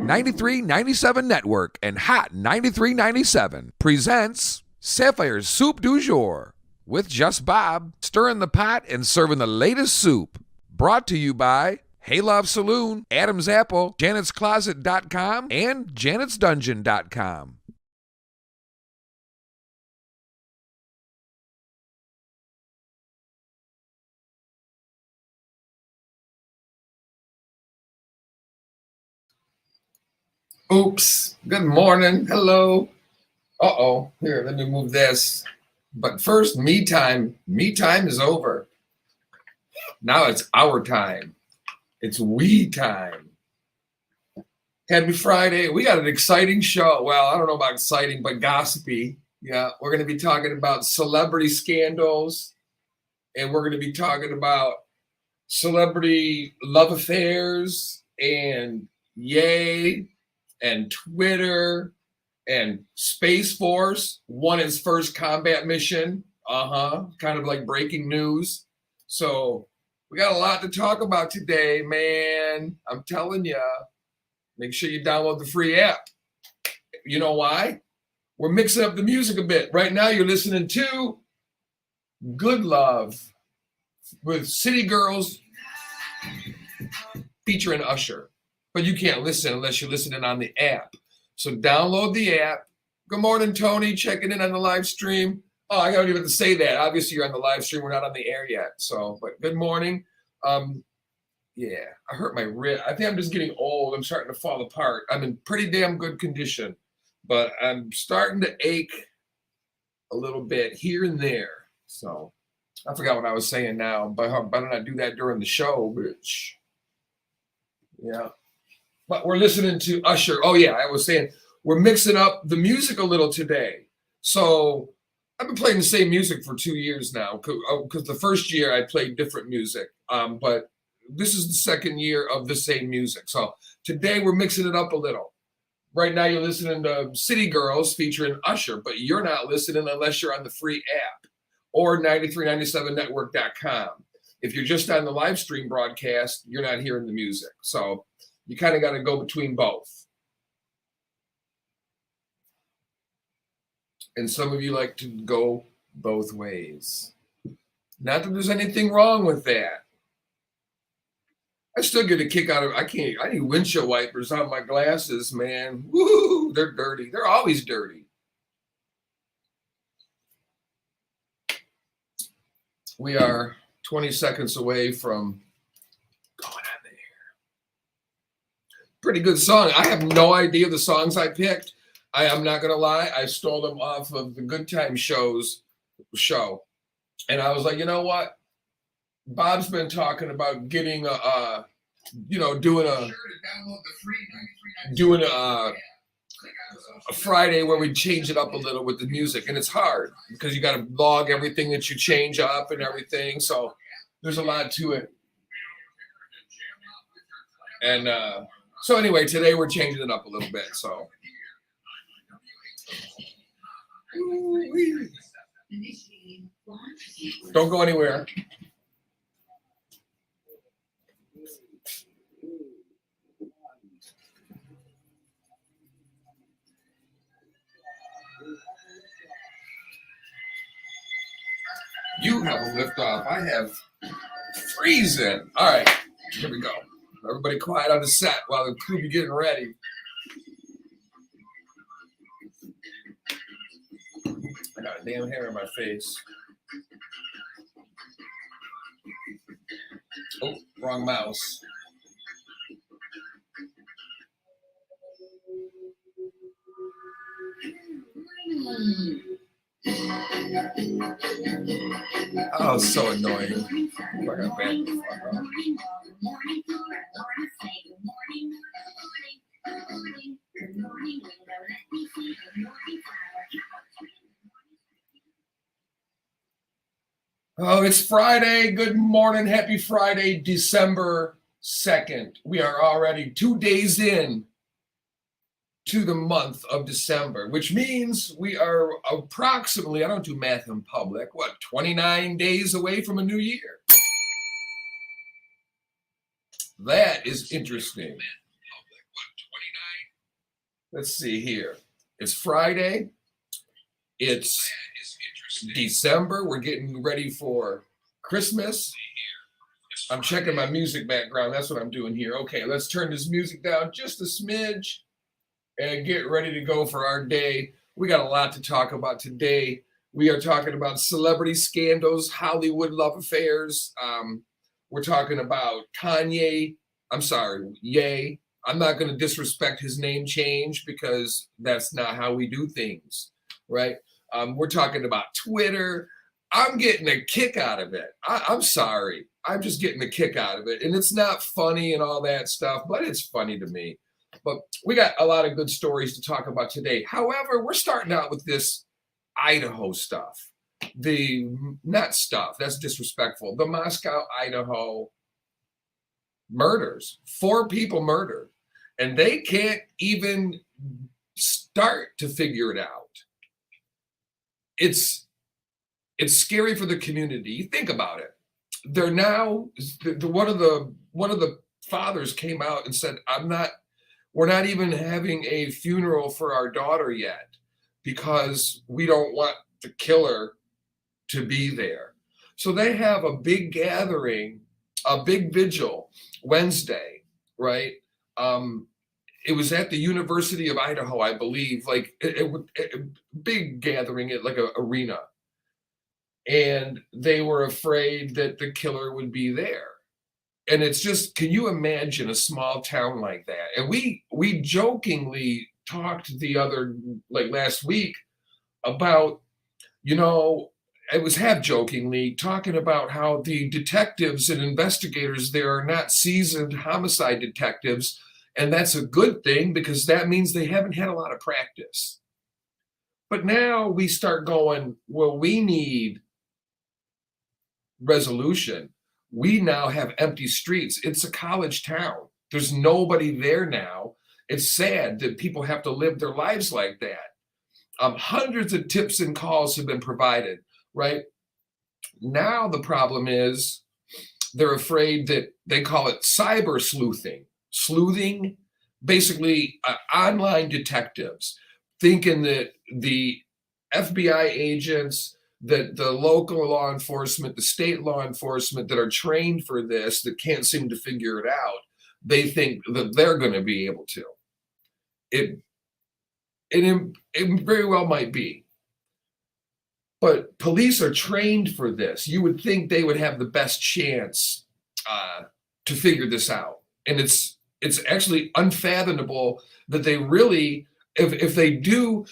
9397 Network and Hot 9397 presents Sapphire'S Soup du Jour with Just Bob, stirring the pot and serving the latest soup. Brought to you by Hey Love Saloon, Adam's Apple, Janet'sCloset.com, and Janet'sDungeon.com. Oops. Good morning. Hello. Uh-oh. Here, let me move this. But first, me time. Me time is over. Now it's our time. It's we time. Happy Friday. We got an exciting show. Well, I don't know about exciting, but gossipy. Yeah, we're going to be talking about celebrity scandals. And we're going to be talking about celebrity love affairs and yay. And Twitter and Space Force won its first combat mission. Kind of like breaking news. So we got a lot to talk about today, man. I'm telling you, make sure you download the free app. You know why? We're mixing up the music a bit. Right now you're listening to Good Love with City Girls featuring Usher. But you can't listen unless you're listening on the app. So download the app. Good morning, Tony. Checking in on the live stream. Oh, I don't even have to say that. Obviously, you're on the live stream. We're not on the air yet. So, but good morning. Yeah, I hurt my wrist. I think I'm just getting old. I'm starting to fall apart. I'm in pretty damn good condition, but I'm starting to ache a little bit here and there. So I forgot what I was saying now, but I better not do that during the show, bitch. Yeah. But we're listening to Usher. Oh, yeah, I was saying we're mixing up the music a little today. So I've been playing the same music for 2 years now because the first year I played different music. But this is the second year of the same music. So today we're mixing it up a little. Right now you're listening to City Girls featuring Usher, but you're not listening unless you're on the free app or 9397network.com. If you're just on the live stream broadcast, you're not hearing the music. So you kind of got to go between both. And some of you like to go both ways. Not that there's anything wrong with that. I still get a kick out of I need windshield wipers on my glasses, man. Woo, they're dirty. They're always dirty. We are 20 seconds away from going on the air. Pretty good song. I have no idea the songs I picked. I am not going to lie. I stole them off of the Good Time show. And I was like, you know what? Bob's been talking about getting doing a Friday where we change it up a little with the music. And it's hard because you got to log everything that you change up and everything. So there's a lot to it. And so anyway, today we're changing it up a little bit. So don't go anywhere. You have a lift off. I have freezing. All right, here we go. Everybody quiet on the set while the crew be getting ready. I got a damn hair in my face. Oh, wrong mouse. Oh, it's so annoying. Oh, it's Friday. Good morning. Happy Friday, December 2nd. We are already 2 days in to the month of December, which means we are approximately, I don't do math in public, 29 days away from a new year. That is interesting. Let's see here. It's Friday. It's December. We're getting ready for Christmas. I'm checking my music background. That's what I'm doing here. Okay, let's turn this music down just a smidge and get ready to go for our day. We got a lot to talk about today. We are talking about celebrity scandals, Hollywood love affairs. We're talking about Kanye. I'm sorry, Ye. I'm not going to disrespect his name change because that's not how we do things, right? We're talking about Twitter. I'm getting a kick out of it. I'm sorry. I'm just getting a kick out of it. And it's not funny and all that stuff, but it's funny to me. But we got a lot of good stories to talk about today. However, we're starting out with this Idaho stuff. Not stuff, that's disrespectful. The Moscow, Idaho murders, 4 people murdered, and they can't even start to figure it out. It's scary for the community. You think about it. They're now one of the fathers came out and said, we're not even having a funeral for our daughter yet because we don't want the killer to be there. So they have a big gathering, a big vigil Wednesday, right? It was at the University of Idaho, I believe, like a big gathering at like an arena. And they were afraid that the killer would be there. And it's just, can you imagine a small town like that? And we jokingly talked last week about, it was half jokingly talking about how the detectives and investigators there are not seasoned homicide detectives. And that's a good thing because that means they haven't had a lot of practice. But now we start going, well, we need resolution. We now have empty streets. It's a college town. There's nobody there now. It's sad that people have to live their lives like that. Hundreds of tips and calls have been provided, right? Now the problem is they're afraid that they call it cyber sleuthing. Sleuthing, basically online detectives, thinking that the FBI agents, that the local law enforcement, the state law enforcement that are trained for this, that can't seem to figure it out, they think that they're going to be able to. It very well might be. But police are trained for this. You would think they would have the best chance to figure this out. And it's actually unfathomable that they really, if they do,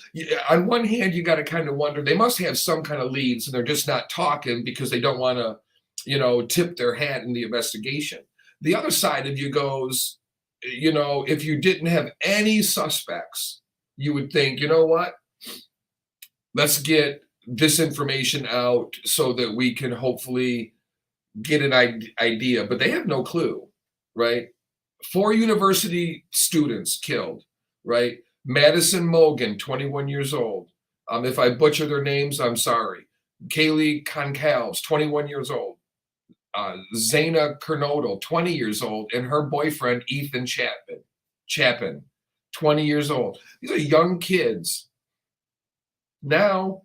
on one hand, you got to kind of wonder, they must have some kind of leads and they're just not talking because they don't want to, tip their hat in the investigation. The other side of you goes, if you didn't have any suspects, you would think, you know what? Let's get this information out so that we can hopefully get an idea. But they have no clue, right? 4 university students killed, right? Madison Mogan, 21 years old. If I butcher their names, I'm sorry. Kaylee Concalves, 21 years old. Zaina Kernodle, 20 years old, and her boyfriend, Ethan Chapin, 20 years old. These are young kids. Now,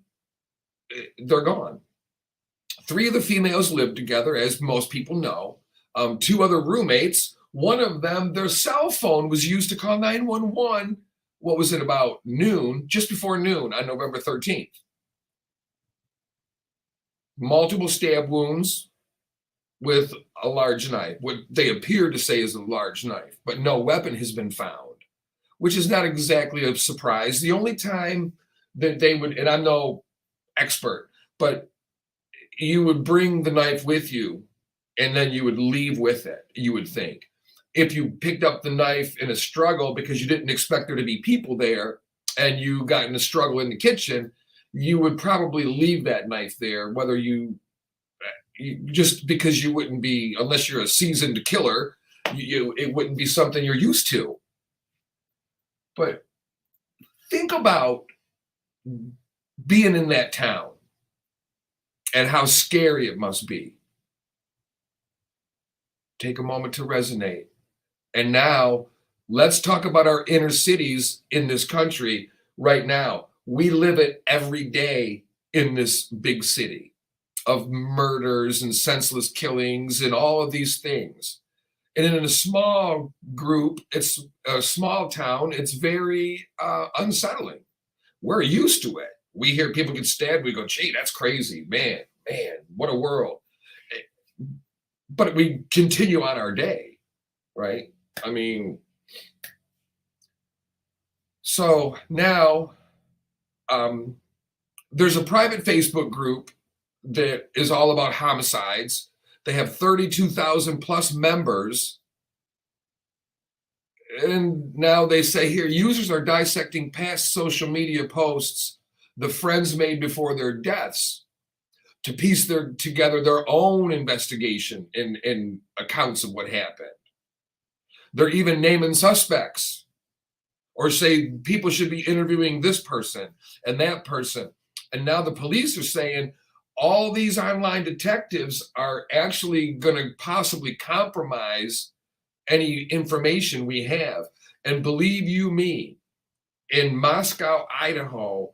they're gone. 3 of the females lived together, as most people know. 2 other roommates. One of them, their cell phone was used to call 911. What was it, about noon, just before noon on November 13th? Multiple stab wounds with a large knife, what they appear to say is a large knife, but no weapon has been found, which is not exactly a surprise. The only time that they would, and I'm no expert, but you would bring the knife with you and then you would leave with it, you would think. If you picked up the knife in a struggle because you didn't expect there to be people there and you got in a struggle in the kitchen, you would probably leave that knife there, whether you just because you wouldn't be, unless you're a seasoned killer, it wouldn't be something you're used to. But think about being in that town and how scary it must be. Take a moment to resonate. And now Let's talk about our inner cities in this country right now. We live it every day in this big city of murders and senseless killings and all of these things. And in a small group, it's a small town, it's very unsettling. We're used to it. We hear people get stabbed, we go, gee, that's crazy. Man, what a world. But we continue on our day, right? I mean, so now there's a private Facebook group that is all about homicides. They have 32,000 plus members. And now they say here, users are dissecting past social media posts the friends made before their deaths to piece together their own investigation and accounts of what happened. They're even naming suspects or say people should be interviewing this person and that person. And now the police are saying all these online detectives are actually going to possibly compromise any information we have. And believe you me, in Moscow, Idaho,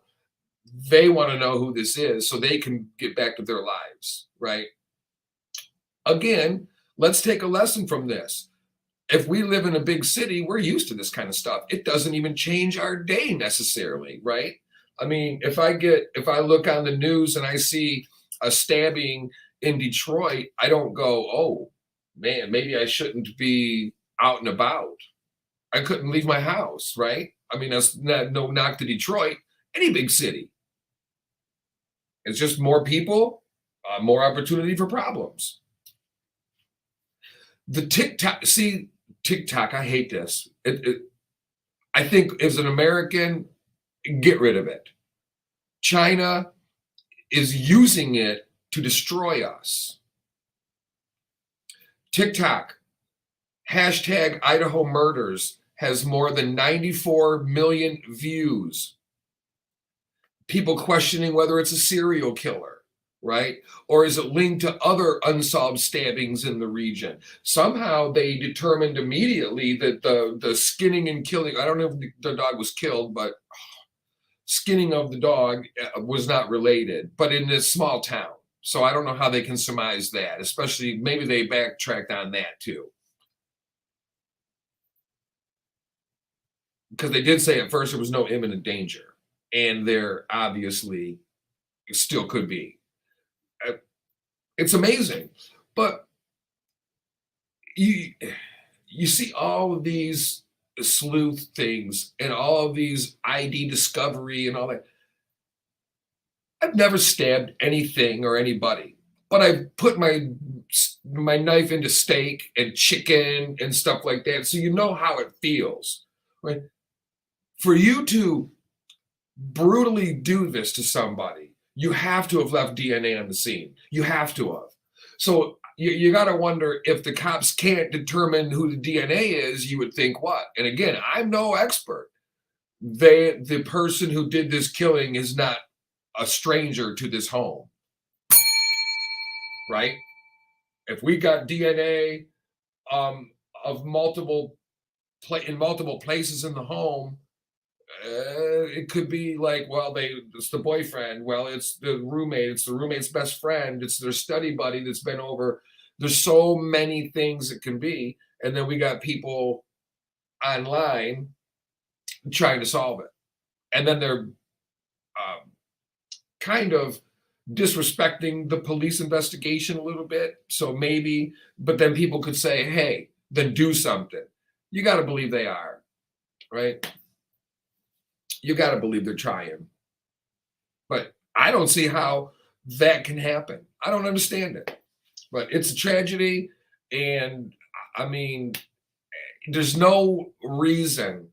they want to know who this is so they can get back to their lives, right? Again, let's take a lesson from this. If we live in a big city, we're used to this kind of stuff. It doesn't even change our day necessarily, right? I mean, if I look on the news and I see a stabbing in Detroit, I don't go, oh man, maybe I shouldn't be out and about. I couldn't leave my house, right? I mean, that's no knock to Detroit, any big city. It's just more people, more opportunity for problems. The TikTok, I hate this. I think as an American, get rid of it. China is using it to destroy us. TikTok, hashtag Idaho murders has more than 94 million views. People questioning whether it's a serial killer, right? Or is it linked to other unsolved stabbings in the region? Somehow they determined immediately that the skinning and killing, I don't know if the dog was killed, but skinning of the dog was not related, but in this small town. So I don't know how they can surmise that, especially maybe they backtracked on that too. Because they did say at first there was no imminent danger, and there obviously still could be. It's amazing, but you see all of these sleuth things and all of these ID discovery and all that. I've never stabbed anything or anybody, but I've put my knife into steak and chicken and stuff like that, so you know how it feels, right? For you to brutally do this to somebody, you have to have left DNA on the scene. You have to have. So you got to wonder, if the cops can't determine who the DNA is, you would think what? And again, I'm no expert. The person who did this killing is not a stranger to this home, right? If we got DNA of multiple places in the home, it could be like, well, it's the boyfriend, well, it's the roommate, it's the roommate's best friend, it's their study buddy that's been over. There's so many things it can be. And then we got people online trying to solve it. And then they're kind of disrespecting the police investigation a little bit. So maybe, but then people could say, hey, then do something. You got to believe they are, right? You got to believe they're trying. But I don't see how that can happen. I don't understand it. But it's a tragedy. And I mean, there's no reason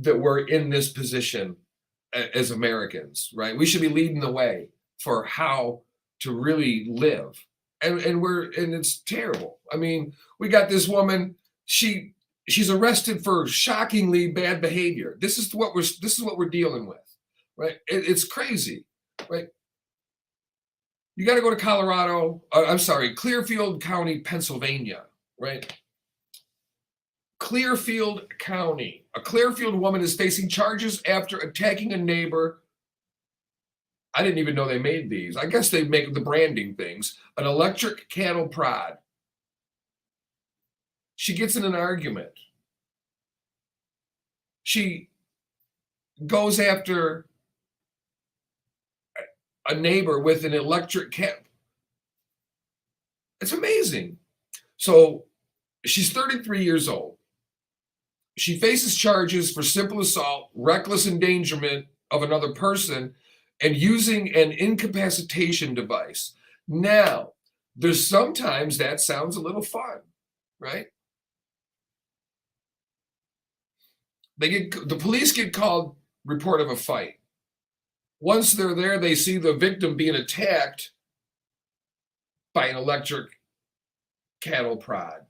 that we're in this position as Americans, right? We should be leading the way for how to really live. And it's terrible. I mean, we got this woman, she's arrested for shockingly bad behavior. This is what we're dealing with, right? It's crazy, right? You got to go to Clearfield County, Pennsylvania, right? Clearfield County. A Clearfield woman is facing charges after attacking a neighbor. I didn't even know they made these. I guess they make the branding things. An electric cattle prod. She gets in an argument. She goes after a neighbor with an electric cat. It's amazing. So she's 33 years old. She faces charges for simple assault, reckless endangerment of another person, and using an incapacitation device. Now, there's sometimes that sounds a little fun, right? The police get called, report of a fight. Once they're there, they see the victim being attacked by an electric cattle prod.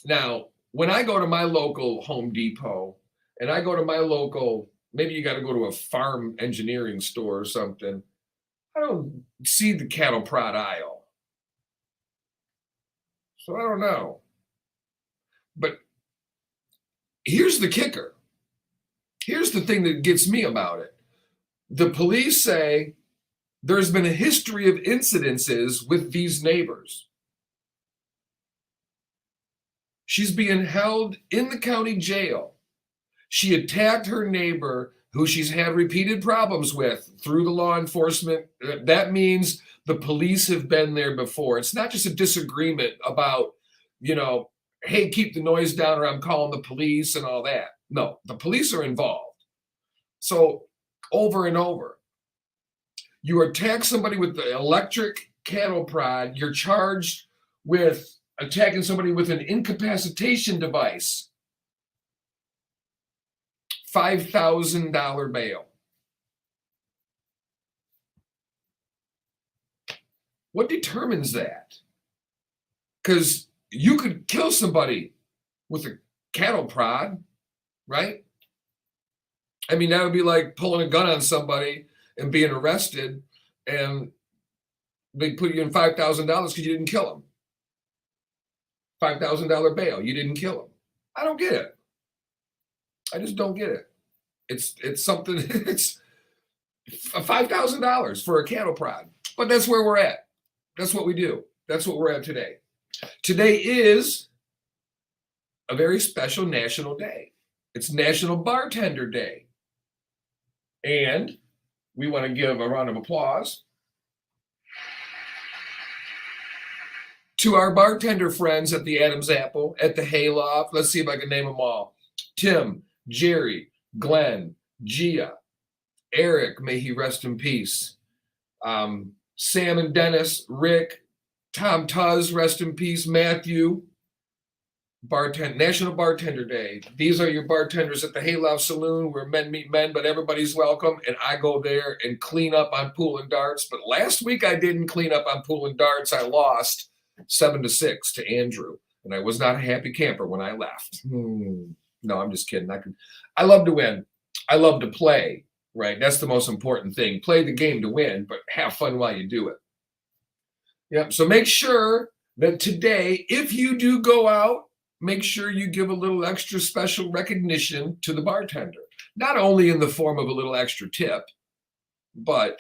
Now, when I go to my local Home Depot and I go to my local, maybe you got to go to a farm engineering store or something, I don't see the cattle prod aisle. So I don't know. But here's the kicker. Here's the thing that gets me about it. The police say there's been a history of incidences with these neighbors. She's being held in the county jail. She attacked her neighbor who she's had repeated problems with through the law enforcement. That means the police have been there before. It's not just a disagreement about, hey, keep the noise down or I'm calling the police and all that. No, the police are involved. So over and over, you attack somebody with the electric cattle prod, you're charged with attacking somebody with an incapacitation device. $5,000 bail. What determines that? Because you could kill somebody with a cattle prod, right? I mean, that would be like pulling a gun on somebody and being arrested, and they put you in $5,000 because you didn't kill them. $5,000 bail. You didn't kill him. I don't get it. I just don't get it. It's something. It's $5,000 for a cattle prod. But that's where we're at. That's what we do. That's what we're at today. Today is a very special national day. It's National Bartender Day. And we want to give a round of applause to our bartender friends at the Adams Apple, at the Hayloft. Let's see if I can name them all. Tim, Jerry, Glenn, Gia, Eric, may he rest in peace. Sam and Dennis, Rick, Tom Tuz, rest in peace. Matthew, National Bartender Day. These are your bartenders at the Hayloft Saloon where men meet men, but everybody's welcome. And I go there and clean up on pool and darts. But last week I didn't clean up on pool and darts. I lost 7-6 to Andrew. And I was not a happy camper when I left. No, I'm just kidding. I love to win. I love to play, right? That's the most important thing. Play the game to win, but have fun while you do it. Yep. So make sure that today, if you do go out, make sure you give a little extra special recognition to the bartender. Not only in the form of a little extra tip, but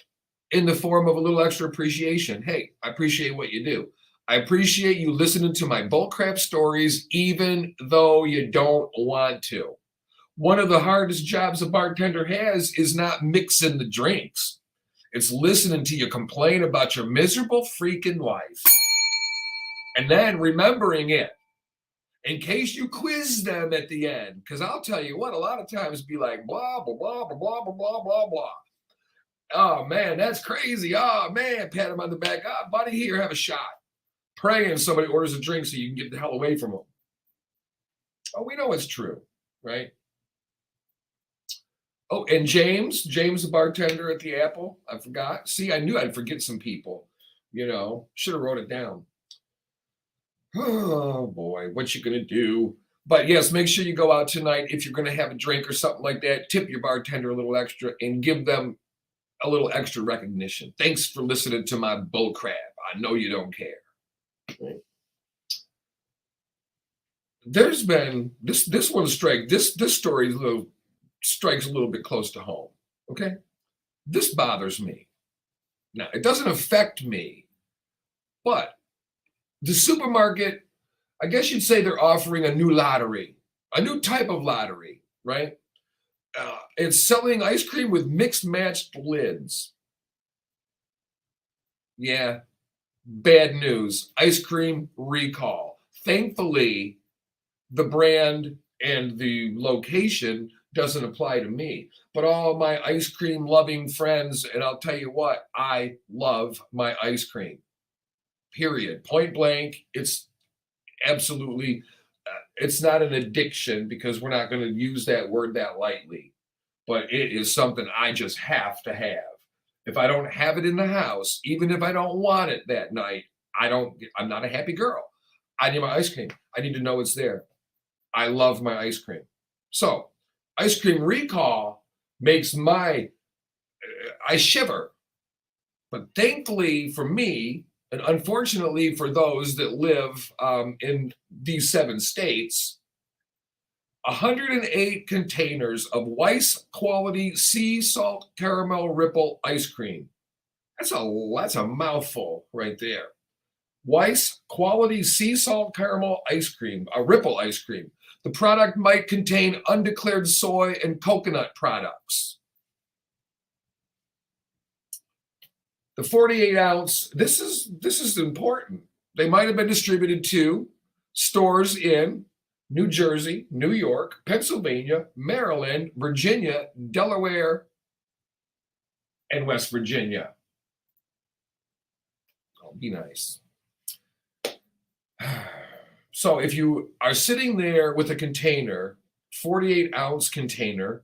in the form of a little extra appreciation. Hey, I appreciate what you do. I appreciate you listening to my bullcrap stories, even though you don't want to. One of the hardest jobs a bartender has is not mixing the drinks. It's listening to you complain about your miserable freaking life and then remembering it in case you quiz them at the end. Because I'll tell you what, a lot of times be like, blah, blah, blah, blah, blah, blah, blah, blah, blah. Oh, man, that's crazy. Oh, man, pat him on the back. Oh, buddy, here, have a shot. Praying somebody orders a drink so you can get the hell away from them. Oh, we know it's true, right? Oh, and James, the bartender at the Apple. I forgot. See, I knew I'd forget some people. Should have wrote it down. Oh, boy, what you going to do? But, yes, make sure you go out tonight. If you're going to have a drink or something like that, tip your bartender a little extra and give them a little extra recognition. Thanks for listening to my bull crap. I know you don't care. Right. there's been this one strike this story is strikes a little bit close to home. Okay, this bothers me. Now it doesn't affect me, but the supermarket, I guess you'd say they're offering a new lottery, a new type of lottery, right? It's selling ice cream with mixed matched lids. Yeah, bad news. Ice cream recall. Thankfully, the brand and the location doesn't apply to me. But all my ice cream loving friends, and I'll tell you what, I love my ice cream. Period. Point blank. It's absolutely, it's not an addiction because we're not going to use that word that lightly, but it is something I just have to have. If I don't have it in the house, even if I don't want it that night, I'm not a happy girl. I need my ice cream. I need to know it's there. I love my ice cream. So, ice cream recall makes I shiver. But thankfully for me, and unfortunately for those that live in these 7 states, 108 containers of Weiss quality sea salt caramel ripple ice cream. That's a mouthful right there. Weiss quality sea salt caramel ice cream, a ripple ice cream. The product might contain undeclared soy and coconut products. The 48 ounce, this is important. They might have been distributed to stores in New Jersey, New York, Pennsylvania, Maryland, Virginia, Delaware, and West Virginia. Oh, be nice. So if you are sitting there with a container, 48 ounce container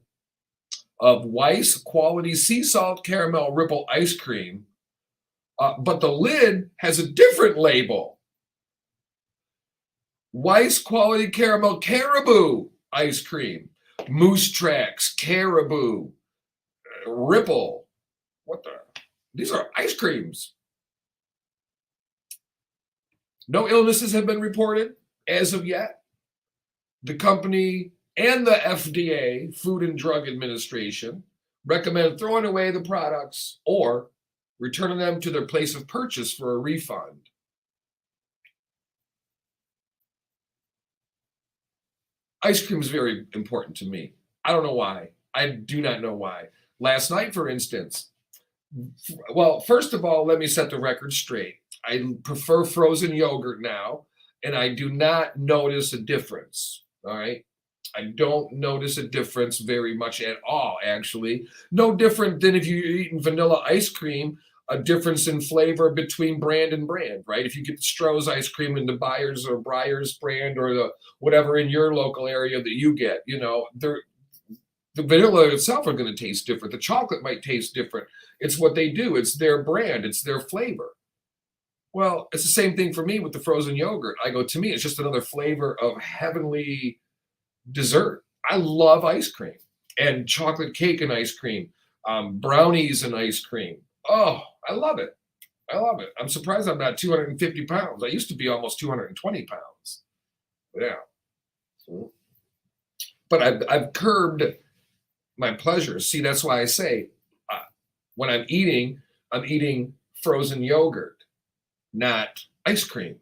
of Weiss quality sea salt caramel ripple ice cream, but the lid has a different label. Weiss quality caramel caribou ice cream, Moose Tracks, caribou, ripple. What the? These are ice creams. No illnesses have been reported as of yet. The company and the FDA, Food and Drug Administration, recommend throwing away the products or returning them to their place of purchase for a refund. Ice cream is very important to me. I don't know why. I do not know why. Last night, for instance, well, first of all, let me set the record straight. I prefer frozen yogurt now, and I do not notice a difference. All right. I don't notice a difference very much at all, actually. No different than if you're eating vanilla ice cream, a difference in flavor between brand and brand, right? If you get the Stroh's ice cream in the Byers or Breyers brand or the whatever in your local area that you get, the vanilla itself are going to taste different. The chocolate might taste different. It's what they do. It's their brand. It's their flavor. Well, it's the same thing for me with the frozen yogurt. To me, it's just another flavor of heavenly dessert. I love ice cream and chocolate cake and ice cream, brownies and ice cream. Oh, I love it. I love it. I'm surprised I'm not 250 pounds. I used to be almost 220 pounds. Yeah. But I've curbed my pleasures. See, that's why I say when I'm eating frozen yogurt, not ice cream.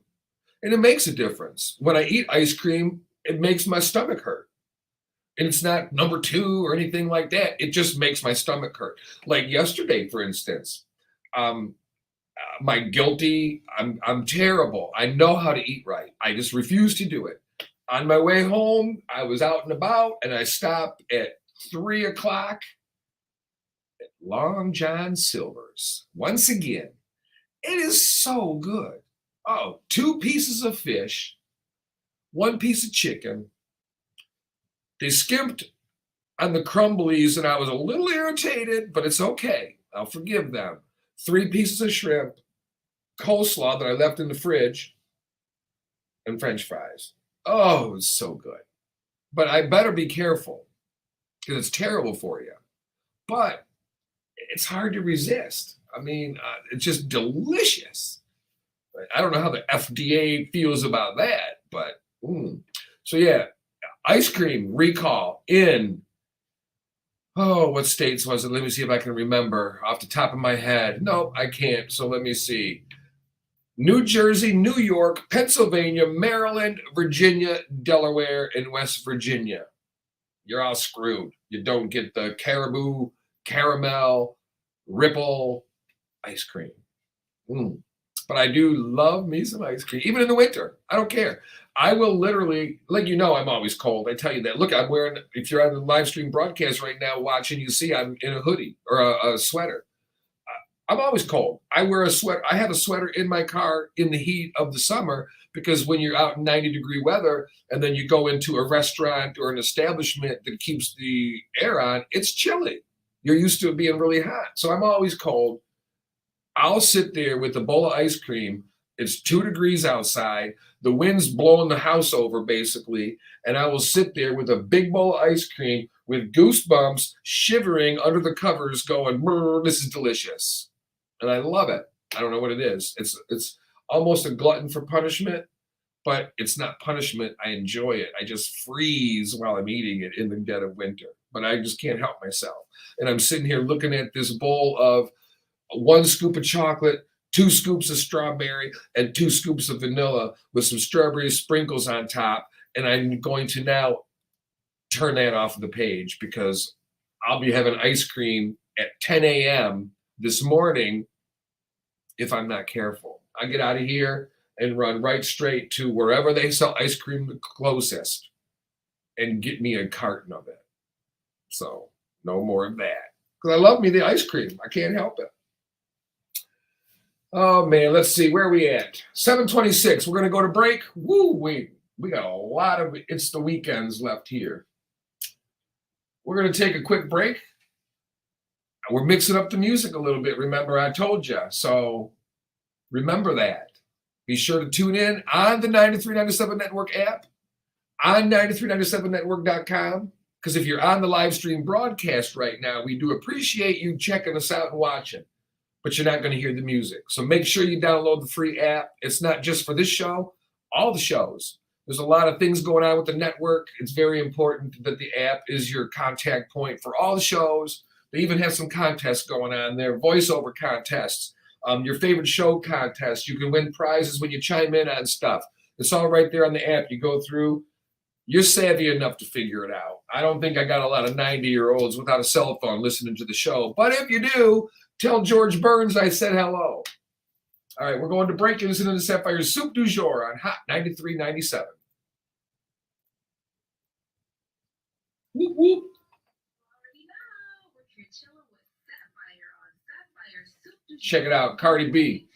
And it makes a difference. When I eat ice cream, it makes my stomach hurt. And it's not number 2 or anything like that. It just makes my stomach hurt. Like yesterday, for instance, I'm terrible. I know how to eat right. I just refuse to do it. On my way home, I was out and about, and I stopped at 3 o'clock at Long John Silver's. Once again, it is so good. Oh, 2 pieces of fish, 1 piece of chicken. They skimped on the crumblies, and I was a little irritated, but it's okay. I'll forgive them. 3 pieces of shrimp, coleslaw that I left in the fridge, and French fries. Oh, it was so good. But I better be careful because it's terrible for you. But it's hard to resist. I mean, it's just delicious. I don't know how the FDA feels about that, but So yeah, ice cream recall in, oh, what states was it? Let me see if I can remember off the top of my head. Nope, I can't. So let me see. New Jersey, New York, Pennsylvania, Maryland, Virginia, Delaware, and West Virginia. You're all screwed. You don't get the caribou, caramel, ripple ice cream. Mm. But I do love me some ice cream, even in the winter. I don't care. I will literally, like, I'm always cold. I tell you that. Look, I'm wearing, if you're on the live stream broadcast right now watching, you see I'm in a hoodie or a sweater. I'm always cold. I wear a sweater. I have a sweater in my car in the heat of the summer because when you're out in 90-degree weather and then you go into a restaurant or an establishment that keeps the air on, it's chilly. You're used to it being really hot. So I'm always cold. I'll sit there with a bowl of ice cream. It's 2 degrees outside. The wind's blowing the house over, basically. And I will sit there with a big bowl of ice cream with goosebumps, shivering under the covers, going, this is delicious. And I love it. I don't know what it is. It's almost a glutton for punishment, but it's not punishment. I enjoy it. I just freeze while I'm eating it in the dead of winter. But I just can't help myself. And I'm sitting here looking at this bowl of 1 scoop of chocolate, 2 scoops of strawberry, and 2 scoops of vanilla with some strawberry sprinkles on top. And I'm going to now turn that off of the page because I'll be having ice cream at 10 a.m. this morning if I'm not careful. I get out of here and run right straight to wherever they sell ice cream the closest and get me a carton of it. So no more of that. Because I love me the ice cream. I can't help it. Oh man, let's see, where are we at? 7:26. We're gonna go to break. Woo, we got a lot of it's the weekends left here. We're gonna take a quick break. We're mixing up the music a little bit. Remember, I told you. So remember that. Be sure to tune in on the 9397 Network app, on 9397network.com. Because if you're on the live stream broadcast right now, we do appreciate you checking us out and watching. But you're not going to hear the music. So make sure you download the free app. It's not just for this show, all the shows. There's a lot of things going on with the network. It's very important that the app is your contact point for all the shows. They even have some contests going on there, voiceover contests, your favorite show contests. You can win prizes when you chime in on stuff. It's all right there on the app. You go through. You're savvy enough to figure it out. I don't think I got a lot of 90-year-olds without a cell phone listening to the show. But if you do, tell George Burns I said hello. All right, we're going to break and listen to the Sapphire'S Soup du Jour on Hot 93.97. Whoop, whoop. Check it out, Cardi B.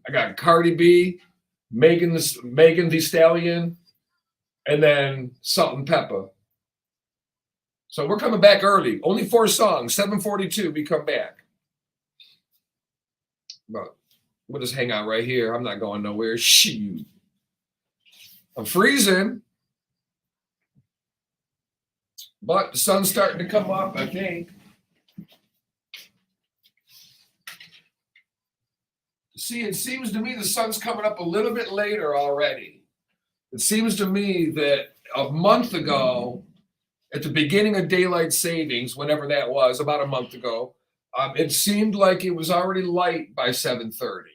I got Cardi B, Megan Thee Stallion, and then Salt and Pepper. So we're coming back early. Only 4 songs, 7:42. We come back. But we'll just hang out right here. I'm not going nowhere. Shoot. I'm freezing. But the sun's starting to come up, I think. See, it seems to me the sun's coming up a little bit later already. It seems to me that a month ago, at the beginning of daylight savings, whenever that was, about a month ago, it seemed like it was already light by 7:30.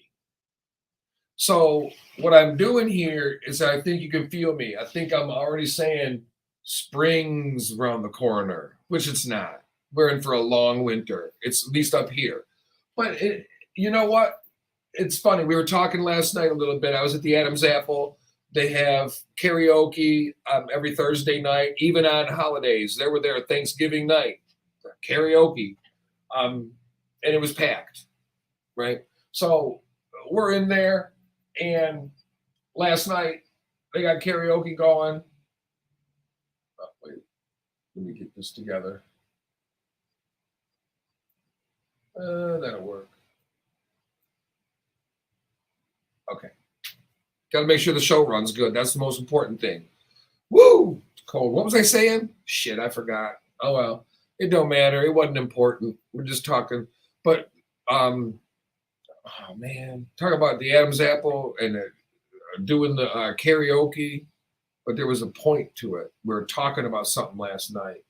So what I'm doing here is I think you can feel me. I think I'm already saying spring's around the corner, which it's not. We're in for a long winter. It's at least up here. But you know what? It's funny. We were talking last night a little bit. I was at the Adam's Apple. They have karaoke every Thursday night, even on holidays. They were there Thanksgiving night, karaoke, and it was packed, right? So we're in there, and last night they got karaoke going. Oh, wait, let me get this together. That'll work. Okay. Got to make sure the show runs good. That's the most important thing. Woo! It's cold. What was I saying? Shit, I forgot. Oh, well. It don't matter. It wasn't important. We're just talking. But, Oh man, talk about the Adam's apple and doing the karaoke. But there was a point to it. We were talking about something last night.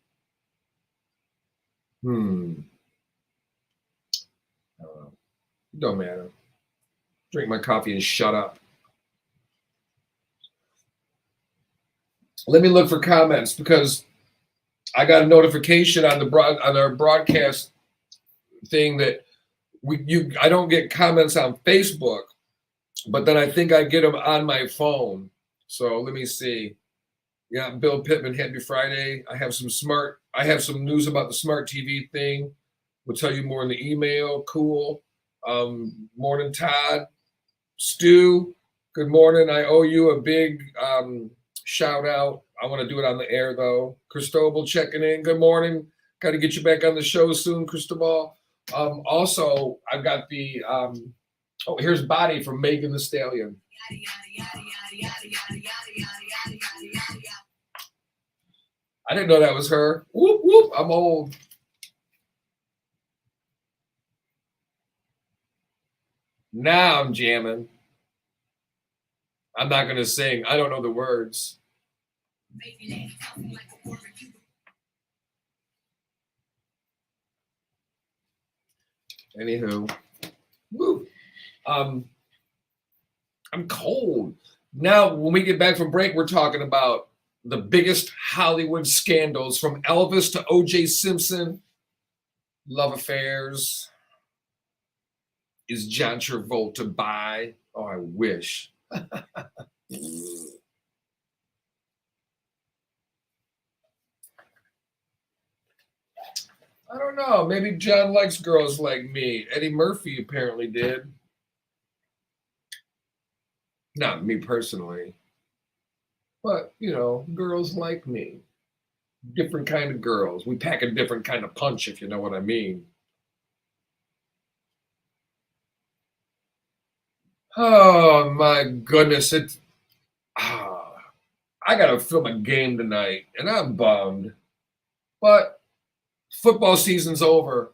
I don't know. It don't matter. Drink my coffee and shut up. Let me look for comments because I got a notification on our broadcast thing that I don't get comments on Facebook, but then I think I get them on my phone. So let me see. Yeah, Bill Pittman, happy Friday. I have some news about the smart TV thing. We'll tell you more in the email. Cool. Morning, Todd. Stu, good morning. I owe you a big shout out. I want to do it on the air though. Cristobal checking in. Good morning. Got to get you back on the show soon, Cristobal. Also, I've got the here's Body from Megan Thee Stallion. I didn't know that was her. Whoop whoop. I'm old. Now I'm jamming. I'm not going to sing. I don't know the words. Anywho. Woo. I'm cold. Now, when we get back from break, we're talking about the biggest Hollywood scandals from Elvis to O.J. Simpson, love affairs. Is John Travolta bi? Oh, I wish. I don't know. Maybe John likes girls like me. Eddie Murphy apparently did. Not me personally. But, girls like me. Different kind of girls. We pack a different kind of punch, if you know what I mean. Oh my goodness! I gotta film a game tonight, and I'm bummed. But football season's over.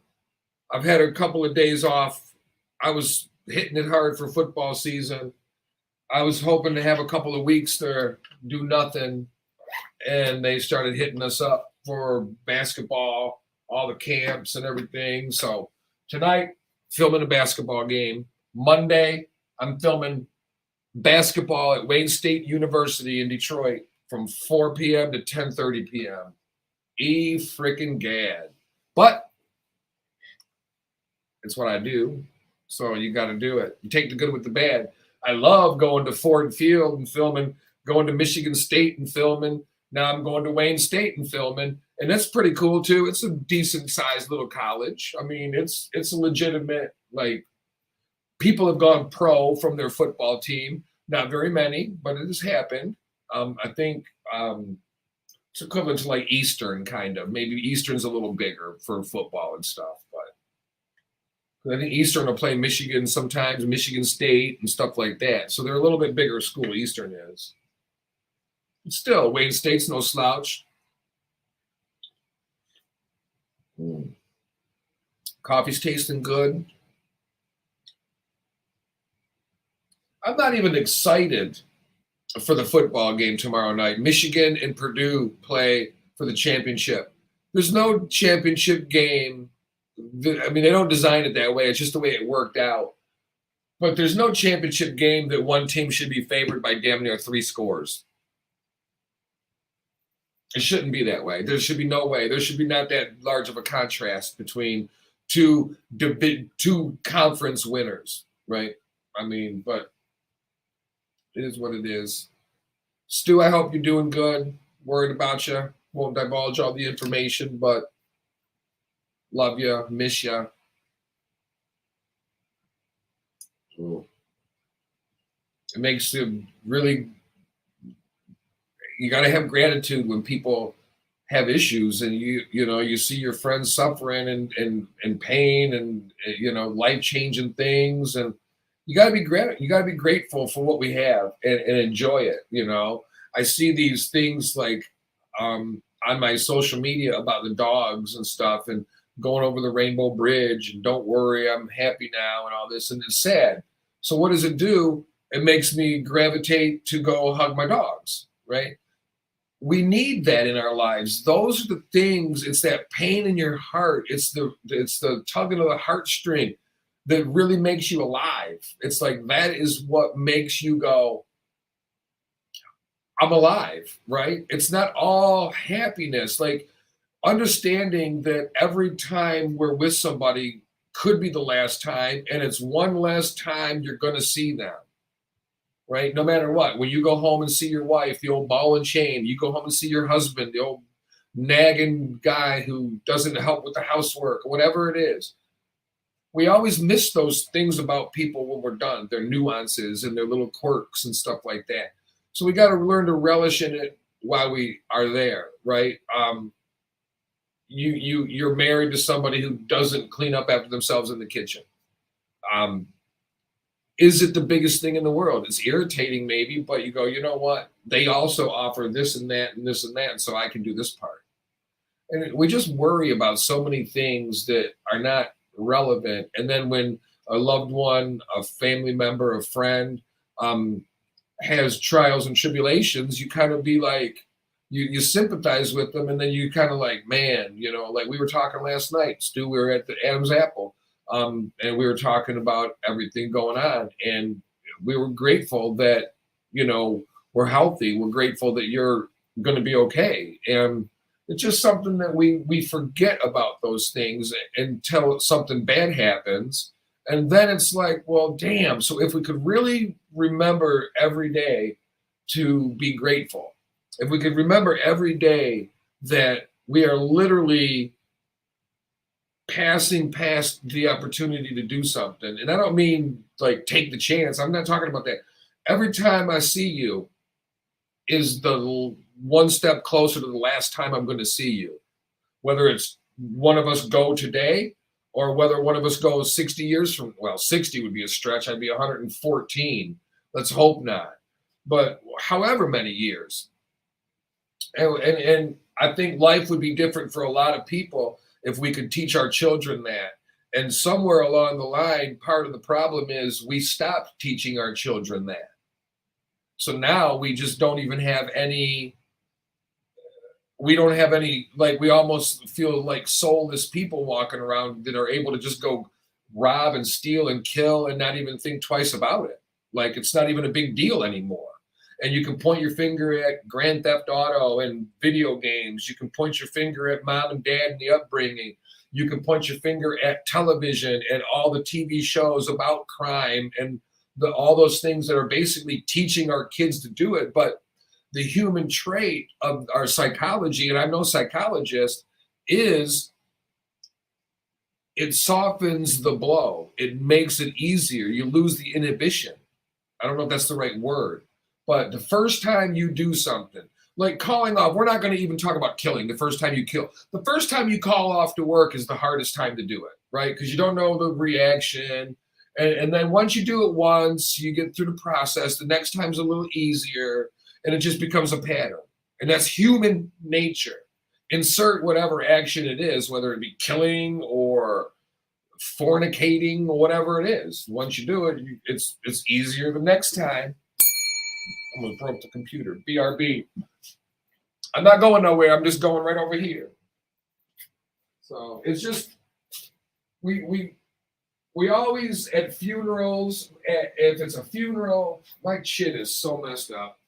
I've had a couple of days off. I was hitting it hard for football season. I was hoping to have a couple of weeks to do nothing, and they started hitting us up for basketball, all the camps and everything. So tonight, filming a basketball game. Monday, I'm filming basketball at Wayne State University in Detroit from 4 p.m. to 10:30 p.m. Freaking gad. But it's what I do. So you got to do it. You take the good with the bad. I love going to Ford Field and filming, going to Michigan State and filming. Now I'm going to Wayne State and filming. And that's pretty cool too. It's a decent sized little college. I mean, it's a legitimate, people have gone pro from their football team. Not very many, but it has happened. I think it's equivalent to Eastern, kind of. Maybe Eastern's a little bigger for football and stuff, but I think Eastern will play Michigan sometimes, Michigan State and stuff like that. So they're a little bit bigger school, Eastern is. But still, Wayne State's no slouch. Coffee's tasting good. I'm not even excited for the football game tomorrow night. Michigan and Purdue play for the championship. There's no championship game. I mean, they don't design it that way. It's just the way it worked out. But there's no championship game that one team should be favored by damn near 3 scores. It shouldn't be that way. There should be no way. There should be not that large of a contrast between two conference winners, right? I mean, but it is what it is. Stu, I hope you're doing good. Worried about you. Won't divulge all the information, but love you, miss you. It makes you really. You got to have gratitude when people have issues, and you see your friends suffering and pain and life-changing things, and you got to be grateful for what we have and enjoy it. I see these things on my social media about the dogs and stuff, and going over the Rainbow Bridge and don't worry, I'm happy now and all this, and it's sad. So what does it do? It makes me gravitate to go hug my dogs, right? We need that in our lives. Those are the things. It's that pain in your heart. It's the tugging of the heartstring that really makes you alive. It's like that is what makes you go, I'm alive, right? It's not all happiness. Like understanding that every time we're with somebody could be the last time, and it's one last time you're going to see them, right? No matter what. When you go home and see your wife, the old ball and chain, you go home and see your husband, the old nagging guy who doesn't help with the housework, whatever it is. We always miss those things about people when we're done, their nuances and their little quirks and stuff like that. So we got to learn to relish in it while we are there, right? You're married to somebody who doesn't clean up after themselves in the kitchen. Um, is it the biggest thing in the world? It's irritating maybe, but you go, you know what? They also offer this and that and this and that, and so I can do this part. And we just worry about so many things that are not relevant. And then when a loved one, a family member, a friend has trials and tribulations, you kind of be like, you sympathize with them, and then you kind of like, man, like we were talking last night, Stu, we were at the Adam's Apple, and we were talking about everything going on, and we were grateful that, we're healthy. We're grateful that you're going to be okay. And it's just something that we forget about those things until something bad happens. And then it's like, well, damn. So if we could really remember every day to be grateful, if we could remember every day that we are literally passing past the opportunity to do something. And I don't mean like take the chance. I'm not talking about that. Every time I see you is the one step closer to the last time I'm going to see you. Whether it's one of us go today or whether one of us goes 60 years from, well, 60 would be a stretch. I'd be 114. Let's hope not. But however many years. And I think life would be different for a lot of people if we could teach our children that. And somewhere along the line, part of the problem is we stopped teaching our children that. So now we just don't even have any, we don't have any, like we almost feel like soulless people walking around that are able to just go rob and steal and kill and not even think twice about it. Like it's not even a big deal anymore. And you can point your finger at Grand Theft Auto and video games. You can point your finger at mom and dad and the upbringing. You can point your finger at television and all the TV shows about crime and all those things that are basically teaching our kids to do it. But the human trait of our psychology, and I'm no psychologist, is it softens the blow. It makes it easier. You lose the inhibition. I don't know if that's the right word. But the first time you do something, like calling off, we're not going to even talk about killing the first time you kill. The first time you call off to work is the hardest time to do it, right? Because you don't know the reaction. And then once you do it once, you get through the process. The next time's a little easier, and it just becomes a pattern. And that's human nature. Insert whatever action it is, whether it be killing or fornicating or whatever it is. Once you do it, it's easier the next time. Almost broke the computer. BRB. I'm not going nowhere. I'm just going right over here. So it's just we always at funerals. If it's a funeral, my shit is so messed up.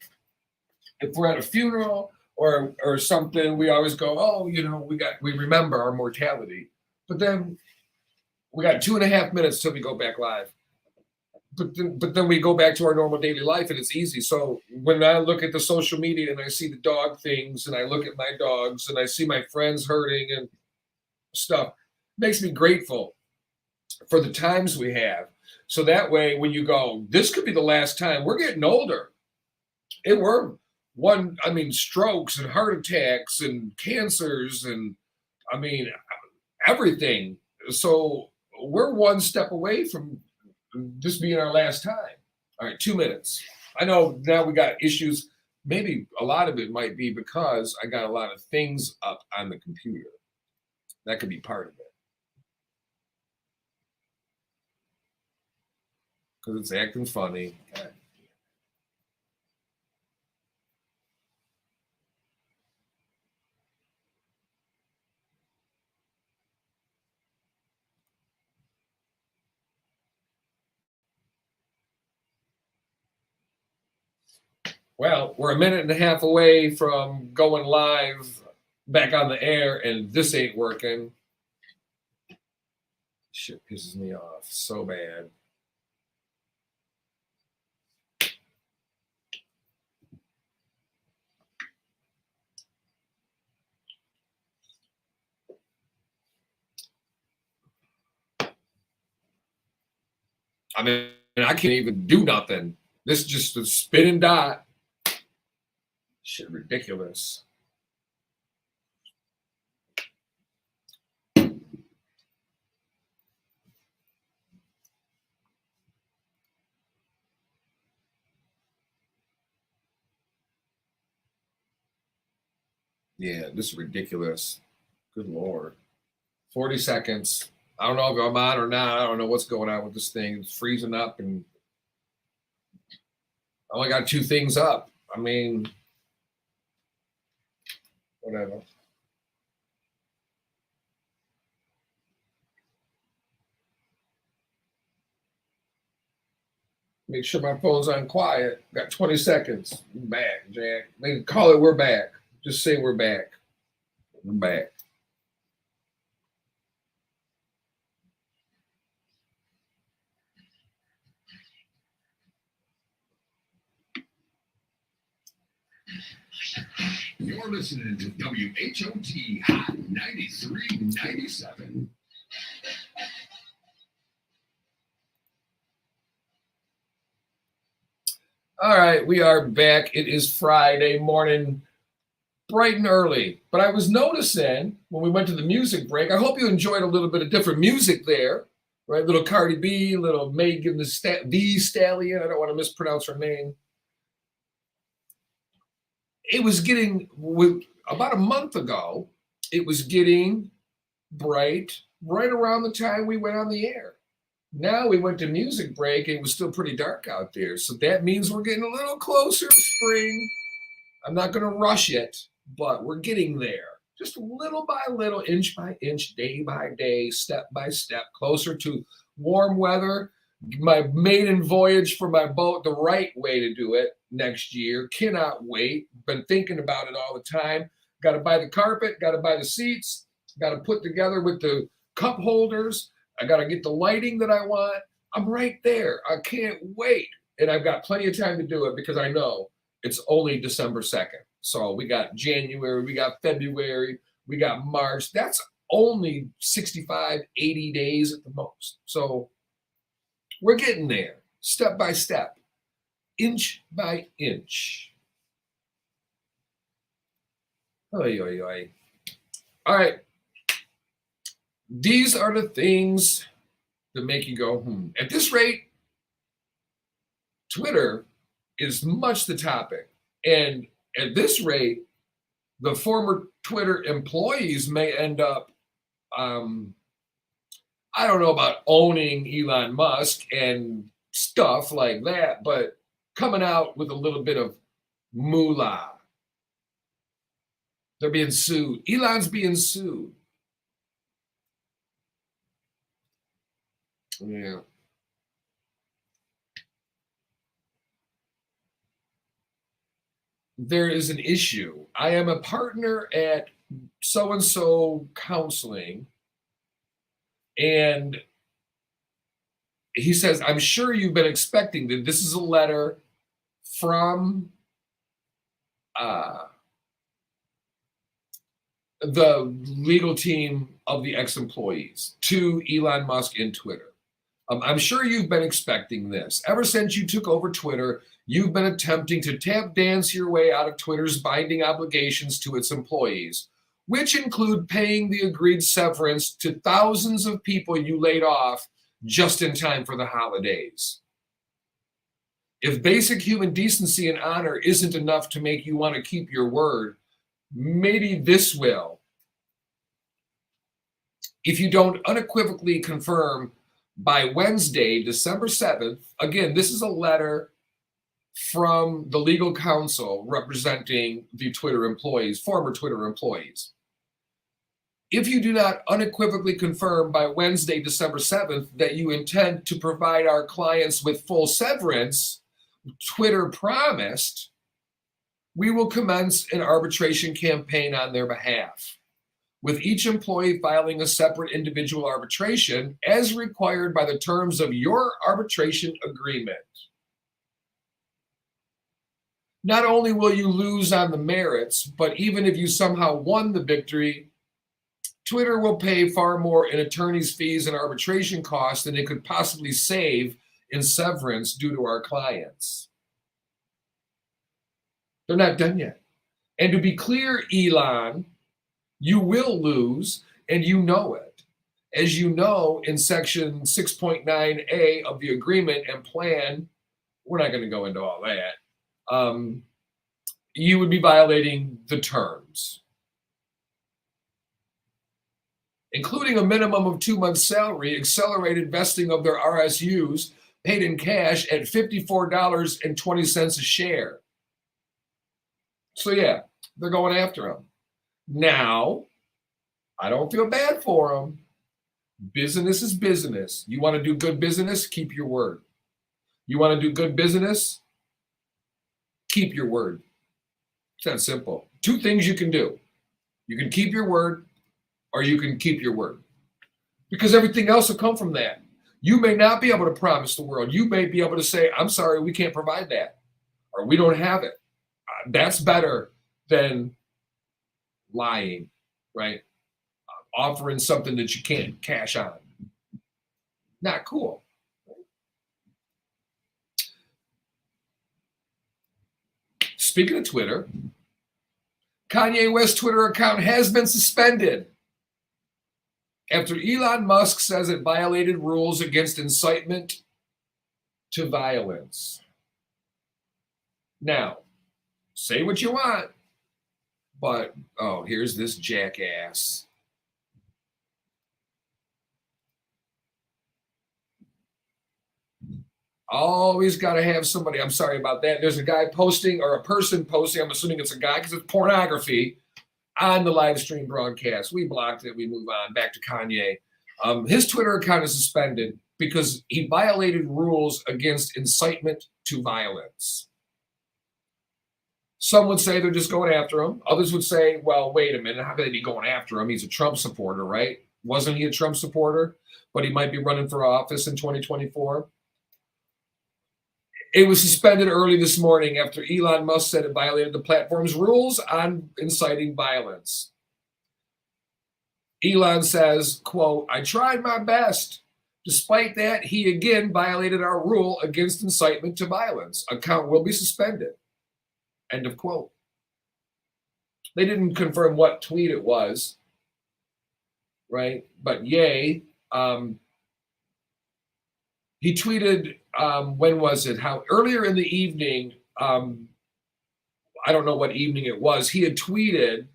If we're at a funeral or something, we always go, oh, we remember our mortality. But then we got 2.5 minutes till we go back live. But then we go back to our normal daily life and it's easy. So when I look at the social media and I see the dog things and I look at my dogs and I see my friends hurting and stuff, it makes me grateful for the times we have. So that way, when you go, this could be the last time. We're getting older. And strokes and heart attacks and cancers and everything. So we're one step away from this being our last time. All right, 2 minutes. I know now we got issues. Maybe a lot of it might be because I got a lot of things up on the computer. That could be part of it. because it's acting funny. God. Well, we're a minute and a half away from going live back on the air, and this ain't working. Shit pisses me off so bad. I mean, I can't even do nothing. This is just a spinning dot. Shit, ridiculous. Yeah, this is ridiculous. Good Lord. 40 seconds. I don't know if I'm on or not. I don't know what's going on with this thing. It's freezing up, and I only got 2 things up. I mean, whatever. Make sure my phone's on quiet. Got 20 seconds. Back, Jack. They can call it, we're back. Just say we're back. We're back. You're listening to WHOT Hot 93.97. All right, we are back. It is Friday morning, bright and early. But I was noticing when we went to the music break, I hope you enjoyed a little bit of different music there, right? Little Cardi B, little Megan Thee Stallion. I don't want to mispronounce her name. It was getting, about a month ago, it was getting bright right around the time we went on the air. Now we went to music break and it was still pretty dark out there. So that means we're getting a little closer to spring. I'm not going to rush it, but we're getting there. Just little by little, inch by inch, day by day, step by step, closer to warm weather. My maiden voyage for my boat, the right way to do it next year. Cannot wait. Been thinking about it all the time. Got to buy the carpet, got to buy the seats, got to put together with the cup holders. I got to get the lighting that I want. I'm right there. I can't wait. And I've got plenty of time to do it because I know it's only December 2nd. So we got January, we got February, we got March. That's only 65, 80 days at the most. So we're getting there, step by step, inch by inch. Oy, oy, oy. All right. These are the things that make you go, At this rate, Twitter is much the topic. And at this rate, the former Twitter employees may end up, I don't know about owning Elon Musk and stuff like that, but coming out with a little bit of moolah. They're being sued. Elon's being sued. Yeah. There is an issue. I am a partner at so-and-so counseling, and he says, I'm sure you've been expecting that. This is a letter from the legal team of the ex-employees to Elon Musk and Twitter. I'm sure you've been expecting this. Ever since you took over Twitter, you've been attempting to tap dance your way out of Twitter's binding obligations to its employees, which include paying the agreed severance to thousands of people you laid off just in time for the holidays. If basic human decency and honor isn't enough to make you want to keep your word, maybe this will. If you don't unequivocally confirm by Wednesday, December 7th, again, this is a letter from the legal counsel representing the Twitter employees, former Twitter employees. If you do not unequivocally confirm by Wednesday, December 7th, that you intend to provide our clients with full severance, Twitter promised, we will commence an arbitration campaign on their behalf, with each employee filing a separate individual arbitration as required by the terms of your arbitration agreement. Not only will you lose on the merits, but even if you somehow won the victory, Twitter will pay far more in attorney's fees and arbitration costs than it could possibly save in severance due to our clients. They're not done yet. And to be clear, Elon, you will lose, and you know it. As you know, in section 6.9a of the agreement and plan, we're not going to go into all that. You would be violating the terms, including a minimum of 2 months' salary, accelerated vesting of their RSUs paid in cash at $54.20 a share. So yeah, they're going after them. Now, I don't feel bad for them. Business is business. You want to do good business? Keep your word. You want to do good business? Keep your word. It's that simple. 2 things you can do. You can keep your word, or you can keep your word. Because everything else will come from that. You may not be able to promise the world. You may be able to say, I'm sorry, we can't provide that, or we don't have it. That's better than lying, right? Offering something that you can't cash on. Not cool. Speaking of Twitter, Kanye West's Twitter account has been suspended after Elon Musk says it violated rules against incitement to violence. Now, say what you want, but, here's this jackass. Always got to have somebody. I'm sorry about that. There's a guy posting, or a person posting, I'm assuming it's a guy because it's pornography, on the live stream broadcast. We blocked it. We move on. Back to Kanye. His Twitter account is suspended because he violated rules against incitement to violence. Some would say they're just going after him. Others would say, well, wait a minute. How could they be going after him? He's a Trump supporter, right? Wasn't he a Trump supporter? But he might be running for office in 2024. It was suspended early this morning after Elon Musk said it violated the platform's rules on inciting violence. Elon says, quote, I tried my best. Despite that, he again violated our rule against incitement to violence. Account will be suspended. End of quote. They didn't confirm what tweet it was, right? But yay. He tweeted, when was it? How earlier in the evening, I don't know what evening it was, he had tweeted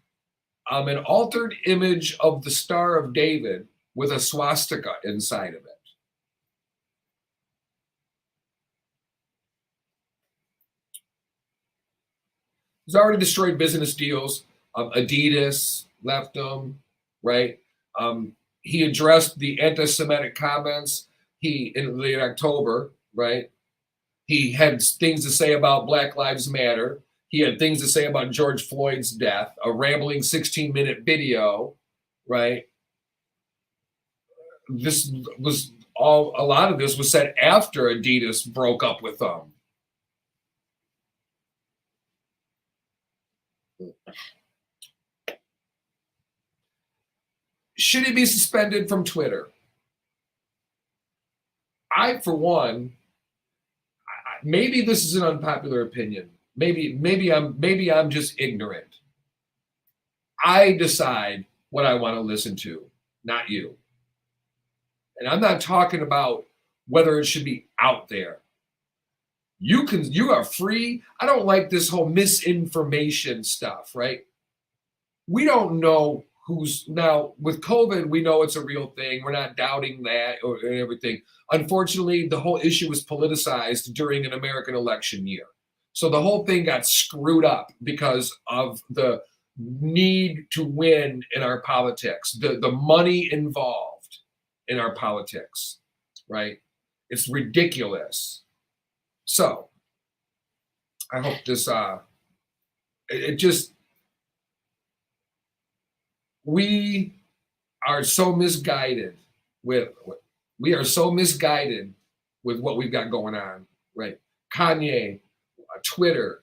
an altered image of the Star of David with a swastika inside of it. He's already destroyed business deals. Adidas left him, right? He addressed the anti-Semitic comments in late October, right? He had things to say about Black Lives Matter. He had things to say about George Floyd's death, a rambling 16-minute video, right? This was a lot of this was said after Adidas broke up with them. Should he be suspended from Twitter? I, for one, maybe this is an unpopular opinion. Maybe I'm just ignorant. I decide what I want to listen to, not you. And I'm not talking about whether it should be out there. You are free. I don't like this whole misinformation stuff, right? We don't know who's now with COVID, we know it's a real thing. We're not doubting that or everything. Unfortunately, the whole issue was politicized during an American election year. So the whole thing got screwed up because of the need to win in our politics, the money involved in our politics, right? It's ridiculous. So I hope this, we are so misguided with what we've got going on, right? Kanye, Twitter.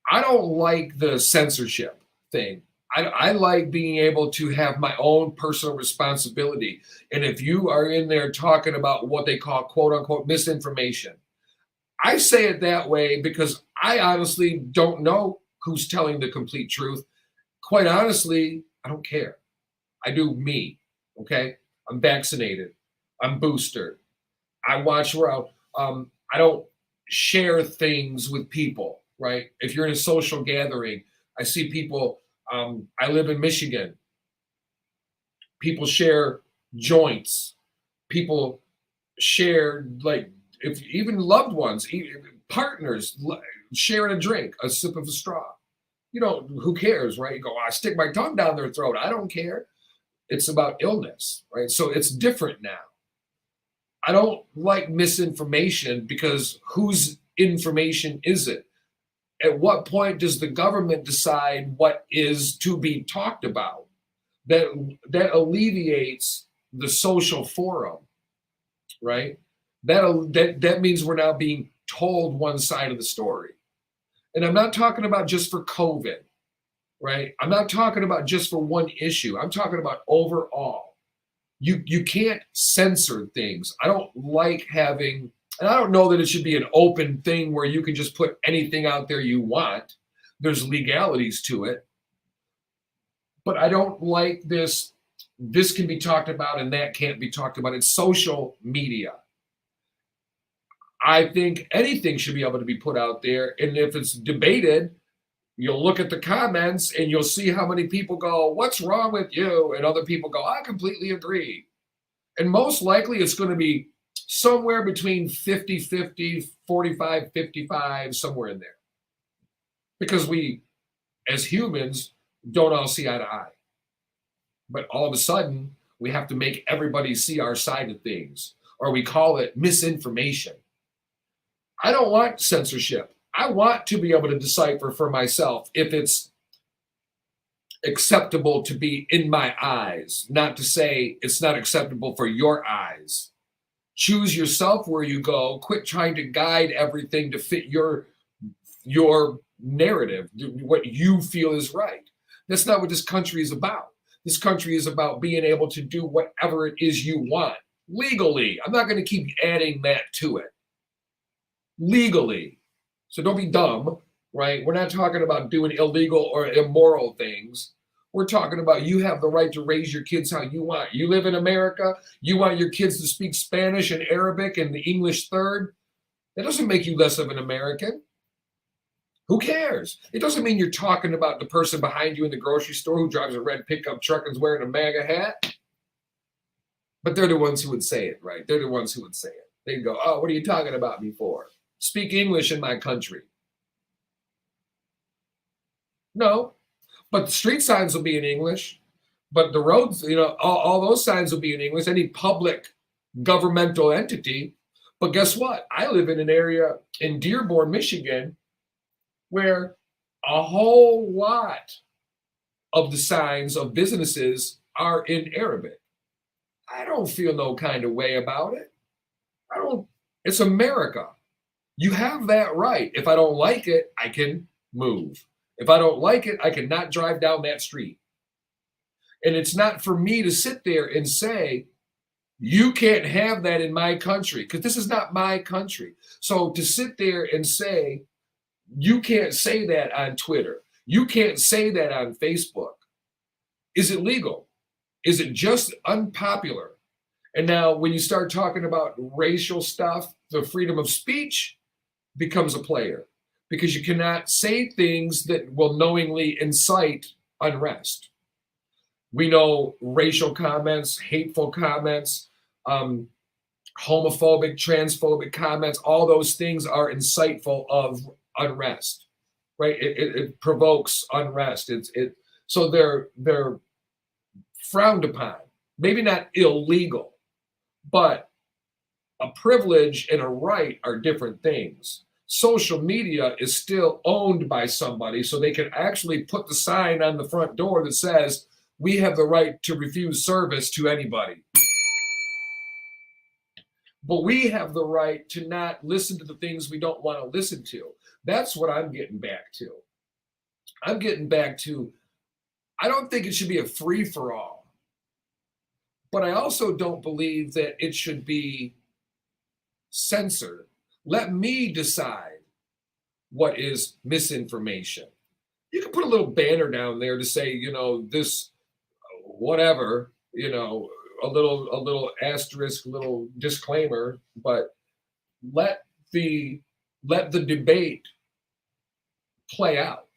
I don't like the censorship thing. I like being able to have my own personal responsibility. And if you are in there talking about what they call quote unquote misinformation, I say it that way because I honestly don't know who's telling the complete truth. Quite honestly, I don't care. I do me. Okay. I'm vaccinated. I'm boosted. I watch where I don't share things with people, right? If you're in a social gathering, I see people, I live in Michigan. People share joints. People share, like, if even loved ones, partners sharing a drink, a sip of a straw. You know, who cares, right? You go, I stick my tongue down their throat. I don't care. It's about illness, right? So it's different now. I don't like misinformation because whose information is it? At what point does the government decide what is to be talked about? That alleviates the social forum, right? That means we're now being told one side of the story. And I'm not talking about just for COVID, right? I'm not talking about just for one issue. I'm talking about overall. You can't censor things. I don't like having, and I don't know that it should be an open thing where you can just put anything out there you want. There's legalities to it. But I don't like this can be talked about and that can't be talked about. It's social media. I think anything should be able to be put out there. And if it's debated, you'll look at the comments and you'll see how many people go, what's wrong with you? And other people go, I completely agree. And most likely it's going to be somewhere between 50-50, 45-55, somewhere in there. Because we, as humans, don't all see eye to eye. But all of a sudden, we have to make everybody see our side of things, or we call it misinformation. I don't want censorship. I want to be able to decipher for myself if it's acceptable to be in my eyes, not to say it's not acceptable for your eyes. Choose yourself where you go. Quit trying to guide everything to fit your narrative, what you feel is right. That's not what this country is about. This country is about being able to do whatever it is you want legally. I'm not going to keep adding that to it. Legally. So don't be dumb, right? We're not talking about doing illegal or immoral things. We're talking about you have the right to raise your kids how you want. You live in America. You want your kids to speak Spanish and Arabic and the English third. That doesn't make you less of an American. Who cares? It doesn't mean you're talking about the person behind you in the grocery store who drives a red pickup truck and is wearing a MAGA hat. But they're the ones who would say it, right? They're the ones who would say it. They'd go, oh, what are you talking about me for? Speak English in my country. No, but the street signs will be in English. But the roads, all those signs will be in English, any public governmental entity. But guess what? I live in an area in Dearborn, Michigan, where a whole lot of the signs of businesses are in Arabic. I don't feel no kind of way about it. It's America. You have that right. If I don't like it, I can move. If I don't like it, I cannot drive down that street. And it's not for me to sit there and say, you can't have that in my country, because this is not my country. So to sit there and say, you can't say that on Twitter, you can't say that on Facebook. Is it legal? Is it just unpopular? And now when you start talking about racial stuff, the freedom of speech becomes a player, because you cannot say things that will knowingly incite unrest. We know racial comments, hateful comments, homophobic, transphobic comments, all those things are insightful of unrest, right? It provokes unrest. So they're frowned upon, maybe not illegal, but a privilege and a right are different things. Social media is still owned by somebody, so they can actually put the sign on the front door that says, we have the right to refuse service to anybody. But we have the right to not listen to the things we don't want to listen to. That's what I'm getting back to. I'm getting back to, I don't think it should be a free-for-all. But I also don't believe that it should be censored. Let me decide what is misinformation. You can put a little banner down there to say, this whatever, a little asterisk, little disclaimer, but let the debate play out.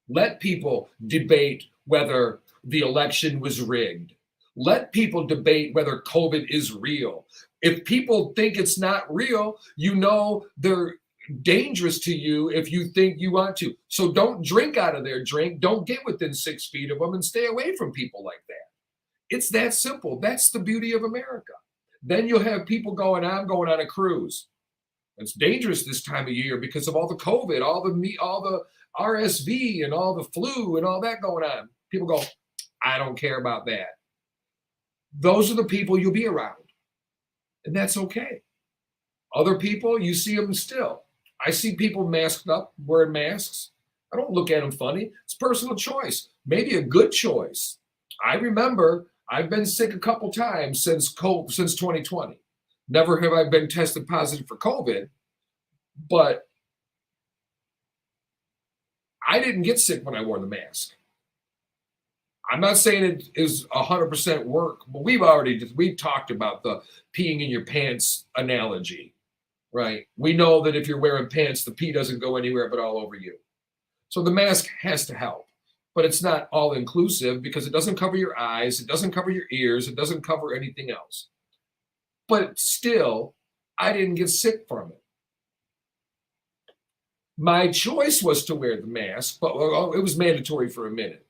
Let people debate whether the election was rigged. Let people debate whether COVID is real. If people think it's not real, they're dangerous to you if you think you want to. So don't drink out of their drink. Don't get within 6 feet of them and stay away from people like that. It's that simple. That's the beauty of America. Then you'll have people going, I'm going on a cruise. It's dangerous this time of year because of all the COVID, all the RSV and all the flu and all that going on. People go, I don't care about that. Those are the people you'll be around. And that's okay. Other people, you see them still. I see people masked up, wearing masks. I don't look at them funny. It's personal choice. Maybe a good choice. I remember I've been sick a couple times since 2020. Never have I been tested positive for COVID, but I didn't get sick when I wore the mask. I'm not saying it is 100% work, but we've talked about the peeing in your pants analogy, right? We know that if you're wearing pants, the pee doesn't go anywhere but all over you. So the mask has to help, but it's not all inclusive because it doesn't cover your eyes, it doesn't cover your ears, it doesn't cover anything else. But still, I didn't get sick from it. My choice was to wear the mask, but it was mandatory for a minute.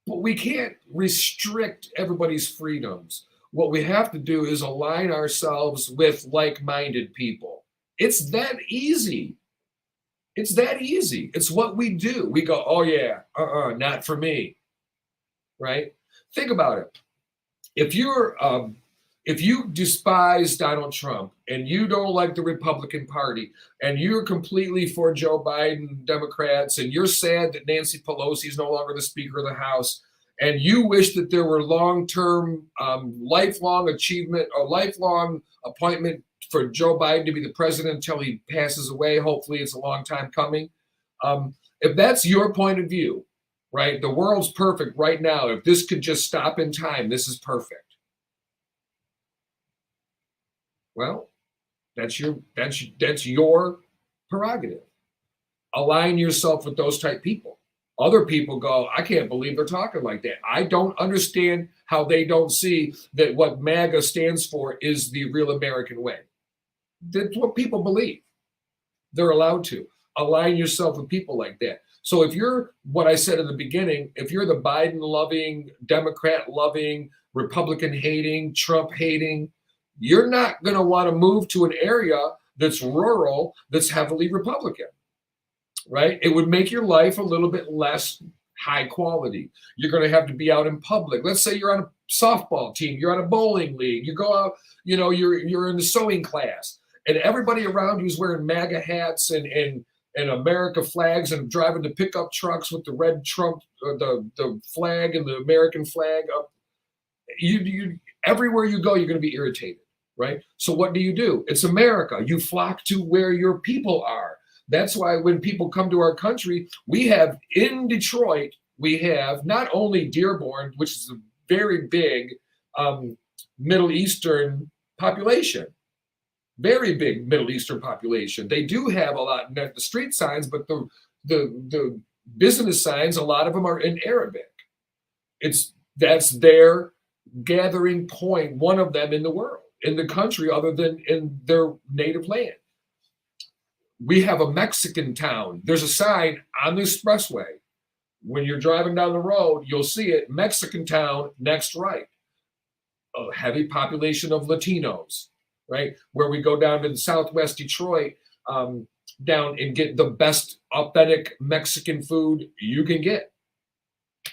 But we can't restrict everybody's freedoms. What we have to do is align ourselves with like-minded people. It's that easy. It's that easy. It's what we do. We go, oh yeah, not for me, right? Think about it. If you despise Donald Trump and you don't like the Republican Party and you're completely for Joe Biden, Democrats, and you're sad that Nancy Pelosi is no longer the Speaker of the House, and you wish that there were long-term, lifelong achievement or lifelong appointment for Joe Biden to be the president until he passes away, hopefully it's a long time coming. If that's your point of view, right, the world's perfect right now. If this could just stop in time, this is perfect. Well, that's your prerogative. Align yourself with those type people. Other people go, I can't believe they're talking like that. I don't understand how they don't see that what MAGA stands for is the real American way. That's what people believe. They're allowed to. Align yourself with people like that. So if you're what I said in the beginning, if you're the Biden-loving, Democrat-loving, Republican-hating, Trump-hating, you're not going to want to move to an area that's rural, that's heavily Republican, right? It would make your life a little bit less high quality. You're going to have to be out in public. Let's say you're on a softball team, you're on a bowling league, you go out, you're in the sewing class, and everybody around you is wearing MAGA hats and America flags and driving the pickup trucks with the red Trump, the flag and the American flag up. You everywhere you go, you're going to be irritated, right? So what do? It's America. You flock to where your people are. That's why when people come to our country, we have in Detroit, we have not only Dearborn, which is a very big Middle Eastern population, very big Middle Eastern population. They do have a lot, not the street signs, but the business signs, a lot of them are in Arabic. That's their gathering point, one of them in the world, in the country, other than in their native land. We have a Mexican town. There's a sign on the expressway. When you're driving down the road, you'll see it, Mexican town, next right. A heavy population of Latinos, right? Where we go down to the Southwest Detroit, down and get the best authentic Mexican food you can get.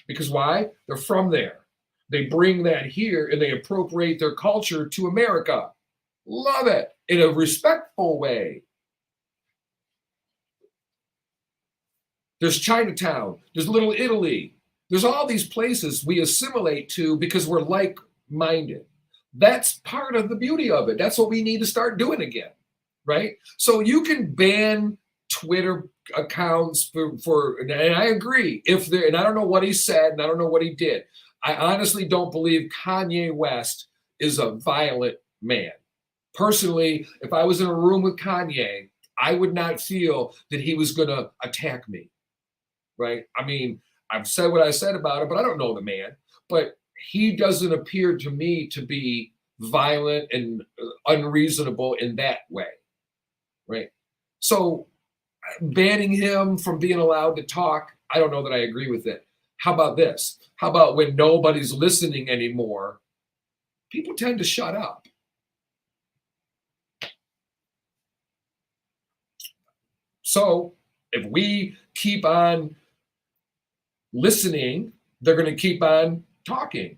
Because why? They're from there. They bring that here and they appropriate their culture to America. Love it in a respectful way. There's Chinatown. There's Little Italy. There's all these places we assimilate to because we're like-minded. That's part of the beauty of it. That's what we need to start doing again, right? So you can ban Twitter accounts for and I agree. And I don't know what he said and I don't know what he did. I honestly don't believe Kanye West is a violent man. Personally, if I was in a room with Kanye, I would not feel that he was going to attack me. Right? I mean, I've said what I said about it, but I don't know the man. But he doesn't appear to me to be violent and unreasonable in that way. Right? So banning him from being allowed to talk, I don't know that I agree with it. How about this? How about when nobody's listening anymore, people tend to shut up. So if we keep on listening, they're going to keep on talking.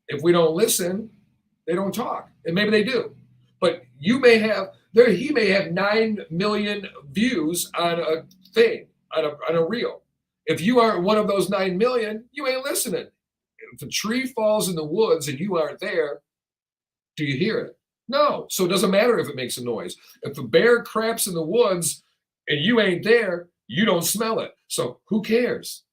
If we don't listen, they don't talk. And maybe they do. But he may have 9 million views on a thing, on a reel. If you aren't one of those 9 million, you ain't listening. If a tree falls in the woods and you aren't there, do you hear it? No. So it doesn't matter if it makes a noise. If a bear craps in the woods and you ain't there, you don't smell it. So who cares?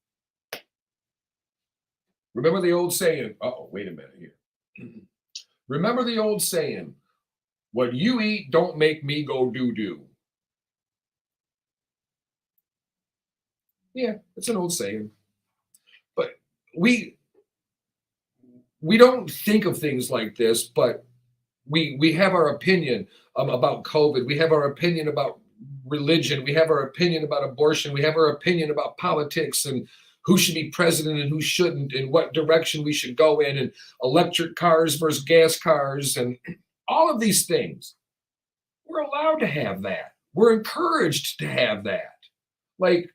Remember the old saying, wait a minute here. Remember the old saying, what you eat don't make me go do-do. Yeah, it's an old saying. But we don't think of things like this, but we have our opinion about COVID. We have our opinion about religion. We have our opinion about abortion. We have our opinion about politics and who should be president and who shouldn't, and what direction we should go in, and electric cars versus gas cars, and all of these things. We're allowed to have that. We're encouraged to have that. Like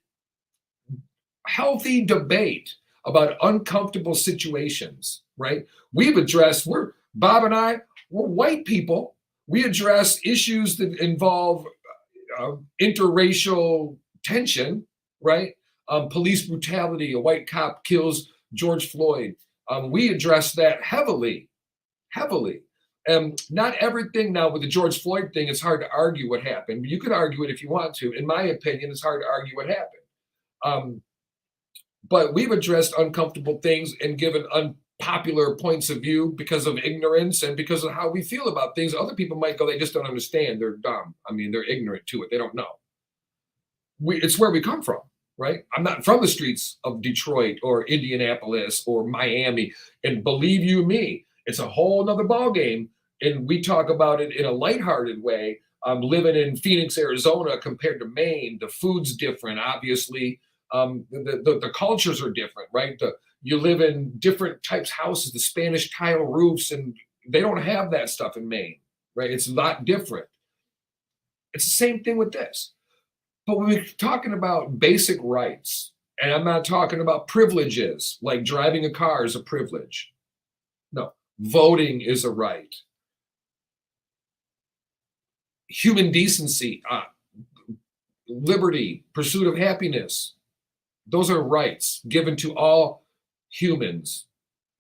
healthy debate about uncomfortable situations, right? Bob and I, we're white people. We address issues that involve interracial tension, right? Police brutality, a white cop kills George Floyd. We address that heavily. Not everything now with the George Floyd thing, it's hard to argue what happened. You can argue it if you want to. In my opinion, it's hard to argue what happened. But we've addressed uncomfortable things and given unpopular points of view because of ignorance and because of how we feel about things. Other people might go, they just don't understand. They're dumb. I mean, they're ignorant to it. They don't know. It's where we come from. Right? I'm not from the streets of Detroit or Indianapolis or Miami. And believe you me, it's a whole nother ballgame. And we talk about it in a lighthearted way. I'm living in Phoenix, Arizona compared to Maine. The food's different, obviously. The cultures are different, right? You live in different types of houses, the Spanish tile roofs, and they don't have that stuff in Maine, right? It's a lot different. It's the same thing with this. But when we're talking about basic rights, and I'm not talking about privileges, like driving a car is a privilege. No, voting is a right. Human decency, liberty, pursuit of happiness, those are rights given to all humans.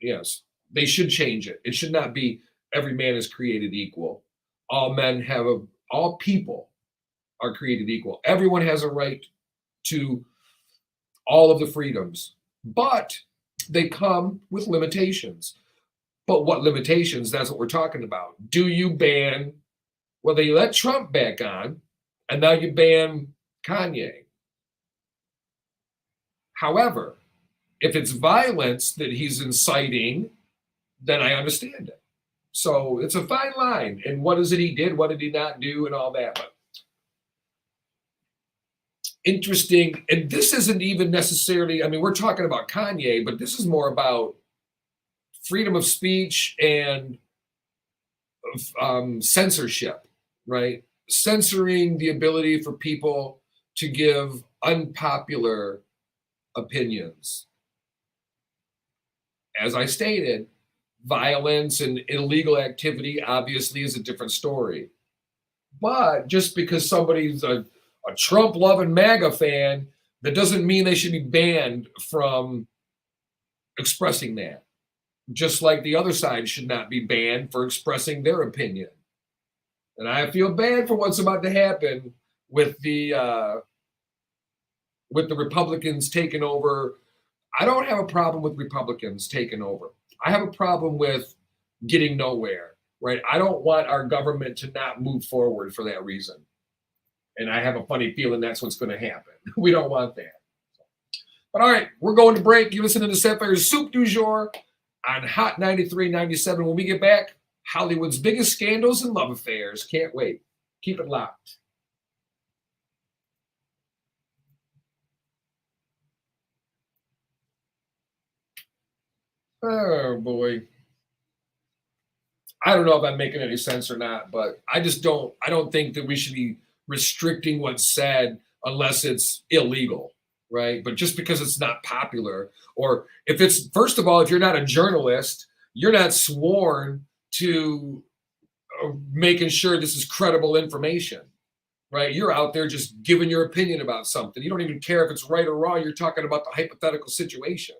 Yes, they should change it. It should not be every man is created equal. All people are created equal. Everyone has a right to all of the freedoms, but they come with limitations. But what limitations? That's what we're talking about. Do you ban, well, they let Trump back on, and now you ban Kanye. However, if it's violence that he's inciting, then I understand it. So it's a fine line. And what is it he did? What did he not do? And all that. But interesting. And this isn't even necessarily, I mean, we're talking about Kanye, but this is more about freedom of speech and censorship, right? Censoring the ability for people to give unpopular opinions. As I stated, violence and illegal activity obviously is a different story. But just because somebody's a Trump-loving MAGA fan, that doesn't mean they should be banned from expressing that. Just like the other side should not be banned for expressing their opinion. And I feel bad for what's about to happen with the Republicans taking over. I don't have a problem with Republicans taking over. I have a problem with getting nowhere, right? I don't want our government to not move forward for that reason. And I have a funny feeling that's what's going to happen. We don't want that. But all right, we're going to break. You're listening to Sapphire'S Soup du Jour on Hot 93.97. When we get back, Hollywood's biggest scandals and love affairs. Can't wait. Keep it locked. Oh, boy. I don't know if I'm making any sense or not, but I don't think that we should be restricting what's said unless it's illegal, right? But just because it's not popular, or if it's, first of all, if you're not a journalist, you're not sworn to making sure this is credible information, right? You're out there just giving your opinion about something. You don't even care if it's right or wrong. You're talking about the hypothetical situation.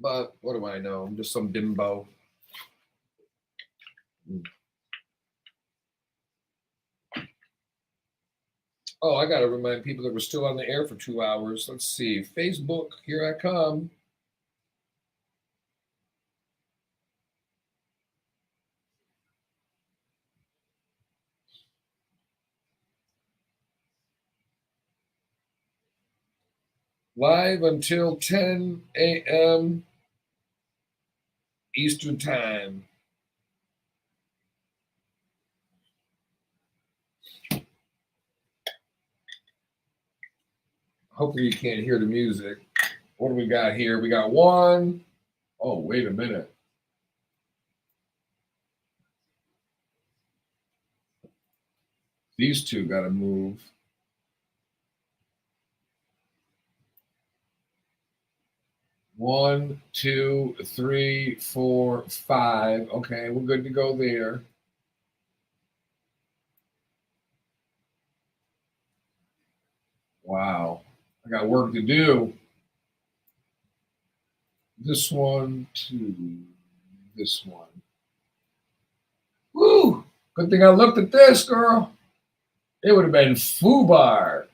But what do I know? I'm just some bimbo. Oh, I got to remind people that we're still on the air for 2 hours. Let's see. Facebook, here I come. Live until 10 a.m. Eastern Time. Hopefully you can't hear the music. What do we got here? We got one. Oh, wait a minute. These two got to move. One, two, three, four, five. Okay, we're good to go there. Wow, I got work to do. This one, two, this one. Woo! Good thing I looked at this, girl. It would have been FUBAR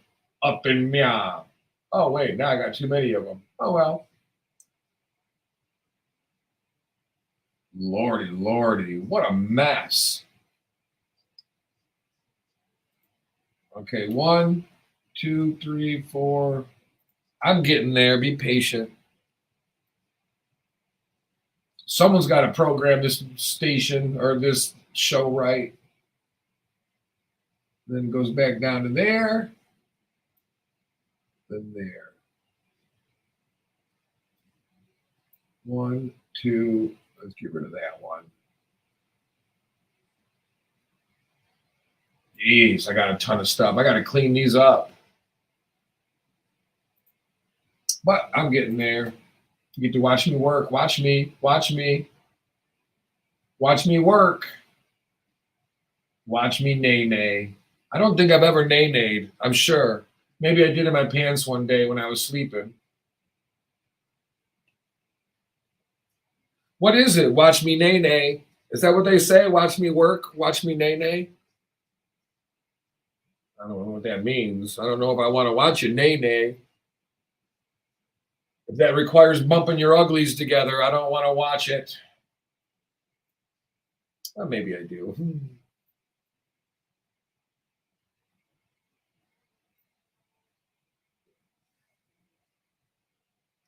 up in meow. Oh, wait, now I got too many of them. Oh, well. Lordy, lordy, what a mess. Okay, 1, 2, 3, 4. I'm getting there. Be patient. Someone's got to program this station or this show right. Then it goes back down to there. Then there. 1, 2. Let's get rid of that one. Jeez, I got a ton of stuff. I got to clean these up. But I'm getting there. You get to watch me work. Watch me. Watch me. Watch me work. Watch me nay-nay. I don't think I've ever nay-nayed. I'm sure. Maybe I did in my pants one day when I was sleeping. What is it? Watch me nay-nay. Is that what they say? Watch me work. Watch me nay-nay. I don't know what that means. I don't know if I want to watch you nay-nay. If that requires bumping your uglies together, I don't want to watch it. Well, maybe I do.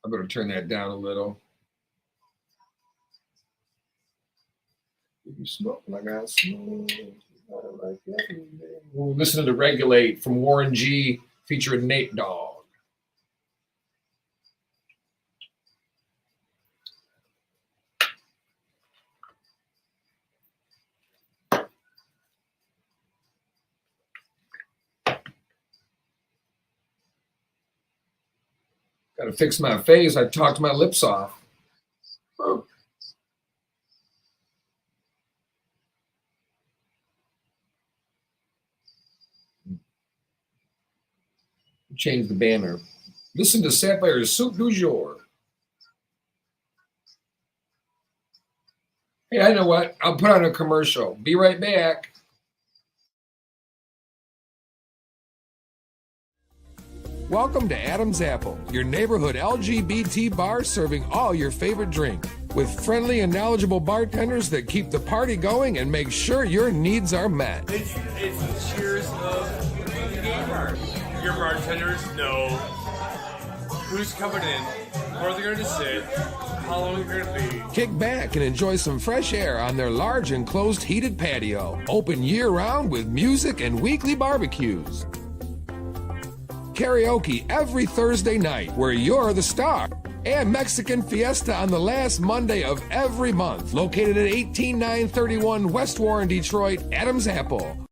better turn that down a little. You smoke like I smoke. Like we'll listen to Regulate from Warren G featuring Nate Dogg. Got to fix my face. I talked my lips off. Oh. Change the banner. Listen to Sapphire'S Soup du Jour. Hey, I know what? I'll put on a commercial. Be right back. Welcome to Adam's Apple, your neighborhood LGBT bar serving all your favorite drink. With friendly and knowledgeable bartenders that keep the party going and make sure your needs are met. It's the cheers of the gay bar. Your bartenders know who's coming in, where they're going to sit, how long they're going to be. Kick back and enjoy some fresh air on their large enclosed heated patio. Open year-round with music and weekly barbecues. Karaoke every Thursday night where you're the star. And Mexican Fiesta on the last Monday of every month. Located at 18931 West Warren, Detroit, Adam's Apple.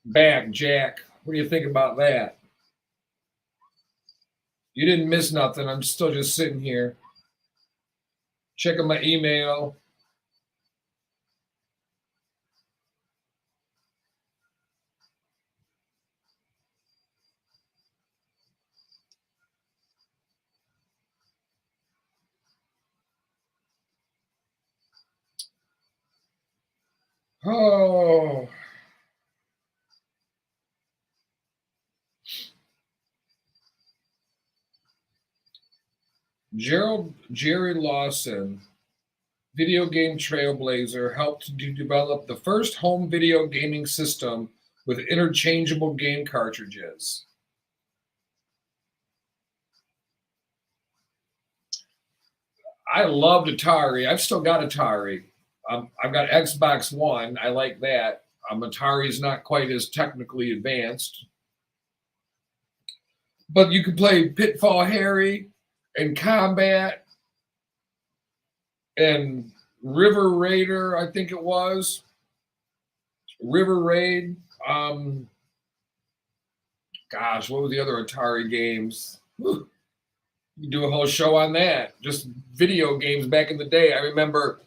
Back, Jack. What do you think about that? You didn't miss nothing. I'm still just sitting here checking my email. Oh. Jerry Lawson video game trailblazer, helped to develop the first home video gaming system with interchangeable game cartridges. I loved Atari. I've still got Atari. I've got Xbox One. I like that. Atari's not quite as technically advanced. But you could play Pitfall Harry and Combat and River Raider, I think it was. River Raid. Gosh, what were the other Atari games? Whew. You do a whole show on that. Just video games back in the day. I remember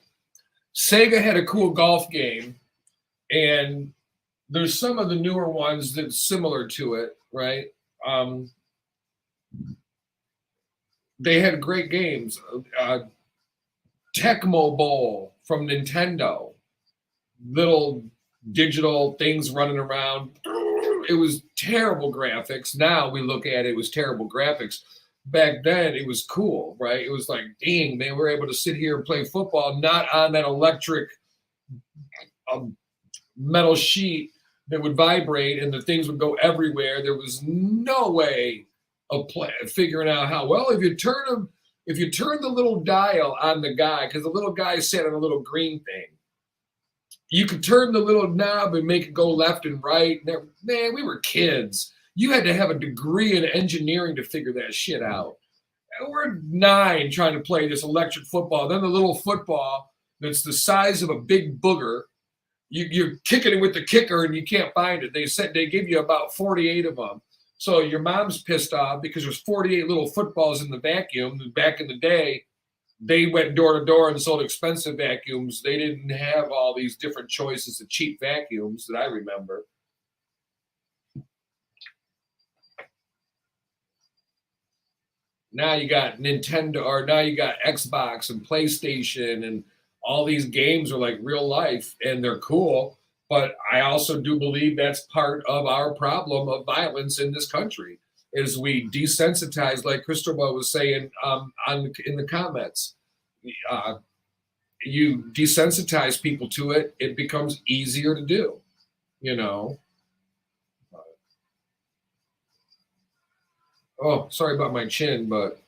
Sega had a cool golf game, and there's some of the newer ones that's similar to it, right? They had great games. Tecmo Bowl from Nintendo. Little digital things running around. It was terrible graphics. Now we look at it was terrible graphics. Back then it was cool, right? It was like, dang, they were able to sit here and play football, not on that electric metal sheet that would vibrate and the things would go everywhere. There was no way of figuring out how. Well, if you turn the little dial on the guy, because the little guy sat on a little green thing, you could turn the little knob and make it go left and right. Man, we were kids. You had to have a degree in engineering to figure that shit out. We're 9 trying to play this electric football. Then the little football that's the size of a big booger. You're kicking it with the kicker and you can't find it. They said they give you about 48 of them. So your mom's pissed off because there's 48 little footballs in the vacuum. Back in the day, they went door to door and sold expensive vacuums. They didn't have all these different choices of cheap vacuums that I remember. Now you got Nintendo, or now you got Xbox and PlayStation, and all these games are like real life and they're cool. But I also do believe that's part of our problem of violence in this country is we desensitize, like Cristobal was saying in the comments. You desensitize people to it, it becomes easier to do, you know. Oh, sorry about my chin, but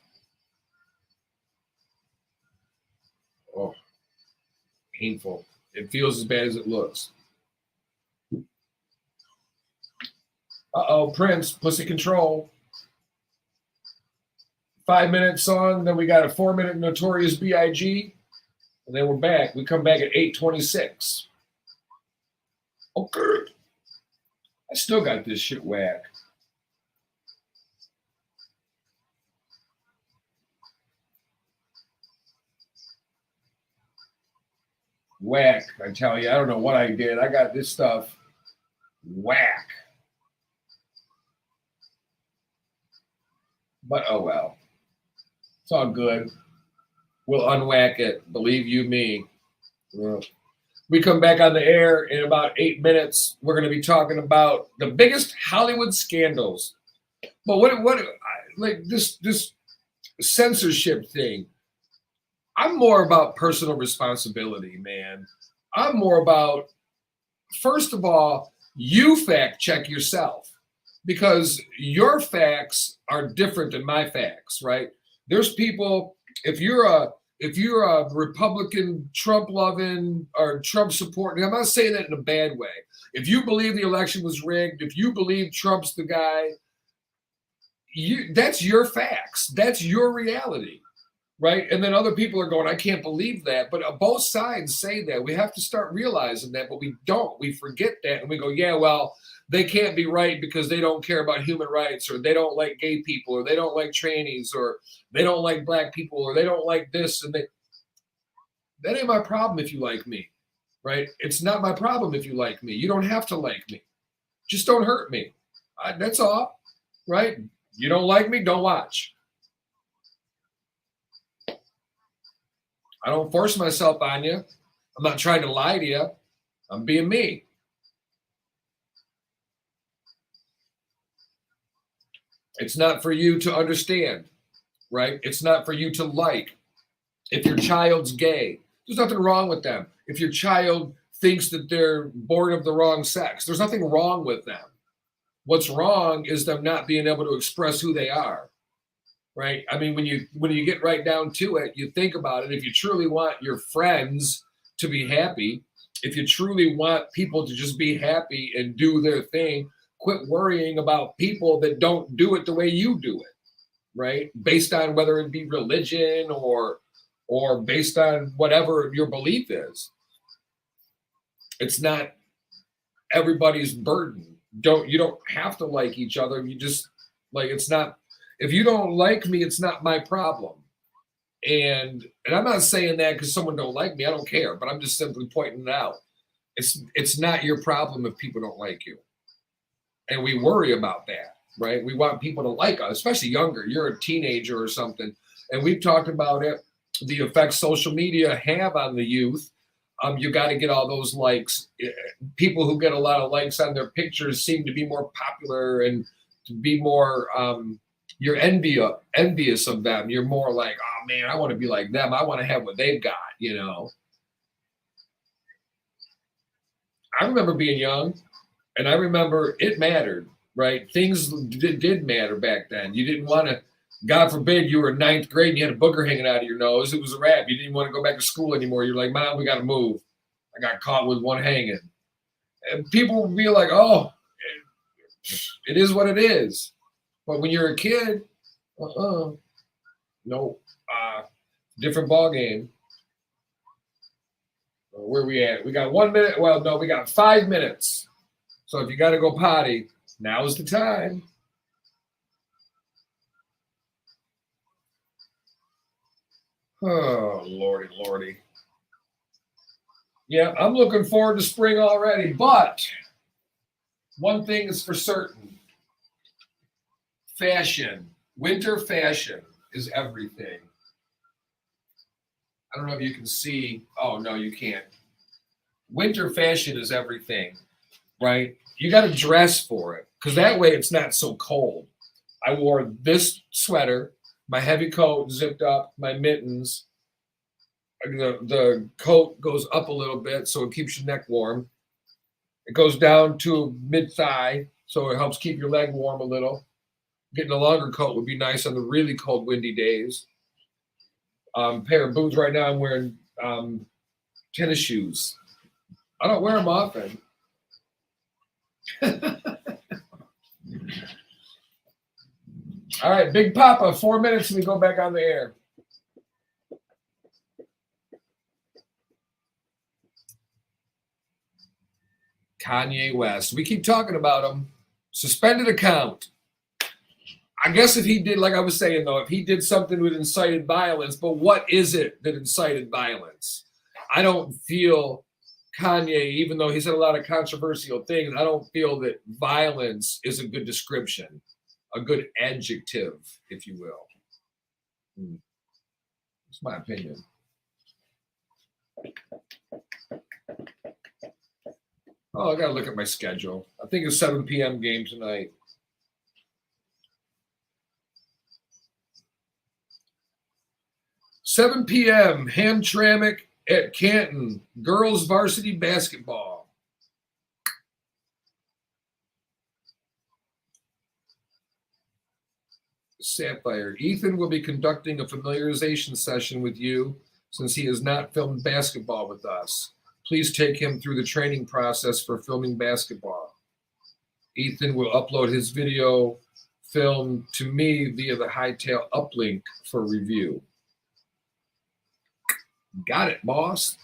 painful. It feels as bad as it looks. Uh-oh, Prince, Pussy Control. 5-minute song, then we got a 4-minute Notorious B.I.G., and then we're back. We come back at 8:26. Okay. I still got this shit whack. Whack, I tell you. I don't know what I did. I got this stuff whack. But oh well. It's all good. We'll unwhack it. Believe you me. We come back on the air in about 8 minutes. We're going to be talking about the biggest Hollywood scandals. But what like this censorship thing. I'm more about personal responsibility, man. I'm more about, first of all, you fact check yourself because your facts are different than my facts, right? There's people, if you're a Republican, Trump loving or Trump supporting, I'm not saying that in a bad way. If you believe the election was rigged, if you believe Trump's the guy, that's your facts. That's your reality. Right. And then other people are going, I can't believe that. But both sides say that. We have to start realizing that, but we don't. We forget that. And we go, yeah, well, they can't be right because they don't care about human rights, or they don't like gay people, or they don't like trannies, or they don't like black people, or they don't like this. And that ain't my problem if you like me. Right. It's not my problem if you like me. You don't have to like me. Just don't hurt me. That's all. Right. You don't like me. Don't watch. I don't force myself on you. I'm not trying to lie to you. I'm being me. It's not for you to understand, right? It's not for you to like. If your child's gay, There's nothing wrong with them. If your child thinks that they're born of the wrong sex, there's nothing wrong with them. What's wrong is them not being able to express who they are, right? I mean, when you get right down to it, you think about it. If you truly want your friends to be happy, if you truly want people to just be happy and do their thing, quit worrying about people that don't do it the way you do it, right? Based on whether it be religion or based on whatever your belief is. It's not everybody's burden. You don't have to like each other. You just like, it's not, if you don't like me, it's not my problem. And I'm not saying that because someone don't like me. I don't care, but I'm just simply pointing it out. It's not your problem if people don't like you. And we worry about that, right? We want people to like us, especially younger. You're a teenager or something. And we've talked about it, the effects social media have on the youth. You got to get all those likes. People who get a lot of likes on their pictures seem to be more popular and to be more, you're envious of them. You're more like, oh man, I want to be like them. I want to have what they've got, you know. I remember being young, and I remember it mattered, right? Things did matter back then. You didn't want to, God forbid, you were in 9th grade and you had a booger hanging out of your nose. It was a wrap. You didn't want to go back to school anymore. You're like, Mom, we got to move. I got caught with one hanging. And people would be like, oh, it is what it is. But when you're a kid, no, different ball game. Where are we at? We got 1 minute. Well, no, we got 5 minutes. So if you got to go potty, now is the time. Oh, Lordy, Lordy. Yeah, I'm looking forward to spring already. But one thing is for certain. Fashion. Winter fashion is everything. I don't know if you can see. Oh, no, you can't. Winter fashion is everything, right? You got to dress for it because that way it's not so cold. I wore this sweater, my heavy coat zipped up, my mittens. The coat goes up a little bit so it keeps your neck warm. It goes down to mid-thigh so it helps keep your leg warm a little. Getting a longer coat would be nice on the really cold, windy days. Pair of boots right now. I'm wearing tennis shoes. I don't wear them often. All right, Big Papa, 4 minutes and we go back on the air. Kanye West. We keep talking about him. Suspended account. I guess if he did, like I was saying, though, if he did something that incited violence, but what is it that incited violence? I don't feel Kanye, even though he said a lot of controversial things, I don't feel that violence is a good description, a good adjective, if you will. It's my opinion. Oh, I got to look at my schedule. I think it's 7 p.m. game tonight. $7 p.m. Hamtramck at Canton. Girls varsity basketball. Sapphire. Ethan will be conducting a familiarization session with you since he has not filmed basketball with us. Please take him through the training process for filming basketball. Ethan will upload his video film to me via the Hightail uplink for review. Got it, boss.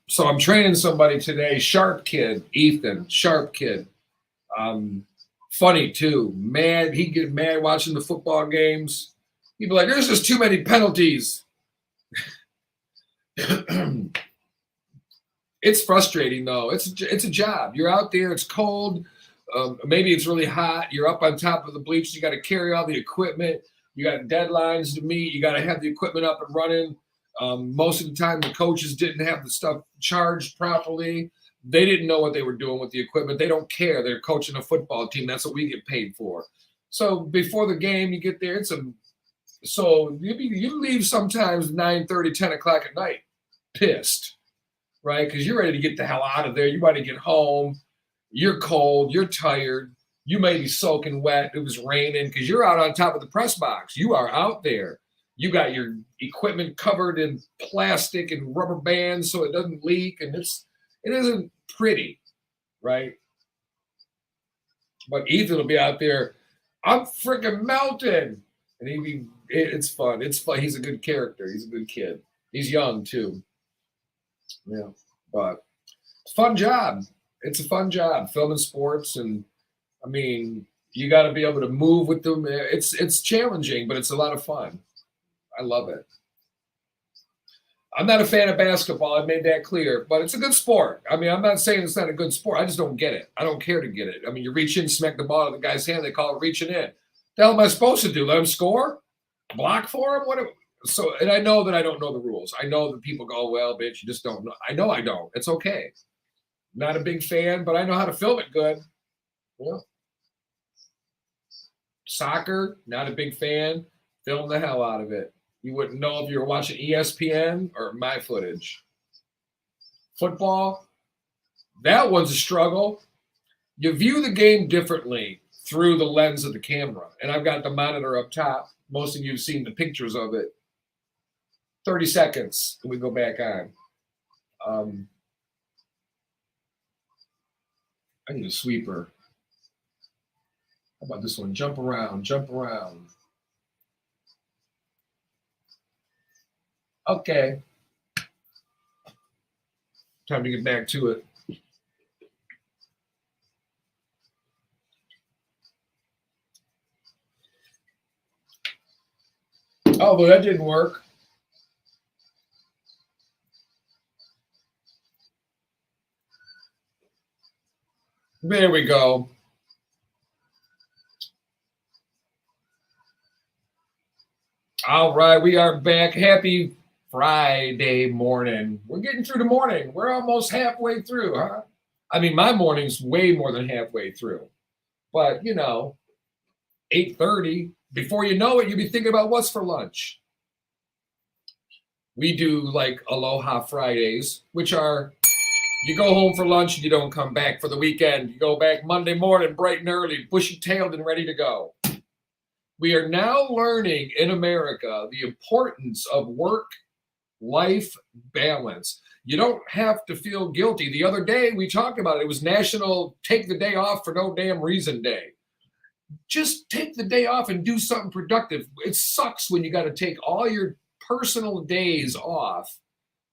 So I'm training somebody today. Sharp kid, Ethan. Sharp kid. Funny too. Mad. He'd get mad watching the football games. He'd be like, "There's just too many penalties." It's frustrating though. It's a job. You're out there. It's cold. Maybe it's really hot. You're up on top of the bleachers. You got to carry all the equipment. You got deadlines to meet. You got to have the equipment up and running. Most of the time, the coaches didn't have the stuff charged properly. They didn't know what they were doing with the equipment. They don't care. They're coaching a football team. That's what we get paid for. So before the game, you get there. It's a So you leave sometimes 9:30, 10 o'clock at night, pissed, right? Because you're ready to get the hell out of there. You want to get home. You're cold. You're tired. You may be soaking wet. It was raining because you're out on top of the press box. You are out there. You got your equipment covered in plastic and rubber bands so it doesn't leak, and it isn't pretty, right? But Ethan will be out there. I'm freaking melting, and it's fun. It's fun. He's a good character. He's a good kid. He's young too. Yeah, but it's a fun job. It's a fun job filming sports, and I mean, you got to be able to move with them. It's challenging, but it's a lot of fun. I love it. I'm not a fan of basketball. I made that clear, but it's a good sport. I mean, I'm not saying it's not a good sport. I just don't get it. I don't care to get it. I mean, you reach in, smack the ball out of the guy's hand. They call it reaching in. The hell am I supposed to do? Let him score? Block for him? So, and I know that I don't know the rules. I know that people go, well, bitch, you just don't know. I know I don't. It's okay. Not a big fan, but I know how to film it good. Yeah. Soccer, not a big fan. Film the hell out of it. You wouldn't know if you were watching ESPN or my footage. Football, that one's a struggle. You view the game differently through the lens of the camera. And I've got the monitor up top. Most of you have seen the pictures of it. 30 seconds, and we go back on. I need a sweeper. How about this one? Jump around, jump around. Okay. Time to get back to it. Oh, but that didn't work. There we go. All right, we are back. Happy Friday morning. We're getting through the morning. We're almost halfway through, huh? I mean, my morning's way more than halfway through. But, 8:30, before you know it, you'll be thinking about what's for lunch. We do like Aloha Fridays, which are you go home for lunch and you don't come back for the weekend. You go back Monday morning, bright and early, bushy-tailed and ready to go. We are now learning in America the importance of work-life balance. You don't have to feel guilty. The other day we talked about it. It was National Take the Day Off for No Damn Reason Day. Just take the day off and do something productive. It sucks when you got to take all your personal days off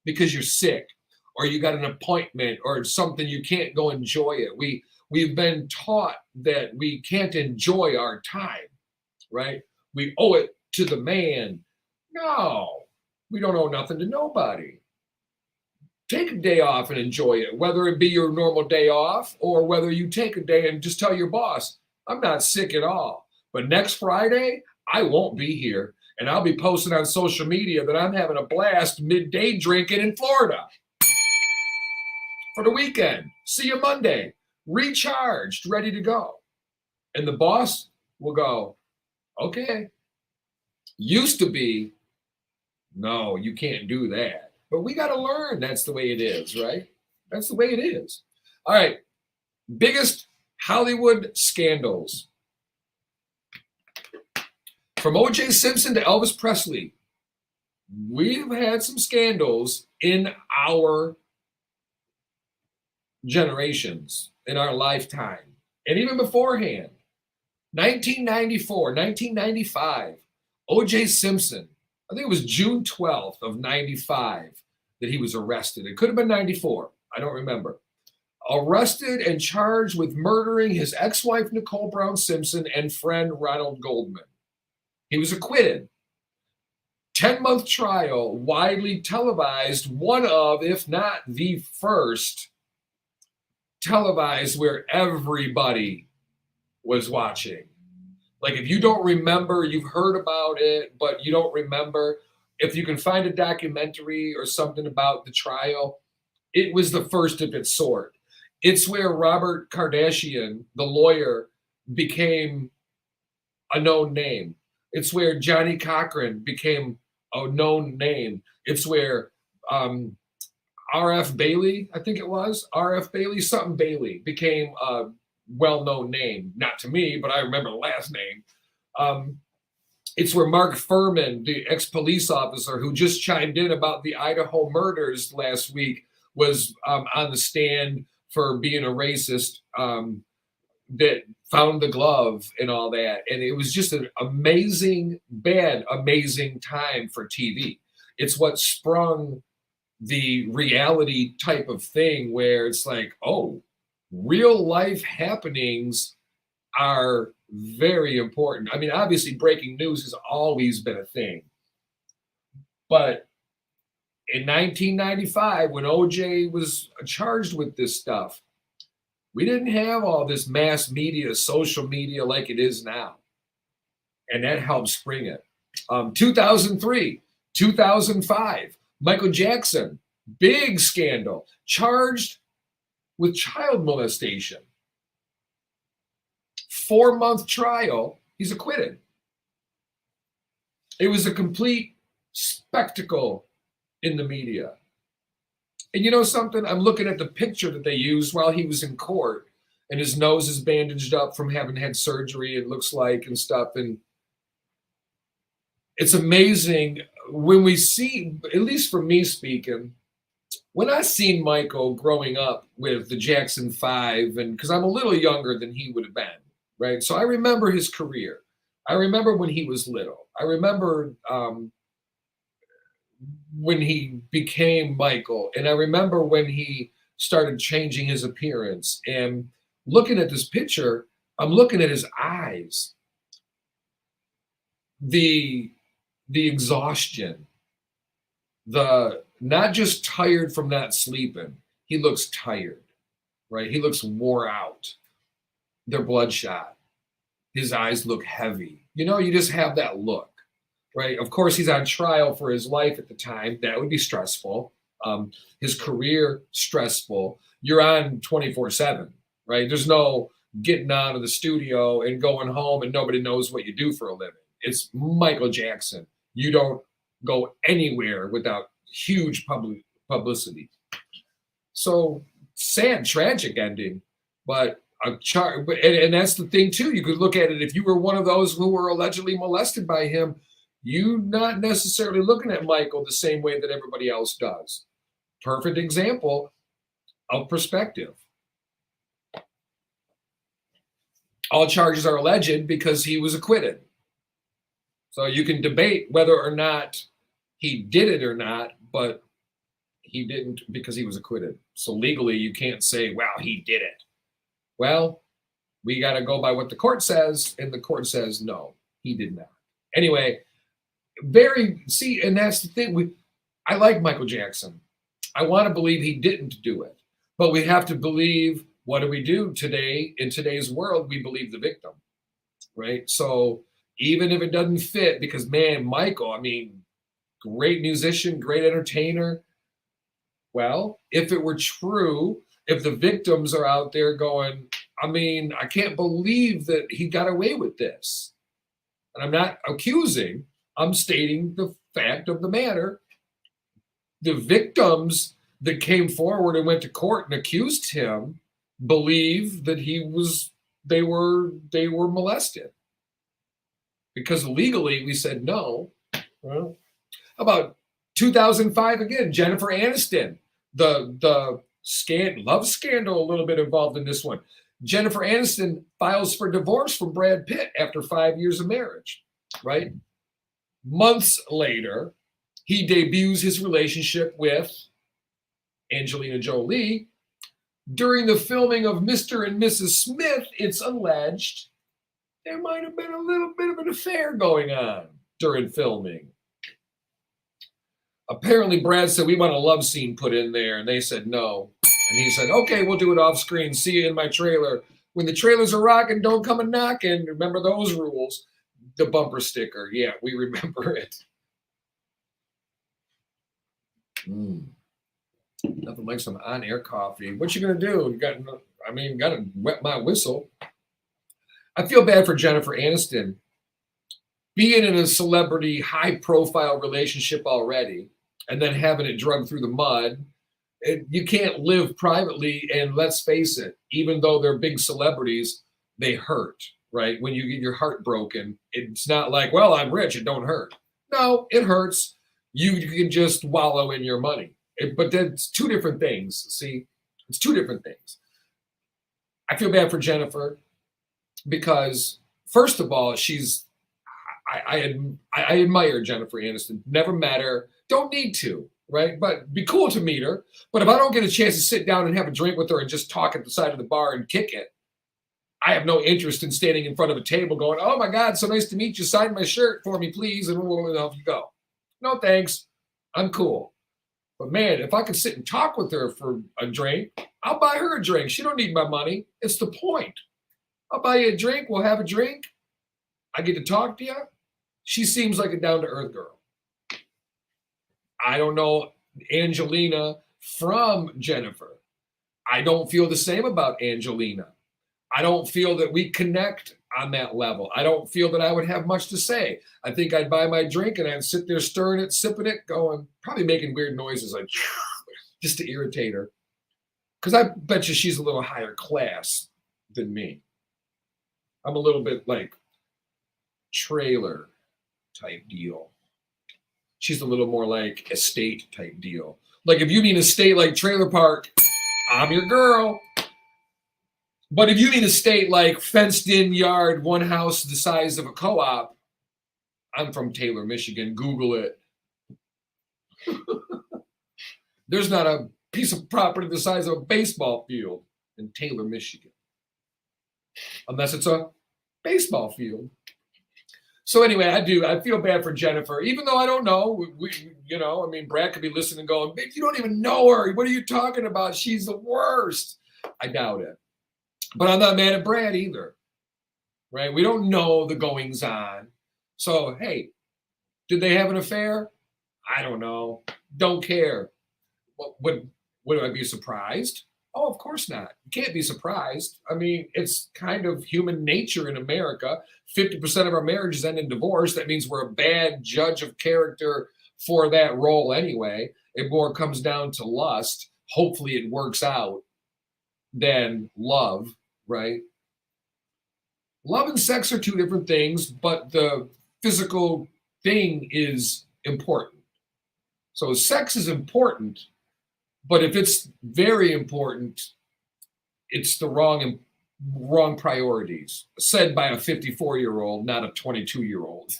because you're sick or you got an appointment or something, you can't go enjoy it. We've been taught that we can't enjoy our time, right? We owe it to the man. No, we don't owe nothing to nobody. Take a day off and enjoy it, whether it be your normal day off or whether you take a day and just tell your boss, I'm not sick at all. But next Friday, I won't be here. And I'll be posting on social media that I'm having a blast midday drinking in Florida for the weekend. See you Monday. Recharged, ready to go. And the boss will go, okay. Used to be, no, you can't do that. But we got to learn that's the way it is, right? That's the way it is. All right. Biggest Hollywood scandals. From O.J. Simpson to Elvis Presley, we've had some scandals in our generations, in our lifetime, and even beforehand. 1994, 1995, O.J. Simpson, I think it was June 12th of 95 that he was arrested. It could have been 94. I don't remember. Arrested and charged with murdering his ex-wife, Nicole Brown Simpson, and friend Ronald Goldman. He was acquitted. 10-month trial, widely televised, one of, if not the first, televised where everybody was watching. Like if you don't remember, you've heard about it, but you don't remember. If you can find a documentary or something about the trial, it was the first of its sort. It's where Robert Kardashian, the lawyer, became a known name. It's where Johnny Cochran became a known name. It's where R.F. Bailey, I think it was, R.F. Bailey, something Bailey, became a well-known name. Not to me, but I remember the last name. It's where Mark Furman, the ex-police officer who just chimed in about the Idaho murders last week, was on the stand for being a racist, that found the glove and all that. And it was just an amazing time for TV. It's what sprung the reality type of thing where it's like, oh, real life happenings are very important. I mean, obviously breaking news has always been a thing. But in 1995, when OJ was charged with this stuff, we didn't have all this mass media, social media like it is now. And that helped spring it. 2003, 2005, Michael Jackson, big scandal, charged with child molestation. 4-month trial, he's acquitted. It was a complete spectacle in the media. And you know something? I'm looking at the picture that they used while he was in court, and his nose is bandaged up from having had surgery, it looks like, and stuff. And it's amazing when we see, at least for me speaking, when I seen Michael growing up with the Jackson 5, and because I'm a little younger than he would have been, right? So I remember his career. I remember when he was little. I remember when he became Michael. And I remember when he started changing his appearance. And looking at this picture, I'm looking at his eyes. The exhaustion, the not just tired from not sleeping, he looks tired, right? He looks wore out. They're bloodshot. His eyes look heavy. You know, you just have that look, right? Of course, he's on trial for his life at the time. That would be stressful. His career, stressful. You're on 24/7, right? There's no getting out of the studio and going home and nobody knows what you do for a living. It's Michael Jackson. You don't go anywhere without huge publicity. So sad, tragic ending, but and that's the thing too. You could look at it if you were one of those who were allegedly molested by him. You not necessarily looking at Michael the same way that everybody else does. Perfect example of perspective. All charges are alleged because he was acquitted. So you can debate whether or not he did it or not, but he didn't because he was acquitted. So legally, you can't say, well, he did it. Well, we got to go by what the court says, and the court says, no, he did not. Anyway, and that's the thing. I like Michael Jackson. I want to believe he didn't do it, but we have to believe, what do we do today? In today's world, we believe the victim, right? So even if it doesn't fit, because man, Michael, I mean, great musician, great entertainer. Well, if it were true, if the victims are out there going, I mean, I can't believe that he got away with this. And I'm not accusing, I'm stating the fact of the matter. The victims that came forward and went to court and accused him believe that they were molested. Because legally we said no. Well, about 2005 again, Jennifer Aniston, the love scandal a little bit involved in this one. Jennifer Aniston files for divorce from Brad Pitt after 5 years of marriage, right? Months later, he debuts his relationship with Angelina Jolie. During the filming of Mr. and Mrs. Smith, it's alleged there might have been a little bit of an affair going on during filming. Apparently, Brad said, we want a love scene put in there, and they said no. And he said, okay, we'll do it off screen. See you in my trailer. When the trailers are rocking, don't come and knocking. Remember those rules. The bumper sticker. Yeah, we remember it. Nothing like some on-air coffee. What you gonna do? Gotta wet my whistle. I feel bad for Jennifer Aniston being in a celebrity, high-profile relationship already, and then having it dragged through the mud, you can't live privately. And let's face it, even though they're big celebrities, they hurt, right? When you get your heart broken, it's not like, well, I'm rich, it don't hurt. No, it hurts. You can just wallow in your money. But that's two different things. See, it's two different things. I feel bad for Jennifer because, first of all, I admire Jennifer Aniston. Never met her. Don't need to, right? But be cool to meet her. But if I don't get a chance to sit down and have a drink with her and just talk at the side of the bar and kick it, I have no interest in standing in front of a table going, oh my God, so nice to meet you. Sign my shirt for me, please. And off you go. No, thanks. I'm cool. But man, if I could sit and talk with her for a drink, I'll buy her a drink. She don't need my money. It's the point. I'll buy you a drink. We'll have a drink. I get to talk to you. She seems like a down-to-earth girl. I don't know Angelina from Jennifer. I don't feel the same about Angelina. I don't feel that we connect on that level. I don't feel that I would have much to say. I think I'd buy my drink and I'd sit there stirring it, sipping it, going, probably making weird noises like just to irritate her. Because I bet you she's a little higher class than me. I'm a little bit like trailer type deal. She's a little more like estate type deal. Like if you mean estate like trailer park, I'm your girl. But if you mean estate like fenced in yard, one house the size of a co-op, I'm from Taylor, Michigan. Google it. There's not a piece of property the size of a baseball field in Taylor, Michigan. Unless it's a baseball field. So anyway, I feel bad for Jennifer, even though I don't know. Brad could be listening and going, you don't even know her. What are you talking about? She's the worst. I doubt it. But I'm not mad at Brad either, right? We don't know the goings on. So, hey, did they have an affair? I don't know. Don't care. Would I be surprised? Oh, of course not. You can't be surprised. I mean, it's kind of human nature in America. 50% of our marriages end in divorce. That means we're a bad judge of character for that role anyway. It more comes down to lust. Hopefully it works out than love, right? Love and sex are two different things, but the physical thing is important. So sex is important, but if it's very important, it's the wrong priorities. Said by a 54-year-old, not a 22-year-old.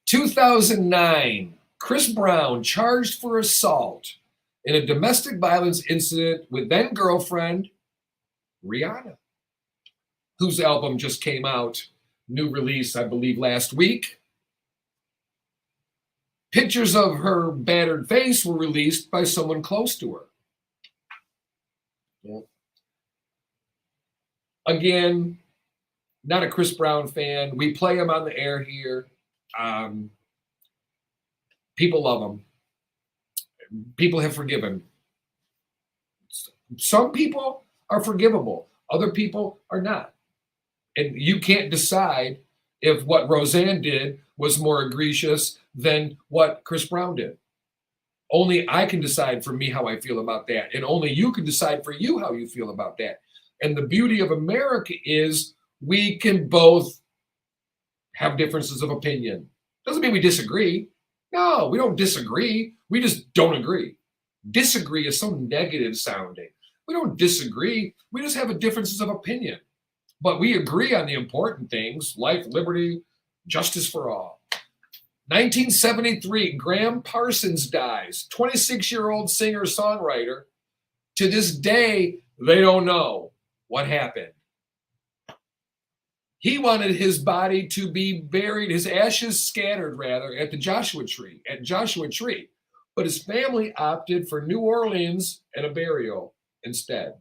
2009, Chris Brown charged for assault in a domestic violence incident with then girlfriend Rihanna, whose album just came out, new release, I believe, last week. Pictures of her battered face were released by someone close to her. Yeah. Again, not a Chris Brown fan. We play him on the air here. People love him. People have forgiven. Some people are forgivable. Other people are not. And you can't decide if what Roseanne did was more egregious than what Chris Brown did. Only I can decide for me how I feel about that. And only you can decide for you how you feel about that. And the beauty of America is we can both have differences of opinion. Doesn't mean we disagree. No, we don't disagree. We just don't agree. Disagree is so negative sounding. We don't disagree. We just have differences of opinion. But we agree on the important things: life, liberty, justice for all. 1973, Graham Parsons dies, 26-year-old singer-songwriter. To this day, they don't know what happened. He wanted his body to be buried, his ashes scattered, rather, at Joshua Tree. But his family opted for New Orleans and a burial instead.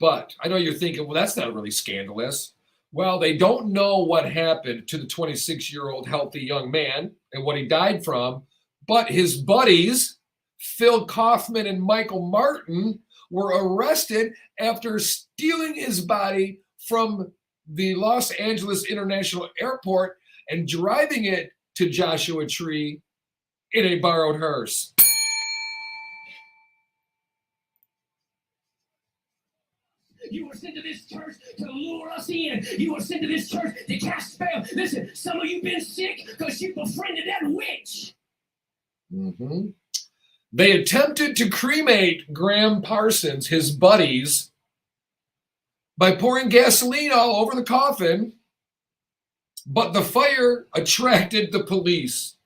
But I know you're thinking, well, that's not really scandalous. Well, they don't know what happened to the 26-year-old healthy young man and what he died from, but his buddies Phil Kaufman and Michael Martin were arrested after stealing his body from the Los Angeles International Airport and driving it to Joshua Tree in a borrowed hearse. You were sent to this church to lure us in. You were sent to this church to cast spell. Listen, some of you been sick because you befriended that witch. Mm-hmm. They attempted to cremate Graham Parsons, his buddies, by pouring gasoline all over the coffin, but the fire attracted the police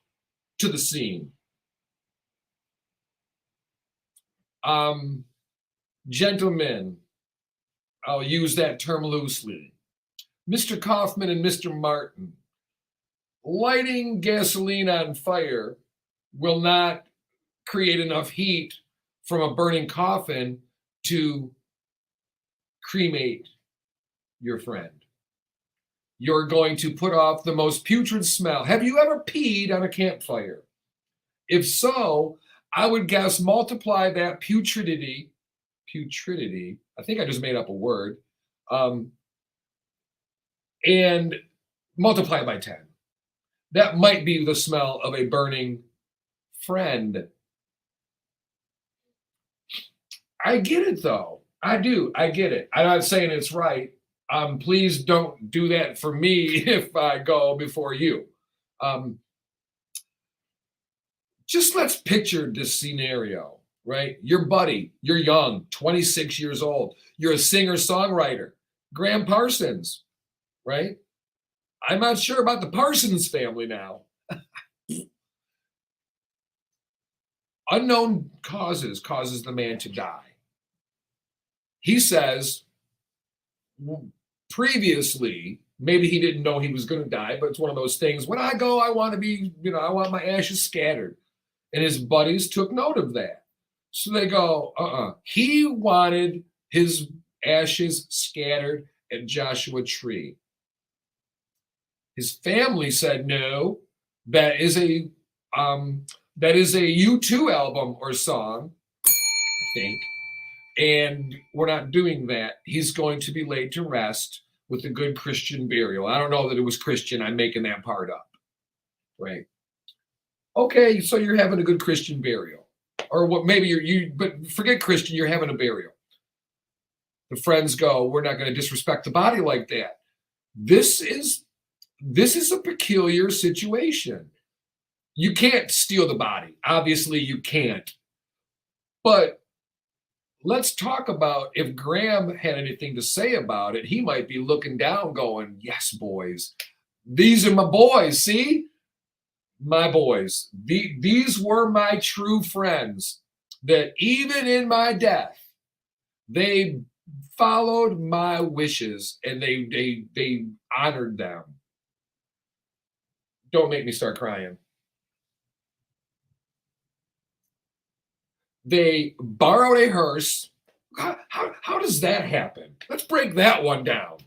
to the scene. Gentlemen, I'll use that term loosely. Mr. Kaufman and Mr. Martin, lighting gasoline on fire will not create enough heat from a burning coffin to cremate your friend. You're going to put off the most putrid smell. Have you ever peed on a campfire? If so, I would guess multiply that putridity, I think I just made up a word, and multiply it by 10. That might be the smell of a burning friend. I get it, though. I do. I get it. I'm not saying it's right. Please don't do that for me if I go before you. Just let's picture this scenario, right? Your buddy, you're young, 26 years old. You're a singer-songwriter, Graham Parsons, right? I'm not sure about the Parsons family now. Unknown causes the man to die. He says previously, maybe he didn't know he was going to die, but it's one of those things. When I go, I want to be, I want my ashes scattered. And his buddies took note of that. So they go, He wanted his ashes scattered at Joshua Tree. His family said, no, that is a U2 album or song, I think. And we're not doing that. He's going to be laid to rest with a good Christian burial. I don't know that it was Christian. I'm making that part up. Right. Okay, so you're having a good Christian burial. Or what? Maybe but forget Christian, you're having a burial. The friends go, we're not going to disrespect the body like that. This is a peculiar situation. You can't steal the body. Obviously, you can't. But let's talk about if Graham had anything to say about it, he might be looking down going, yes, boys. These are my boys, see? My boys. These were my true friends that even in my death, they followed my wishes and they honored them. Don't make me start crying. They borrowed a hearse. How does that happen? Let's break that one down.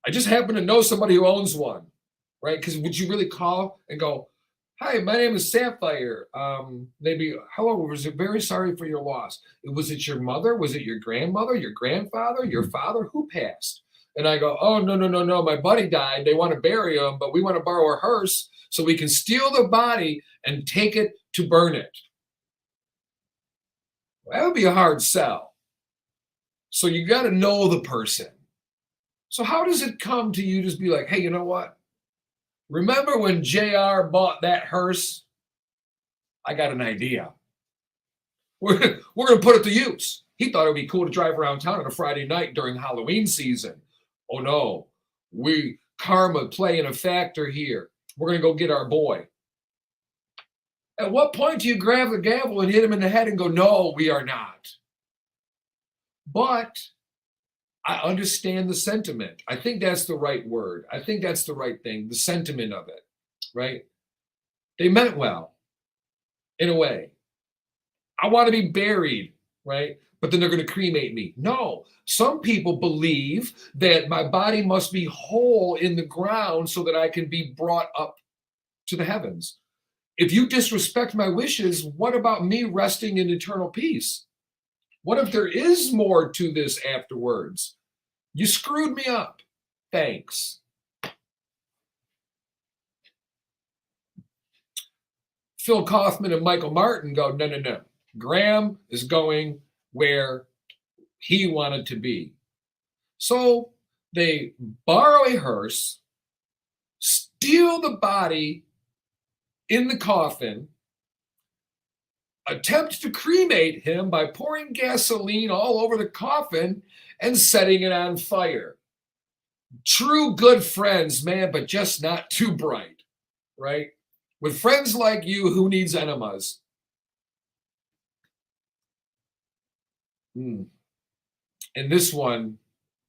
I just happen to know somebody who owns one, right? Because would you really call and go, hi, my name is Sapphire. Maybe, hello, was it very sorry for your loss? Was it your mother? Was it your grandmother, your grandfather, your father? Who passed? And I go, oh, no. My buddy died. They want to bury him, but we want to borrow a hearse so we can steal the body and take it to burn it. That would be a hard sell. So you got to know the person. So how does it come to you just be like, hey, you know what? Remember when JR bought that hearse? I got an idea. We're going to put it to use. He thought it would be cool to drive around town on a Friday night during Halloween season. Oh, no. Karma playing a factor here. We're going to go get our boy. At what point do you grab the gavel and hit him in the head and go, no, we are not? But I understand the sentiment. I think that's the right word. I think that's the right thing, the sentiment of it, right? They meant well, in a way. I want to be buried, right? But then they're going to cremate me. No, some people believe that my body must be whole in the ground so that I can be brought up to the heavens. if you disrespect my wishes, what about me resting in eternal peace? What if there is more to this afterwards? You screwed me up. Thanks. Phil Kaufman and Michael Martin go, no, no, no. Graham is going where he wanted to be. So they borrow a hearse, steal the body in the coffin, attempt to cremate him by pouring gasoline all over the coffin and setting it on fire. True good friends, man, but just not too bright, right? With friends like you, who needs enemas? And this one,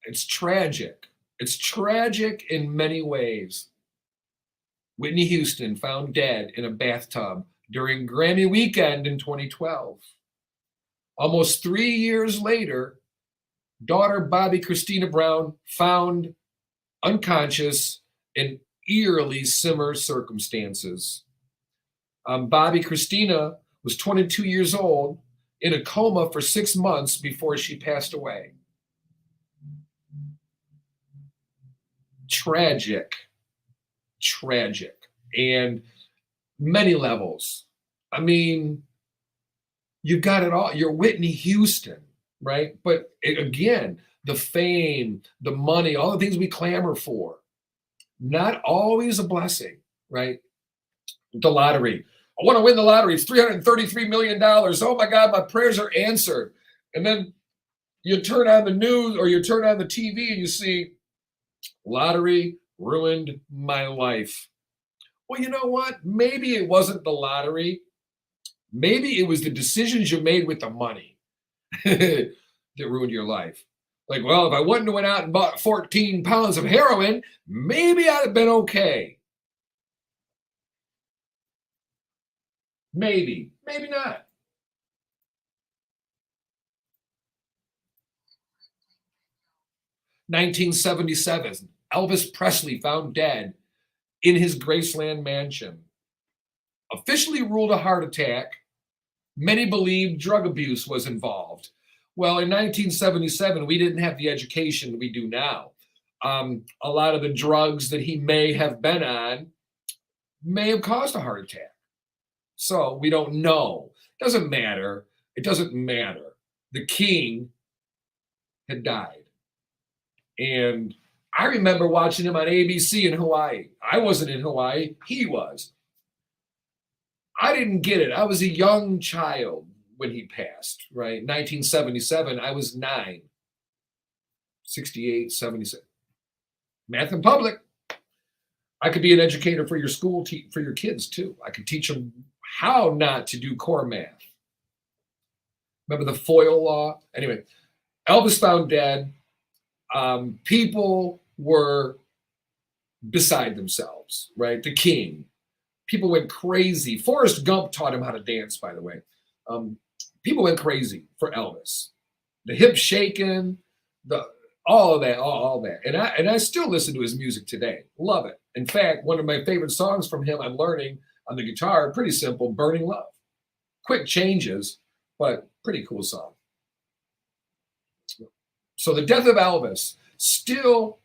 it's tragic. It's tragic in many ways. Whitney Houston found dead in a bathtub during Grammy weekend in 2012. Almost 3 years later, daughter Bobby Christina Brown found unconscious in eerily similar circumstances. Bobby Christina was 22 years old, in a coma for 6 months before she passed away. Tragic, and many levels. I mean, you've got it all. You're Whitney Houston, right? But again, the fame, the money, all the things we clamor for, not always a blessing, right? The lottery. I want to win the lottery. It's $333 million. Oh my God, my prayers are answered. And then you turn on the news or you turn on the TV and you see, lottery ruined my life. Well, you know what? Maybe it wasn't the lottery. Maybe it was the decisions you made with the money that ruined your life. Like, well, if I wouldn't have went out and bought 14 pounds of heroin, maybe I'd have been okay. Maybe not. (1977) Elvis Presley found dead in his Graceland mansion. Officially ruled a heart attack. Many believed drug abuse was involved. Well, in 1977, we didn't have the education we do now. A lot of the drugs that he may have been on may have caused a heart attack. So we don't know. Doesn't matter. It doesn't matter. The king had died. And I remember watching him on ABC in Hawaii. I wasn't in Hawaii. He was. I didn't get it. I was a young child when he passed, right? 1977, I was 9. 68, 77. Math in public. I could be an educator for your school, for your kids too. I could teach them how not to do core math. Remember the FOIL law? Anyway, Elvis found dead. People were beside themselves, right? The king. People went crazy. Forrest Gump taught him how to dance, by the way. People went crazy for Elvis. The hip shaking, all of that. And I still listen to his music today. Love it. In fact, one of my favorite songs from him, I'm learning on the guitar, pretty simple, Burning Love. Quick changes, but pretty cool song. So the death of Elvis, still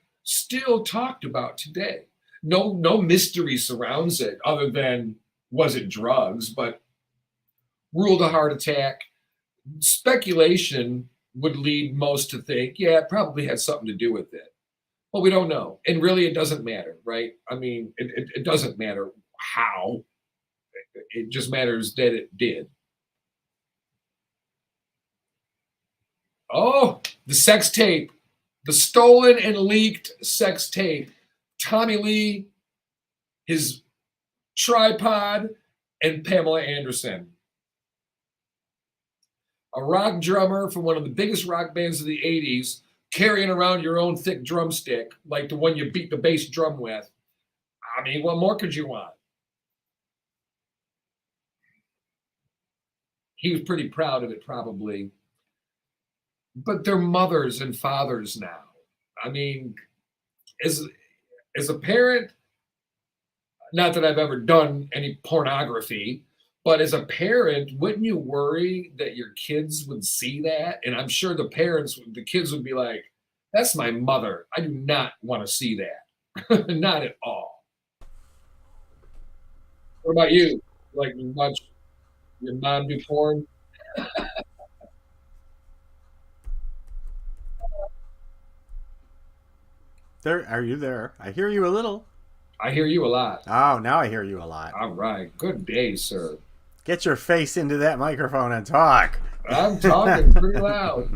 talked about today. No mystery surrounds it other than, was it drugs, but ruled a heart attack. Speculation would lead most to think, yeah, it probably had something to do with it. But we don't know. And really, it doesn't matter, right? I mean, it doesn't matter how. It just matters that it did. Oh, the sex tape. The stolen and leaked sex tape. Tommy Lee, his tripod, and Pamela Anderson. A rock drummer from one of the biggest rock bands of the 80s, carrying around your own thick drumstick, like the one you beat the bass drum with. I mean, what more could you want? He was pretty proud of it, probably. But they're mothers and fathers now. I mean, as a parent, Not that I've ever done any pornography, but as a parent, wouldn't you worry that your kids would see that? And I'm sure the kids would be like, that's my mother. I do not want to see that. Not at all. What about you? Like, you watch your mom do porn? There, are you there? I hear you a little. I hear you a lot. Oh, now I hear you a lot. All right. Good day, sir. Get your face into that microphone and talk. I'm talking pretty loud.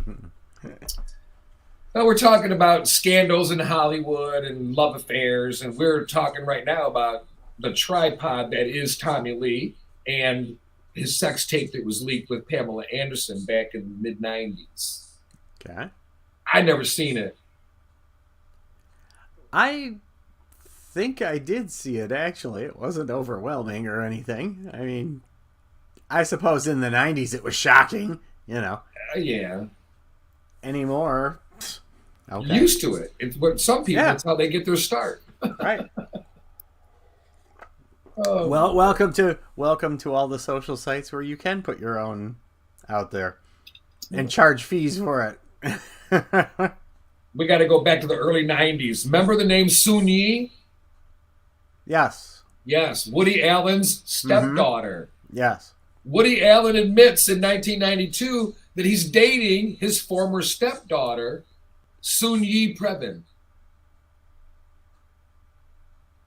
Now we're talking about scandals in Hollywood and love affairs, and we're talking right now about the tripod that is Tommy Lee and his sex tape that was leaked with Pamela Anderson back in the mid-90s. Okay. I never seen it. I think I did see it, actually. It wasn't overwhelming or anything. I mean, I suppose in the 90s it was shocking, you know. Yeah. Anymore, okay. Used to it. But some people, Yeah. that's how they get their start. Right. Oh. Well, welcome to all the social sites where you can put your own out there and charge fees for it. We got to go back to the early 90s. Remember the name Soon Yi? Yes. Yes. Woody Allen's stepdaughter. Yes. Woody Allen admits in 1992 that he's dating his former stepdaughter, Soon Yi Previn.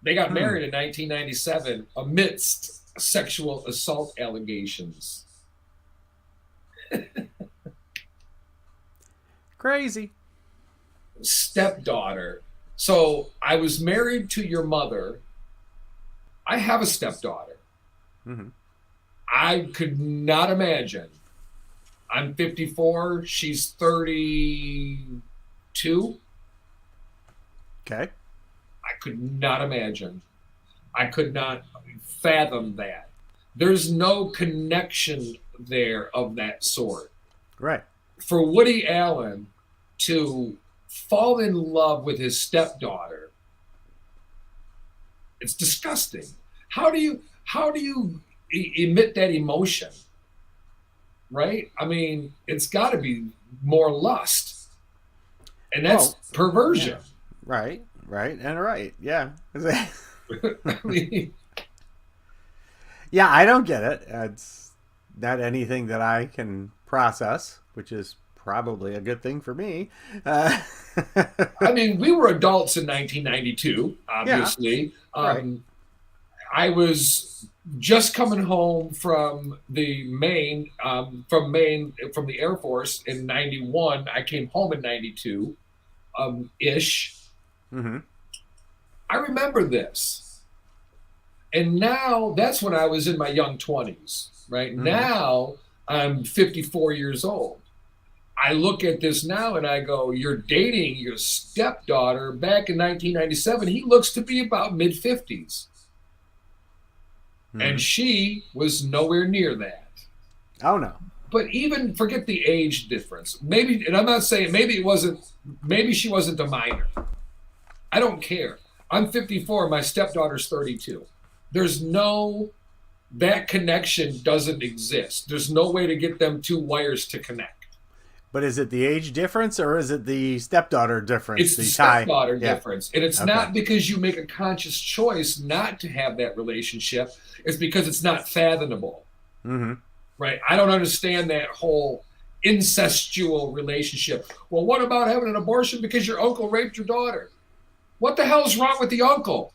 They got married in 1997 amidst sexual assault allegations. Crazy. Stepdaughter. So I was married to your mother. I have a stepdaughter. Mm-hmm. I could not imagine. I'm 54. She's 32. Okay. I could not imagine. I could not fathom that. There's no connection there of that sort. Right. For Woody Allen to fall in love with his stepdaughter, it's disgusting. How do you emit that emotion? Right? I mean, it's got to be more lust. And that's perversion. Yeah. Right. Right. And right. Yeah. I mean, yeah, I don't get it. It's not anything that I can process, which is probably a good thing for me. I mean, we were adults in 1992, obviously. Yeah, right. I was just coming home from the from the Air Force in 91. I came home in 92, ish. Mm-hmm. I remember this. And now that's when I was in my young 20s, right? Mm-hmm. Now I'm 54 years old. I look at this now and I go, you're dating your stepdaughter back in 1997. He looks to be about mid-50s. Mm-hmm. And she was nowhere near that. Oh, no. But even forget the age difference. Maybe, and I'm not saying, maybe she wasn't a minor. I don't care. I'm 54. My stepdaughter's 32. That connection doesn't exist. There's no way to get them two wires to connect. But is it the age difference or is it the stepdaughter difference? It's the stepdaughter difference. And it's not because you make a conscious choice not to have that relationship. It's because it's not fathomable. Mm-hmm. Right? I don't understand that whole incestual relationship. Well, what about having an abortion because your uncle raped your daughter? What the hell is wrong with the uncle?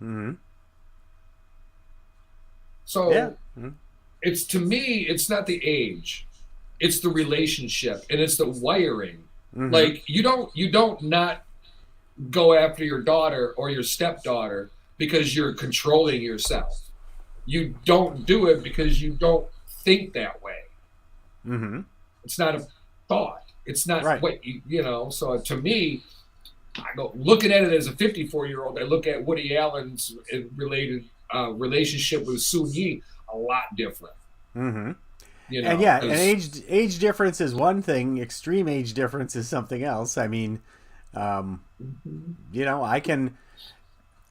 Mm-hmm. So it's, to me, it's not the age. It's the relationship and it's the wiring. Mm-hmm. Like you don't not go after your daughter or your stepdaughter because you're controlling yourself. You don't do it because you don't think that way. Mm-hmm. It's not a thought. It's not right. what you know. So to me, I go looking at it as a 54-year-old. I look at Woody Allen's related relationship with Soon Yi a lot different. Mm-hmm. You know, and yeah, an age difference is one thing. Extreme age difference is something else. I mean, you know, I can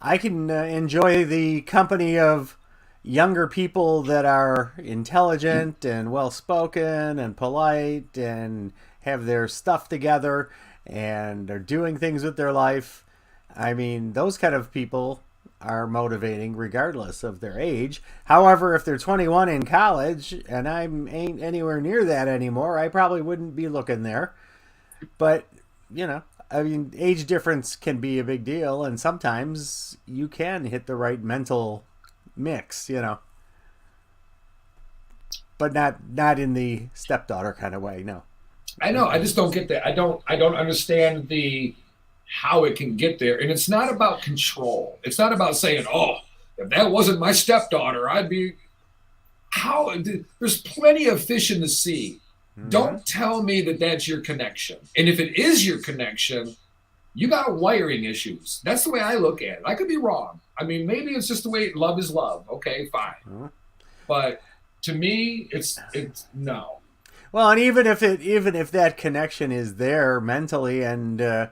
I can enjoy the company of younger people that are intelligent and well-spoken and polite and have their stuff together and are doing things with their life. I mean, those kind of people are motivating regardless of their age. However, if they're 21 in college and I ain't anywhere near that anymore, I probably wouldn't be looking there. But, you know, I mean, age difference can be a big deal, and sometimes you can hit the right mental mix, you know. But not in the stepdaughter kind of way, no. I know. I just don't get that. I don't understand how it can get there. And it's not about control. It's not about saying, oh, if that wasn't my stepdaughter, I'd be. There's plenty of fish in the sea. Mm-hmm. Don't tell me that that's your connection. And if it is your connection, you got wiring issues. That's the way I look at it. I could be wrong. I mean, maybe it's just the way love is love. Okay, fine. Mm-hmm. But to me, it's no. Well, and even if that connection is there mentally and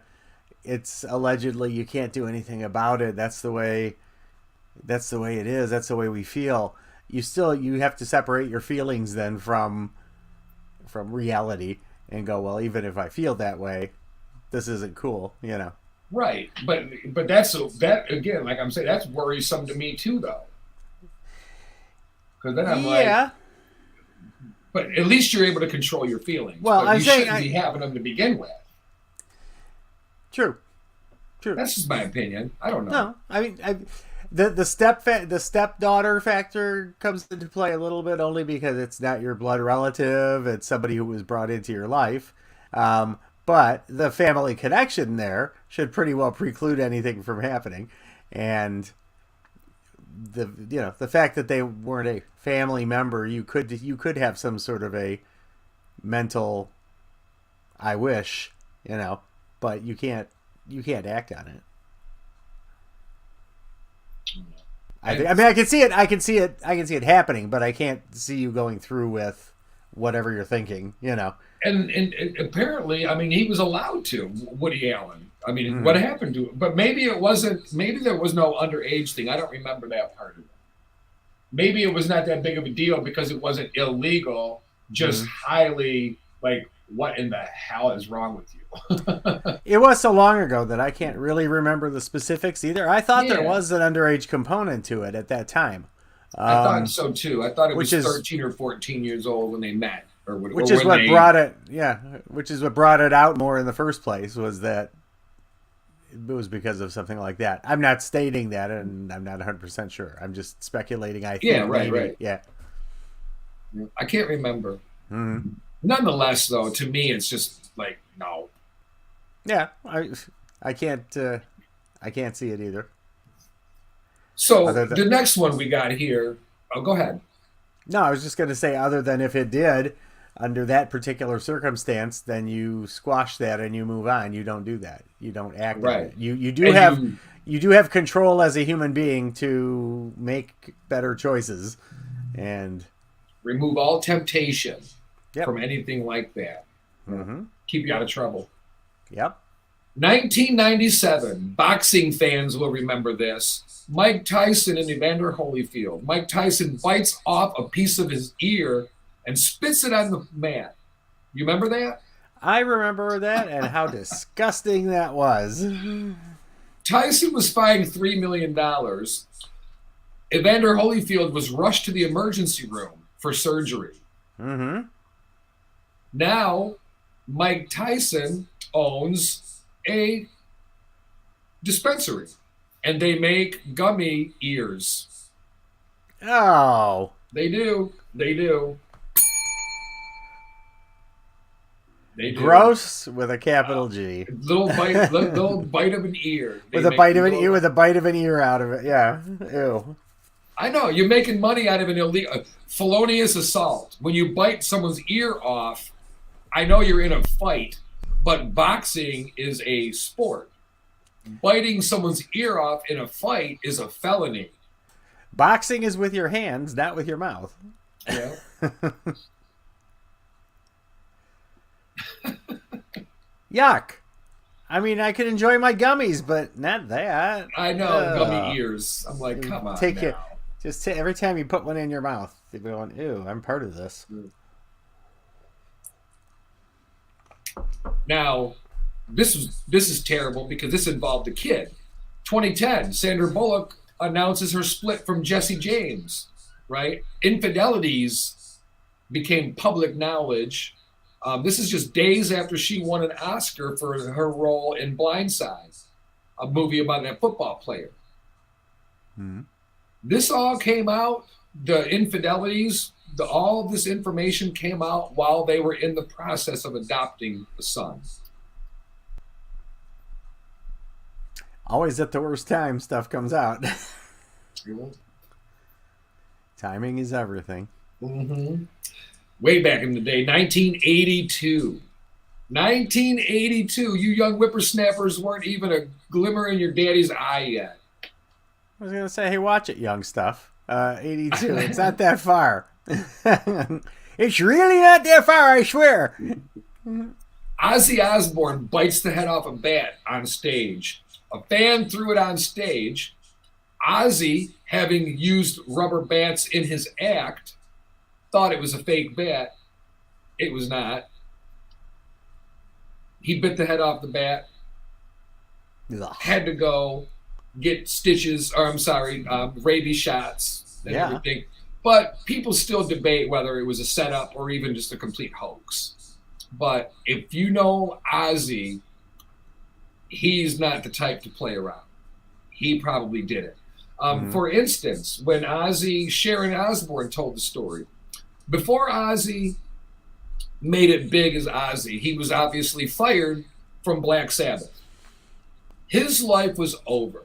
it's allegedly you can't do anything about it, that's the way it is. That's the way we feel. You have to separate your feelings then from reality and go, well, even if I feel that way, this isn't cool, you know. Right. But that again, like I'm saying, that's worrisome to me too, though. Because then I'm like, but at least you're able to control your feelings. Well, I'm saying shouldn't be having them to begin with. True. That's just my opinion. I don't know. No, I mean, the stepdaughter factor comes into play a little bit only because it's not your blood relative; it's somebody who was brought into your life. But the family connection there should pretty well preclude anything from happening, and the fact that they weren't a family member, you could have some sort of a mental, I wish, you know, but you can't act on it. I mean, I can see it happening, but I can't see you going through with whatever you're thinking, you know. And apparently, I mean, he was allowed to, Woody Allen. I mean, what happened to him? But maybe it wasn't. Maybe there was no underage thing. I don't remember that part of it. Maybe it was not that big of a deal because it wasn't illegal. Just highly like, what in the hell is wrong with you? It was so long ago that I can't really remember the specifics either. I thought there was an underage component to it at that time. I thought so too. I thought it was 13 or 14 years old when they met. Which is what brought it out more in the first place, was that it was because of something like that. I'm not stating that, and I'm not 100% sure. I'm just speculating. I think right. Yeah. I can't remember. Mm-hmm. Nonetheless, though, to me, it's just like, no. Yeah, I can't see it either. So the next one we got here. Oh, go ahead. No, I was just going to say, other than if it did, under that particular circumstance, then you squash that and you move on. You don't do that. You don't act on it. You do have control as a human being to make better choices and remove all temptation from anything like that. Mm-hmm. Keep you out of trouble. Yep. 1997. Boxing fans will remember this. Mike Tyson and Evander Holyfield. Mike Tyson bites off a piece of his ear and spits it on the mat. You remember that? I remember that, and how disgusting that was. Tyson was fined $3 million. Evander Holyfield was rushed to the emergency room for surgery. Mm-hmm. Now, Mike Tyson owns a dispensary, and they make gummy ears. Oh. They do. Gross with a capital G. Little bite of an ear. With a bite of an ear out of it. Yeah. Ew. I know. You're making money out of an illegal felonious assault. When you bite someone's ear off, I know you're in a fight, but boxing is a sport. Biting someone's ear off in a fight is a felony. Boxing is with your hands, not with your mouth. Yeah. Yuck. I mean, I could enjoy my gummies, but not that. I know, gummy ears. I'm like, come on Take now. it. Just every time you put one in your mouth, you're going, ew, I'm part of this. Now, this is terrible because this involved a kid. 2010, Sandra Bullock announces her split from Jesse James, right? Infidelities became public knowledge. This is just days after she won an Oscar for her role in Blindside, a movie about that football player. This all came out, the infidelities, all of this information came out while they were in the process of adopting a son. Always at the worst time, stuff comes out. Timing is everything. Mm-hmm. Way back in the day, 1982. 1982, you young whippersnappers weren't even a glimmer in your daddy's eye yet. I was going to say, hey, watch it, young stuff. 82, it's not that far. It's really not that far, I swear. Ozzy Osbourne bites the head off a bat on stage. A fan threw it on stage. Ozzy, having used rubber bats in his act, thought it was a fake bat. It was not. He bit the head off the bat. Ugh. Had to go get stitches, or I'm sorry, rabies shots and everything. But people still debate whether it was a setup or even just a complete hoax. But if you know Ozzy, he's not the type to play around. He probably did it. For instance, when Sharon Osbourne told the story, before Ozzy made it big as Ozzy, he was obviously fired from Black Sabbath. His life was over.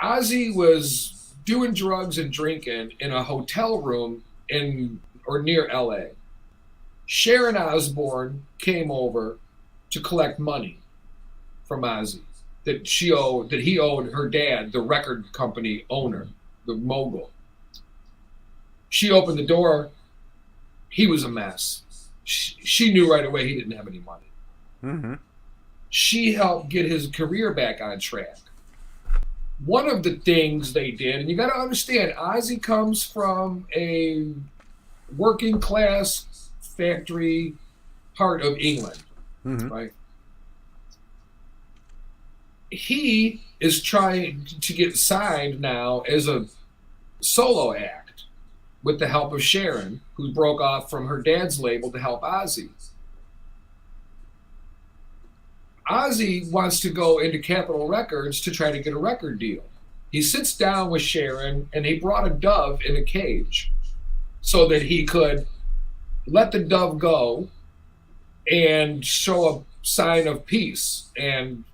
Ozzy was doing drugs and drinking in a hotel room near LA. Sharon Osbourne came over to collect money from Ozzy that he owed her dad, the record company owner, the mogul. She opened the door. He was a mess. She knew right away he didn't have any money. Mm-hmm. She helped get his career back on track. One of the things they did, and you got to understand, Ozzy comes from a working class factory part of England, right? He is trying to get signed now as a solo act with the help of Sharon, who broke off from her dad's label to help Ozzy. Ozzy wants to go into Capitol Records to try to get a record deal. He sits down with Sharon, and he brought a dove in a cage so that he could let the dove go and show a sign of peace and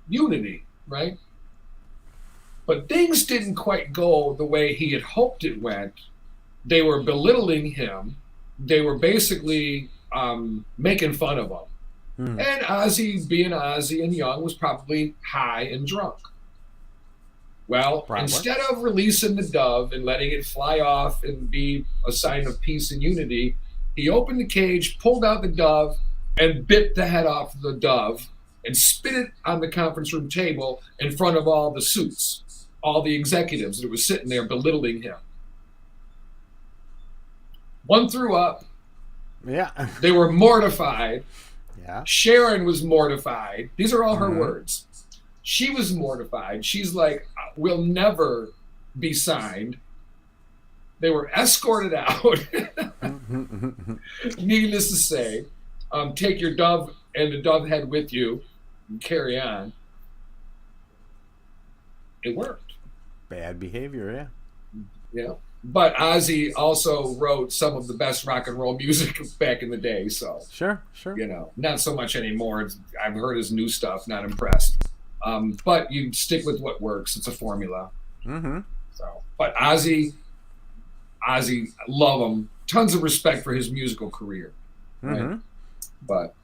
unity, right? But things didn't quite go the way he had hoped it went. They were belittling him. They were basically making fun of him. And Ozzy, being Ozzy and young, was probably high and drunk. Well, instead of releasing the dove and letting it fly off and be a sign of peace and unity, he opened the cage, pulled out the dove, and bit the head off the dove and spit it on the conference room table in front of all the suits, all the executives that were sitting there belittling him. One threw up. Yeah. They were mortified. Yeah. Sharon was mortified. These are all her words. She was mortified. She's like, we'll never be signed. They were escorted out. Needless to say, take your dove and the dove head with you and carry on. It worked. Bad behavior, Yeah. But Ozzy also wrote some of the best rock and roll music back in the day, so Sure. not so much anymore. I've heard his new stuff, not impressed. But you stick with what works. It's a formula. So, but Ozzy, love him. Tons of respect for his musical career. Right? But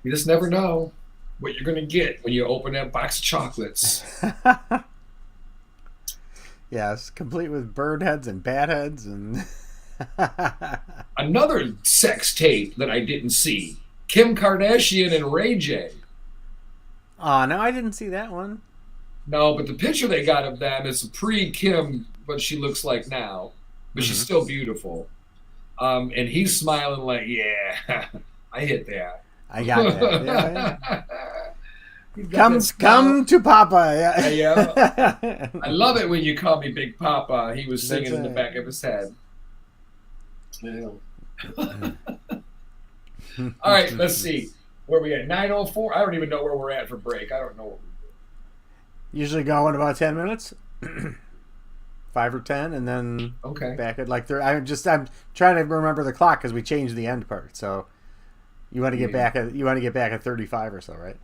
you just never know what you're gonna get when you open that box of chocolates. Yes, complete with bird heads and bat heads and Another sex tape that I didn't see Kim Kardashian and Ray J. Oh, no, I didn't see that one. No, but the picture they got of them is pre-Kim, what she looks like now, but she's still beautiful. And he's smiling like, yeah, I hit that. I got that. Yeah. He's got that smile. Come to Papa. Yeah. Yeah. I love it when you call me Big Papa. He was singing That's in the right. back of his head. Yeah. All right, let's see. Where we at? 9:04? I don't even know where we're at for break. I don't know what we're doing. Usually go in about 10 minutes. 5 or 10, and then Okay. back at like 30. I'm trying to remember the clock because we changed the end part. So you want to get back at 35 or so, right?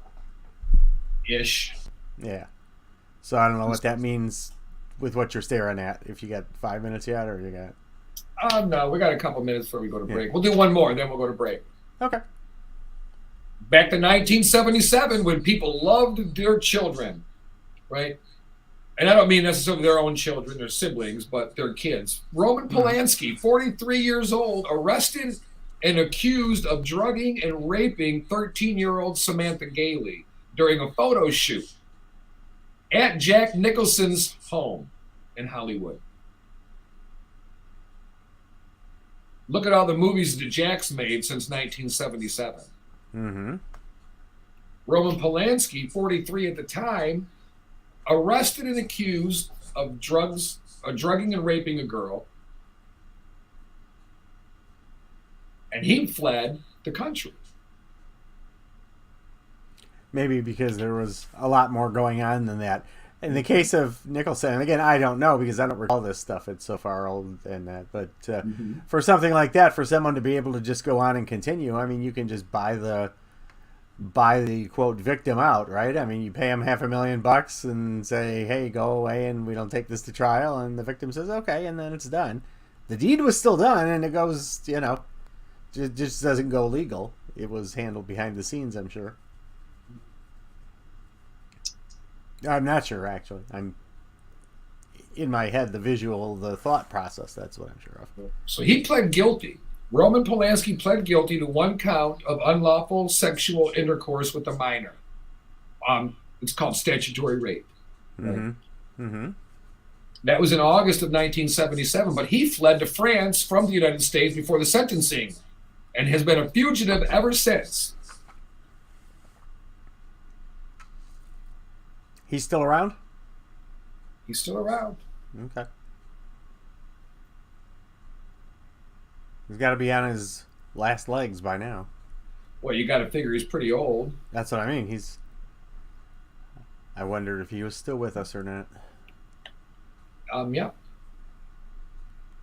Ish. Yeah. So I don't know what that means with what you're staring at. If you got 5 minutes yet, or you got. No, we got a couple minutes before we go to break. We'll do one more, then we'll go to break. Okay. Back to 1977 when people loved their children, right? And I don't mean necessarily their own children, their siblings, but their kids. Roman Polanski, 43 years old, arrested and accused of drugging and raping 13-year-old Samantha Gailey during a photo shoot at Jack Nicholson's home in Hollywood. Look at all the movies that Jack's made since 1977. Mm-hmm. Roman Polanski, 43 at the time, arrested and accused of drugging and raping a girl. And he fled the country. Maybe because there was a lot more going on than that. In the case of Nicholson, and again, I don't know because I don't recall this stuff. It's so far old and that. But for something like that, for someone to be able to just go on and continue, I mean, you can just buy the quote victim out, right? I mean, you pay him $500,000 and say, "Hey, go away, and we don't take this to trial," and the victim says, "Okay," and then it's done. The deed was still done, and it goes, it just doesn't go legal. It was handled behind the scenes, I'm sure. I'm not sure, actually. I'm in my head, the visual, the thought process. That's what I'm sure of. So he pled guilty. Roman Polanski pled guilty to one count of unlawful sexual intercourse with a minor. It's called statutory rape. Right? Mm-hmm. Mm-hmm. That was in August of 1977, but he fled to France from the United States before the sentencing and has been a fugitive ever since. He's still around? He's still around. Okay. He's got to be on his last legs by now. Well, you got to figure he's pretty old. That's what I mean. I wondered if he was still with us or not. Yeah.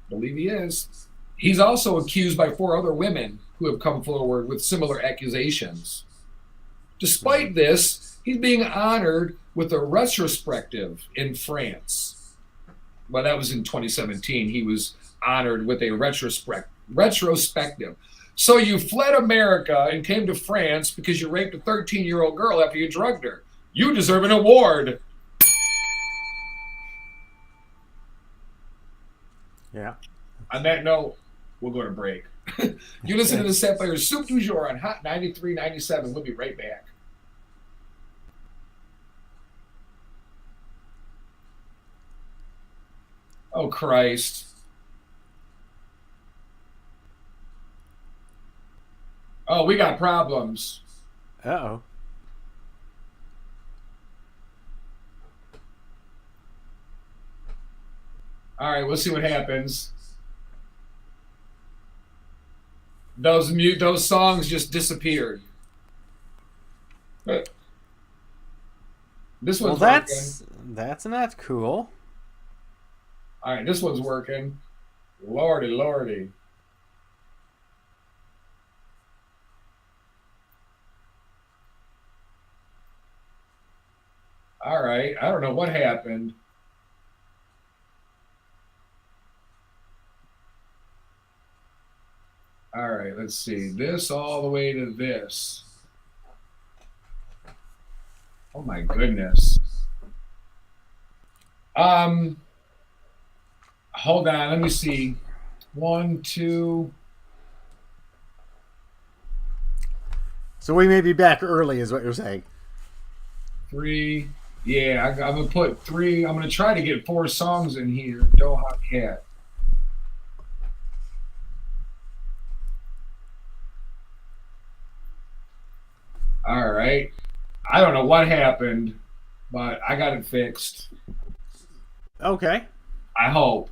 Believe he is. He's also accused by 4 other women who have come forward with similar accusations. Despite this, he's being honored with a retrospective in France. Well, that was in 2017. He was honored with a retrospective. So you fled America and came to France because you raped a 13-year-old girl after you drugged her. You deserve an award. Yeah. On that note, we'll go to break. You listen to the Sapphire'S Soup du Jour on Hot 93.97. We'll be right back. Oh, Christ. Oh, we got problems. Uh-oh. All right, we'll see what happens. Those songs just disappeared. But this Well, one's working. that's not cool. All right, this one's working. Lordy, lordy. All right, I don't know what happened. All right, let's see. This all the way to this. Oh my goodness. Hold on, let me see. 1, 2. So we may be back early, is what you're saying. 3. Yeah, I'm gonna put 3. I'm gonna try to get 4 songs in here. Doha Cat. All right. I don't know what happened, but I got it fixed. Okay. I hope.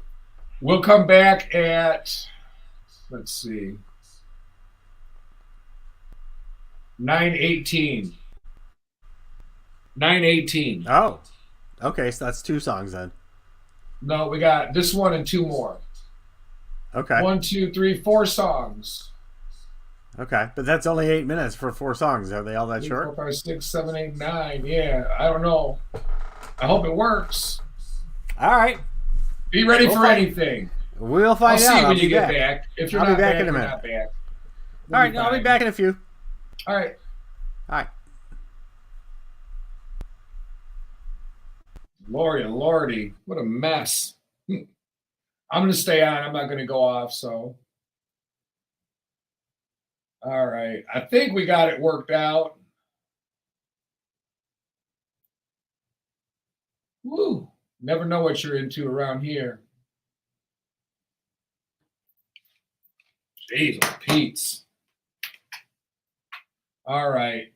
We'll come back at, let's see, 9:18. 9:18. Oh. Okay, so that's 2 songs then. No, we got this one and 2 more. Okay. 1, 2, 3, 4 songs. Okay, but that's only 8 minutes for 4 songs. Are they all that 3, short? 4, 5, 6, 7, 8, 9. Yeah, I don't know. I hope it works. All right. Be ready We'll for find- anything. We'll I'll find see out. you I'll when you be get back. back. If you're I'll be not back back, in a you're minute. not back. All right, I'll be fine. back in a few. All right. All right. Lordy, what a mess. I'm going to stay on. I'm not going to go off, so. All right. I think we got it worked out. Woo. Never know what you're into around here. Jeez, Pete's. All right.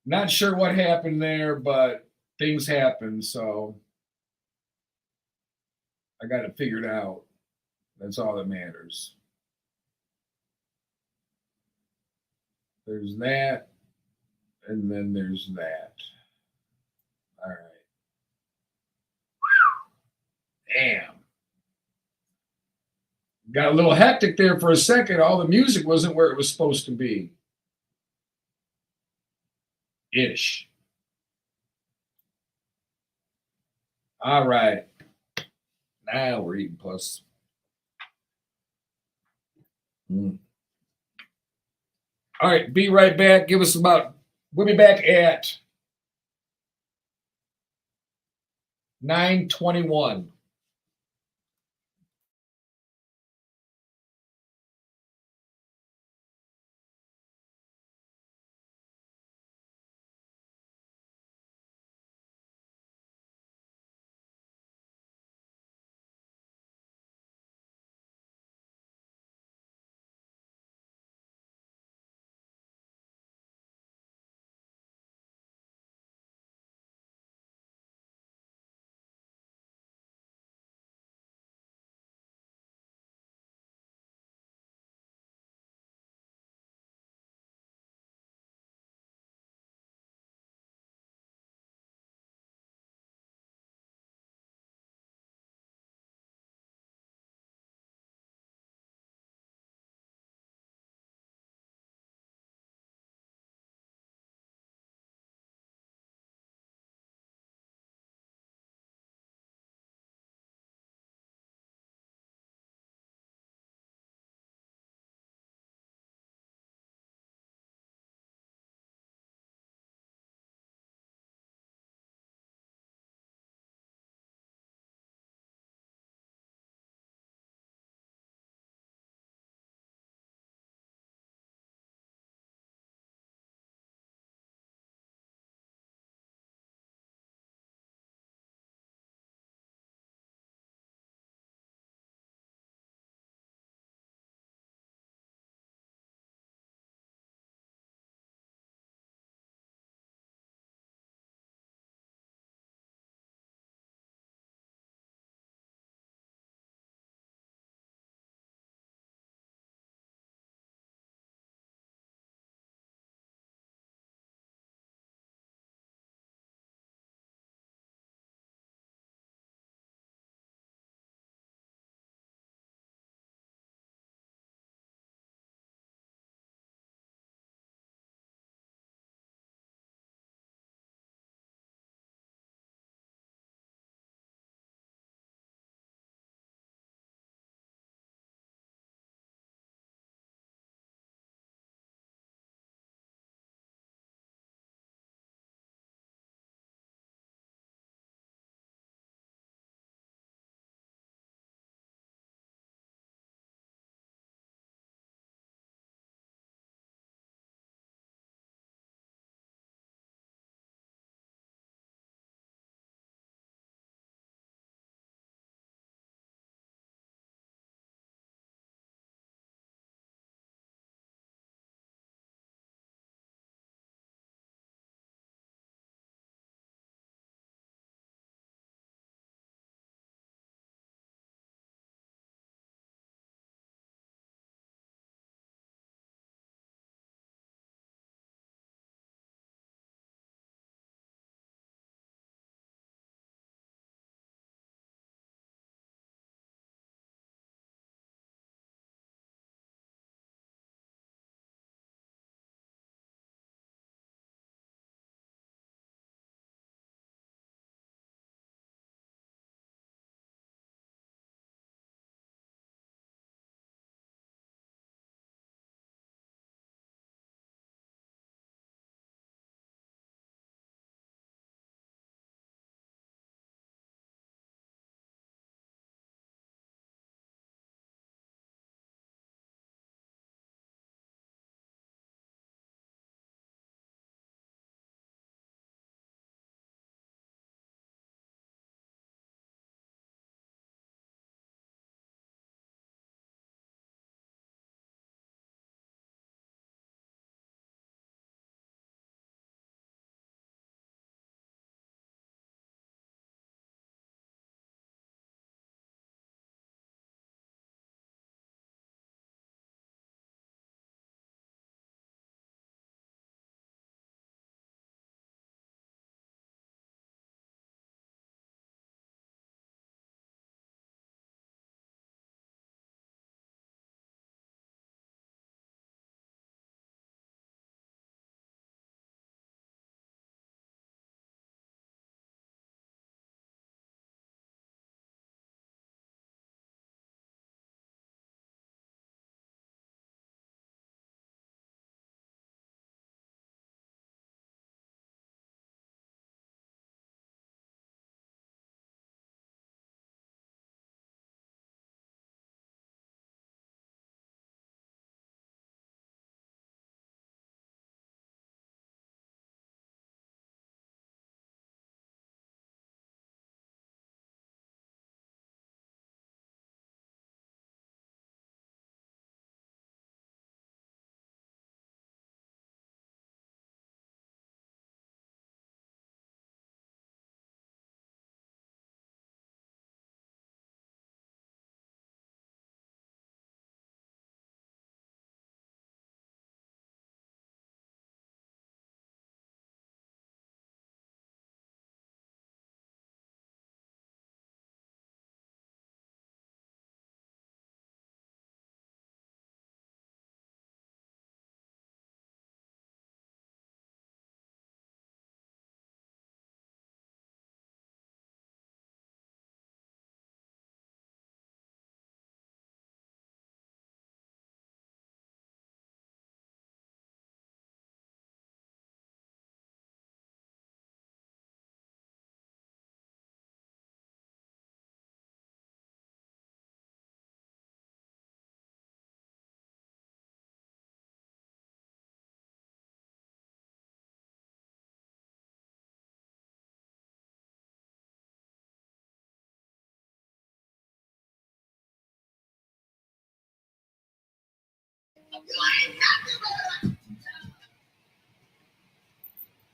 Not sure what happened there, but things happen, so I got it figured out. That's all that matters. There's that, and then there's that. All right. Damn. Got a little hectic there for a second. All the music wasn't where it was supposed to be. Ish. All right. Now we're eating plus. All right, be right back. We'll be back at 9:21.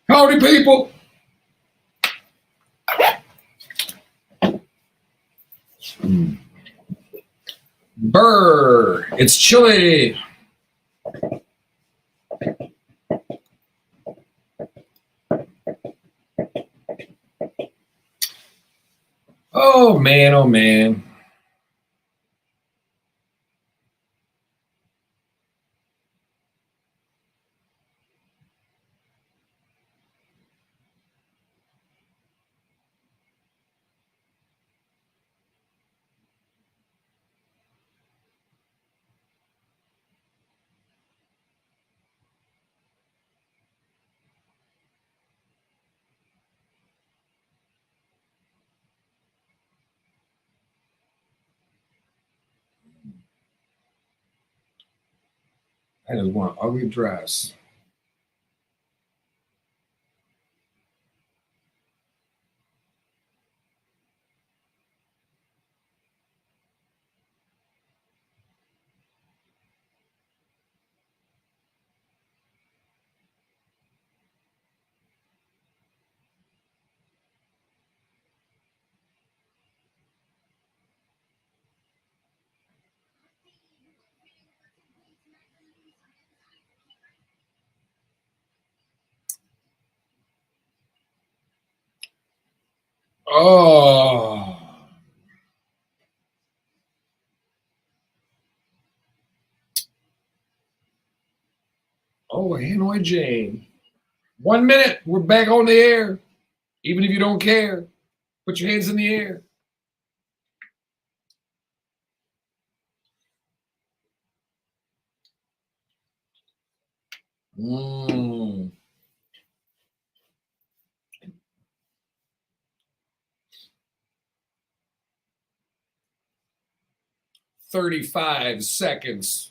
Howdy, people. Brr, it's chilly. Oh, man, oh, man. I just want an ugly dress. Oh. Oh, Hanoi Jane. 1 minute, we're back on the air. Even if you don't care, put your hands in the air. Mm. 35 seconds.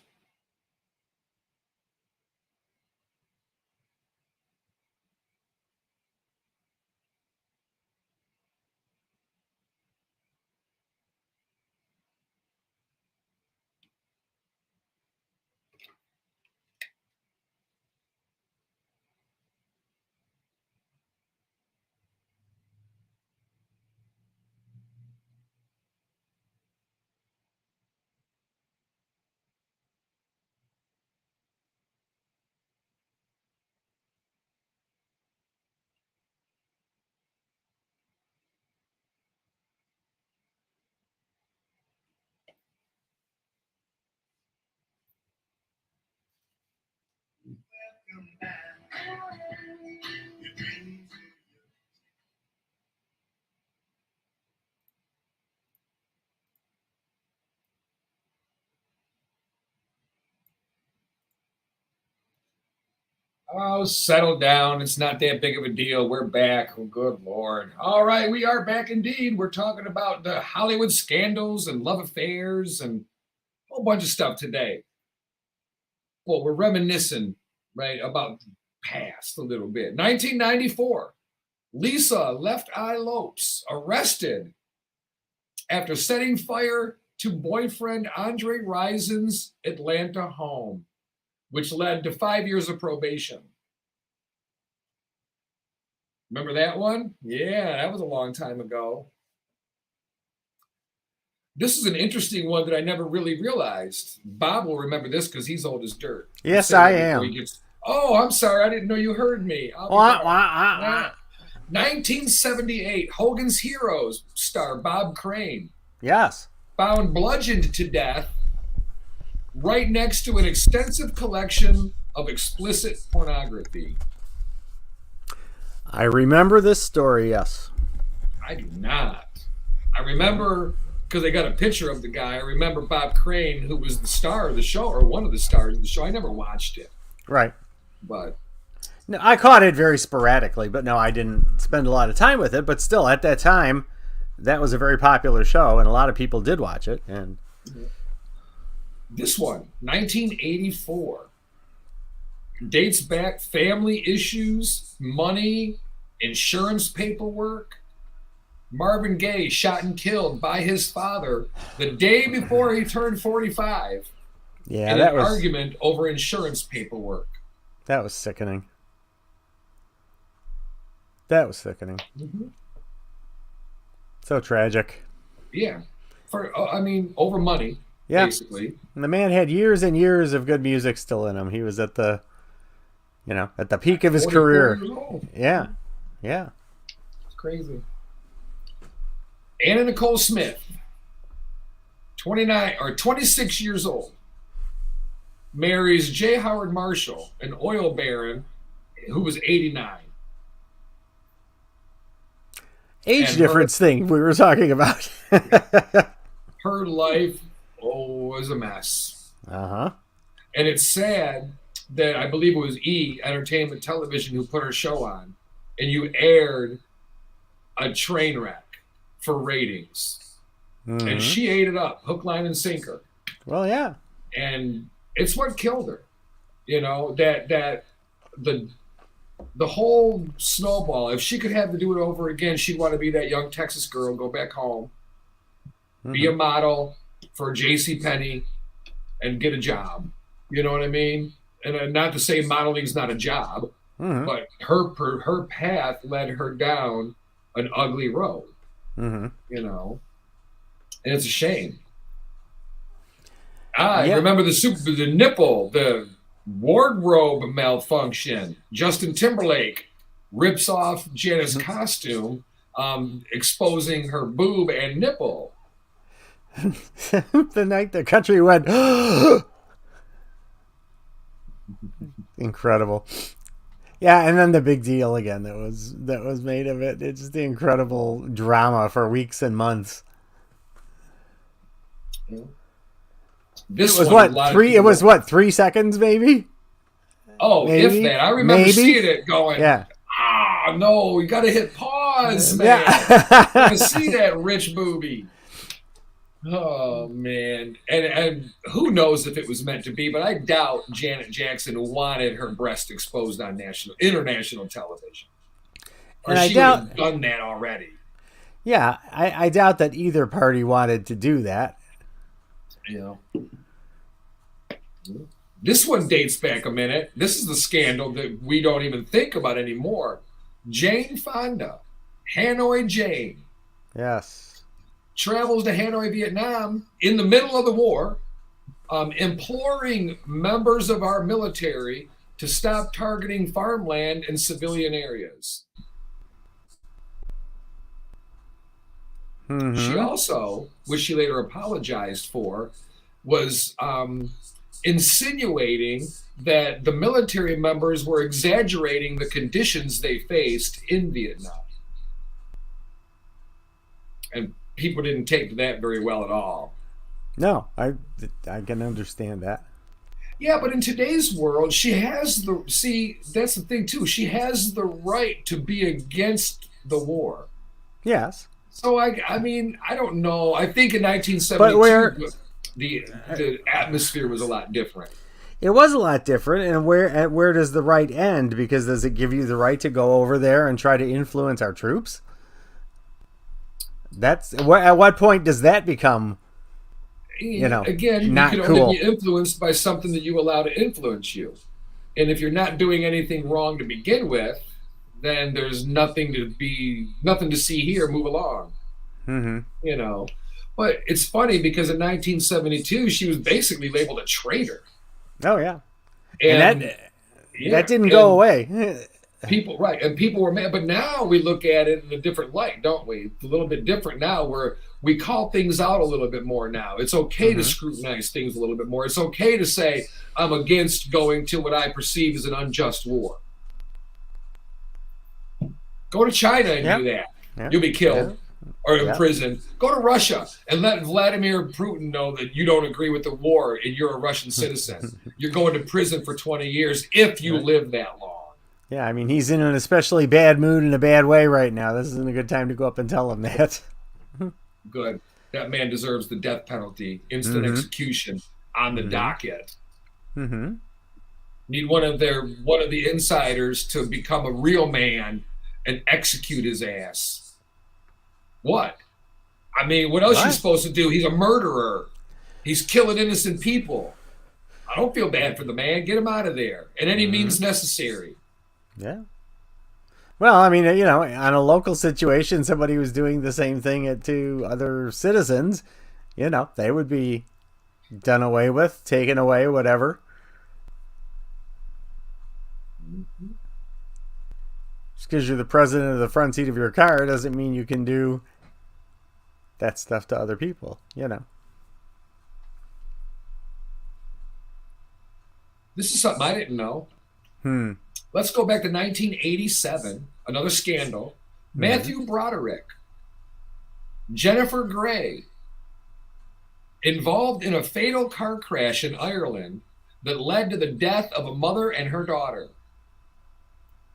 Oh, settle down. It's not that big of a deal. We're back. Oh, good Lord. All right, we are back indeed. We're talking about the Hollywood scandals and love affairs and a whole bunch of stuff today. Well, we're reminiscing, right, about the past a little bit. 1994, Lisa Left Eye Lopes arrested after setting fire to boyfriend Andre Risen's Atlanta home, which led to 5 years of probation. Remember that one? Yeah, that was a long time ago. This is an interesting one that I never really realized. Bob will remember this because he's old as dirt. Yes, I am. Oh, I'm sorry. I didn't know you heard me. 1978, Hogan's Heroes star Bob Crane. Yes. Found bludgeoned to death right next to an extensive collection of explicit pornography. I remember this story, yes. I do not. I remember, because they got a picture of the guy, I remember Bob Crane, who was the star of the show, or one of the stars of the show. I never watched it. Right. But no, I caught it very sporadically, but no, I didn't spend a lot of time with it. But still, at that time, that was a very popular show, and a lot of people did watch it. And this one, 1984, dates back family issues, money, insurance paperwork. Marvin Gaye shot and killed by his father the day before he turned 45. Yeah, in that an was argument over insurance paperwork. that was sickening. That was sickening. Mm-hmm. So tragic. Yeah, over money, Yeah. basically. And the man had years and years of good music still in him. He was at the peak of his 44 career. years old. Yeah. Yeah. It's crazy. Anna Nicole Smith, 26 years old, marries J. Howard Marshall, an oil baron who was 89. Age And difference thing we were talking about. Her life was a mess. Uh-huh. And it's sad that I believe it was Entertainment Television who put her show on, and you aired a train wreck for ratings. Mhm. And she ate it up, hook, line, and sinker. Well, yeah. And it's what killed her. That the whole snowball, if she could have to do it over again, she'd want to be that young Texas girl, go back home, be a model for JCPenney, and get a job. You know what I mean? And not to say modeling's not a job, but her path led her down an ugly road. And it's a shame. I remember the nipple, the wardrobe malfunction. Justin Timberlake rips off Janet's costume, exposing her boob and nipple. The night the country went incredible. Yeah, and then the big deal again that was made of it. It's just the incredible drama for weeks and months. This It was what 3 seconds maybe? Oh, maybe? if that. I remember seeing it going, yeah. No, you gotta hit pause, man. Yeah. I see that rich booby. Oh man. And who knows if it was meant to be, but I doubt Janet Jackson wanted her breast exposed on international television. Or and she would have done that already. Yeah, I doubt that either party wanted to do that. This one dates back a minute. This is the scandal that we don't even think about anymore. Jane Fonda, Hanoi Jane. Yes. Travels to Hanoi, Vietnam in the middle of the war, imploring members of our military to stop targeting farmland and civilian areas. She also, which she later apologized for, was insinuating that the military members were exaggerating the conditions they faced in Vietnam. And people didn't take that very well at all. No, I can understand that. Yeah, but in today's world, she has that's the thing too. She has the right to be against the war. Yes. So I mean, I don't know. I think in 1972, the atmosphere was a lot different. It was a lot different, and where does the right end? Because does it give you the right to go over there and try to influence our troops? At what point does that become, again, not you can cool? only be influenced by something that you allow to influence you. And if you're not doing anything wrong to begin with, then there's nothing to see here. Move along. But it's funny because in 1972 she was basically labeled a traitor. Oh yeah, and that didn't go away. People were mad, but now we look at it in a different light, don't we? It's a little bit different now, where we call things out a little bit more now. It's okay to scrutinize things a little bit more. It's okay to say I'm against going to what I perceive as an unjust war. Go to China and do that. Yeah. You'll be killed or in prison. Go to Russia and let Vladimir Putin know that you don't agree with the war and you're a Russian citizen. You're going to prison for 20 years if you live that long. Yeah, I mean, he's in an especially bad mood in a bad way right now. This isn't a good time to go up and tell him that. Good. That man deserves the death penalty, instant execution on the docket. Need one of the insiders to become a real man and execute his ass. What? I mean, what else are you supposed to do? He's a murderer. He's killing innocent people. I don't feel bad for the man. Get him out of there. And any means necessary. Yeah. Well, I mean, you know, on a local situation, somebody was doing the same thing to other citizens, you know, they would be done away with, taken away, whatever. Just because you're the president of the front seat of your car doesn't mean you can do that stuff to other people, you know. This is something I didn't know. Let's go back to 1987, another scandal. Matthew Broderick, Jennifer Gray, involved in a fatal car crash in Ireland that led to the death of a mother and her daughter.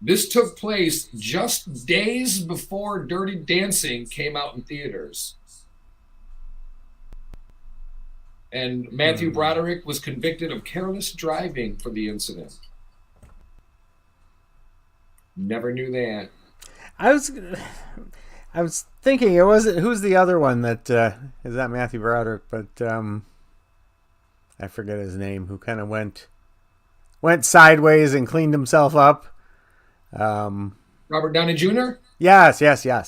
This took place just days before Dirty Dancing came out in theaters. And Matthew Broderick was convicted of careless driving for the incident. Never knew that. I was thinking it wasn't. Who's the other one that is that Matthew Broderick? But I forget his name. Who kind of went sideways and cleaned himself up? Robert Downey Jr. Yes. Yeah.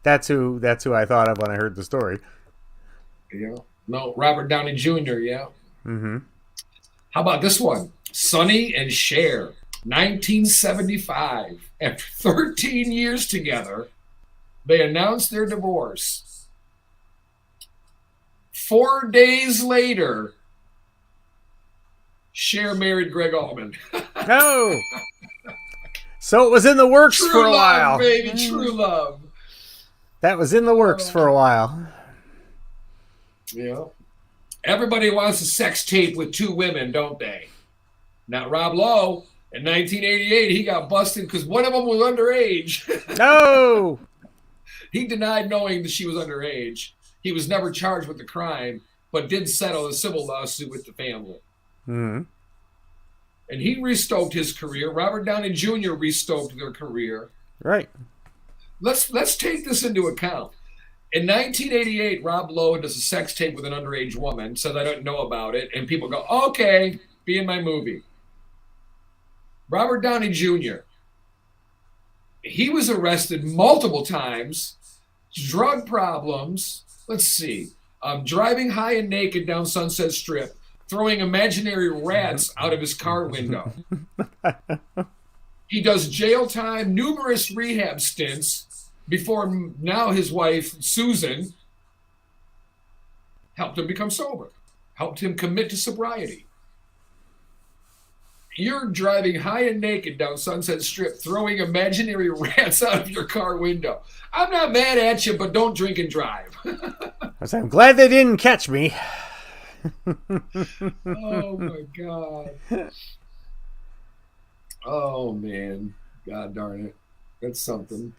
That's who I thought of when I heard the story. Yeah. No, Robert Downey Jr. Yeah. Mm-hmm. How about this one? Sonny and Cher, 1975. After 13 years together, they announced their divorce. 4 days later, Cher married Greg Allman. No. So it was in the works True for a love, while. baby, true love. That was in the works for a while. Yeah. Everybody wants a sex tape with two women, don't they? Now, Rob Lowe, in 1988, he got busted because one of them was underage. No. He denied knowing that she was underage. He was never charged with the crime, but did settle a civil lawsuit with the family. Mm-hmm. And he restoked his career. Robert Downey Jr. restoked their career. Right. Let's take this into account. In 1988, Rob Lowe does a sex tape with an underage woman, says I don't know about it, and people go, okay, be in my movie. Robert Downey Jr., he was arrested multiple times, drug problems, let's see, driving high and naked down Sunset Strip, throwing imaginary rats out of his car window. He does jail time, numerous rehab stints, before now his wife, Susan, helped him become sober, helped him commit to sobriety. You're driving high and naked down Sunset Strip, throwing imaginary rats out of your car window. I'm not mad at you, but don't drink and drive. I'm glad they didn't catch me. Oh, my God. Oh, man. God darn it. That's something.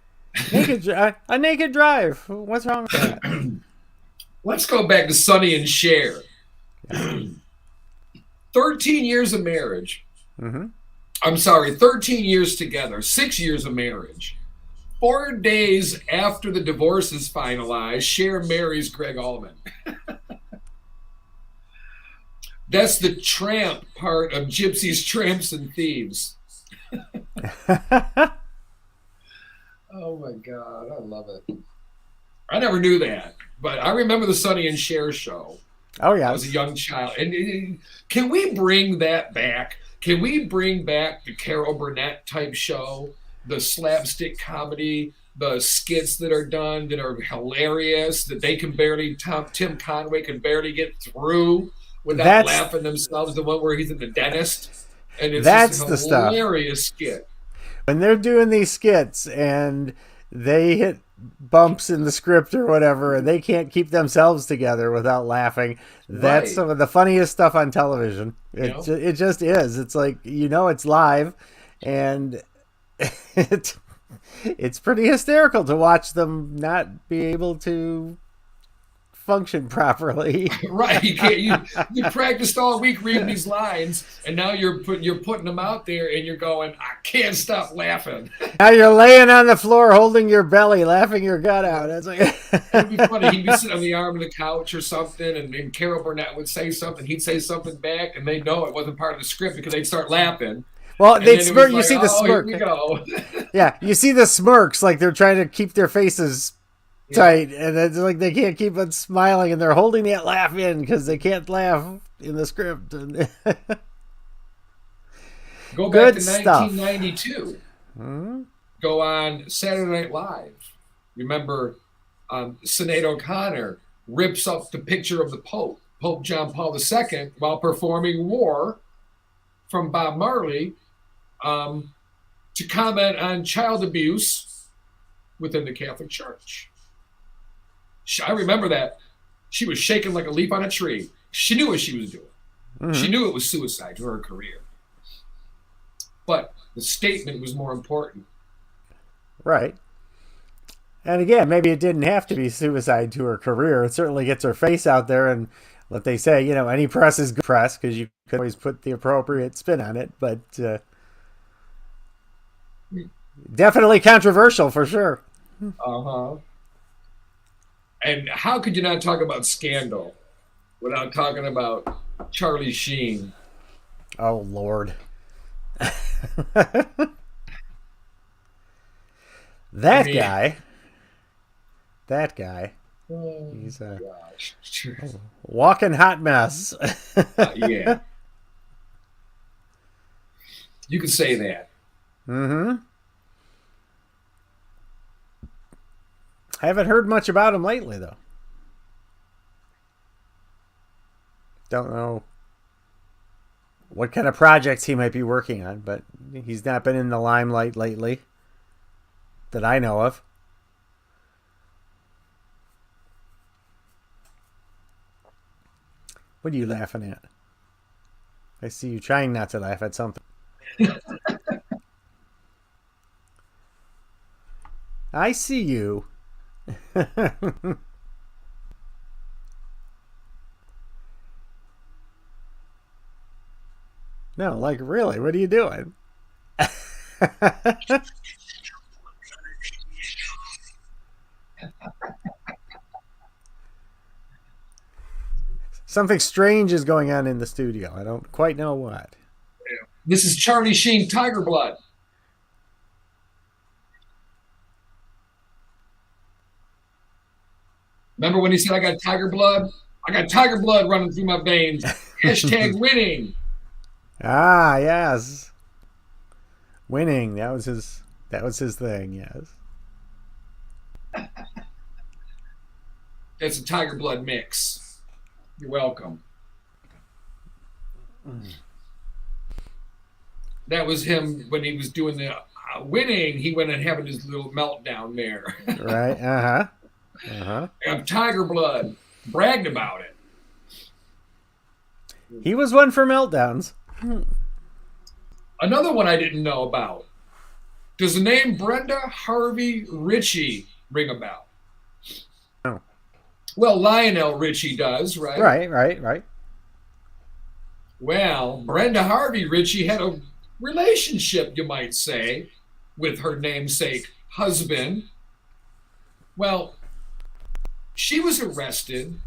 A naked drive. What's wrong with that? Let's go back to Sonny and Cher. 13 years of marriage. Mm-hmm. I'm sorry, 13 years together, 6 years of marriage. 4 days after the divorce is finalized, Cher marries Greg Allman. That's the tramp part of Gypsies, Tramps, and Thieves. Oh my God, I love it. I never knew that, but I remember the Sonny and Cher show. Oh yeah, I was a young child. And can we bring that back? Can we bring back the Carol Burnett type show, the slapstick comedy, the skits that are done that are hilarious, that they can barely, Tim Conway can barely get through without laughing themselves? The one where he's in the dentist, and it's that's just the stuff. Hilarious skit. When they're doing these skits and they hit bumps in the script or whatever, and they can't keep themselves together without laughing. That's some of the funniest stuff on television. It just is. It's like, it's live, and it's pretty hysterical to watch them not be able to function properly. Right. You can't. You practiced all week reading these lines, and now you're putting them out there, and you're going, I can't stop laughing. Now you're laying on the floor, holding your belly, laughing your gut out. It's like It'd be funny. He'd be sitting on the arm of the couch or something, and Carol Burnett would say something. He'd say something back, and they'd know it wasn't part of the script because they'd start laughing. well, And they then it smirk. was You like, see the oh, smirk. Here we go. Yeah, you see the smirks, like they're trying to keep their faces tight, and it's like they can't keep on smiling, and they're holding that laugh in because they can't laugh in the script. Go back Good to stuff. 1992. Go on Saturday Night Live. Remember, Sinead O'Connor rips up the picture of the Pope, Pope John Paul II, while performing War from Bob Marley, to comment on child abuse within the Catholic Church. I remember that. She was shaking like a leaf on a tree. She knew what she was doing. She knew it was suicide to her career. But the statement was more important. Right. And again, maybe it didn't have to be suicide to her career. It certainly gets her face out there, and what they say, you know, any press is good press because you could always put the appropriate spin on it. But definitely controversial for sure. Uh-huh. And how could you not talk about Scandal without talking about Charlie Sheen? Oh, Lord. That guy. He's a walking hot mess. Yeah. You could say that. I haven't heard much about him lately, though. Don't know what kind of projects he might be working on, but he's not been in the limelight lately that I know of. What are you laughing at? I see you trying not to laugh at something. I see you. No, like really, what are you doing? Something strange is going on in the studio. I don't quite know what. This is Charlie Sheen, Tiger Blood. Remember when he said, I got tiger blood? I got tiger blood running through my veins. Hashtag winning. Ah, yes. Winning. That was his thing, yes. It's a tiger blood mix. You're welcome. That was him when he was doing the winning. He went and having his little meltdown there. Right. I'm tiger blood. Bragged about it. He was one for meltdowns. Another one I didn't know about. Does the name Brenda Harvey Ritchie ring a bell? No. Well, Lionel Richie does, right? Right. Well, Brenda Harvey Ritchie had a relationship, you might say, with her namesake husband. Well, she was arrested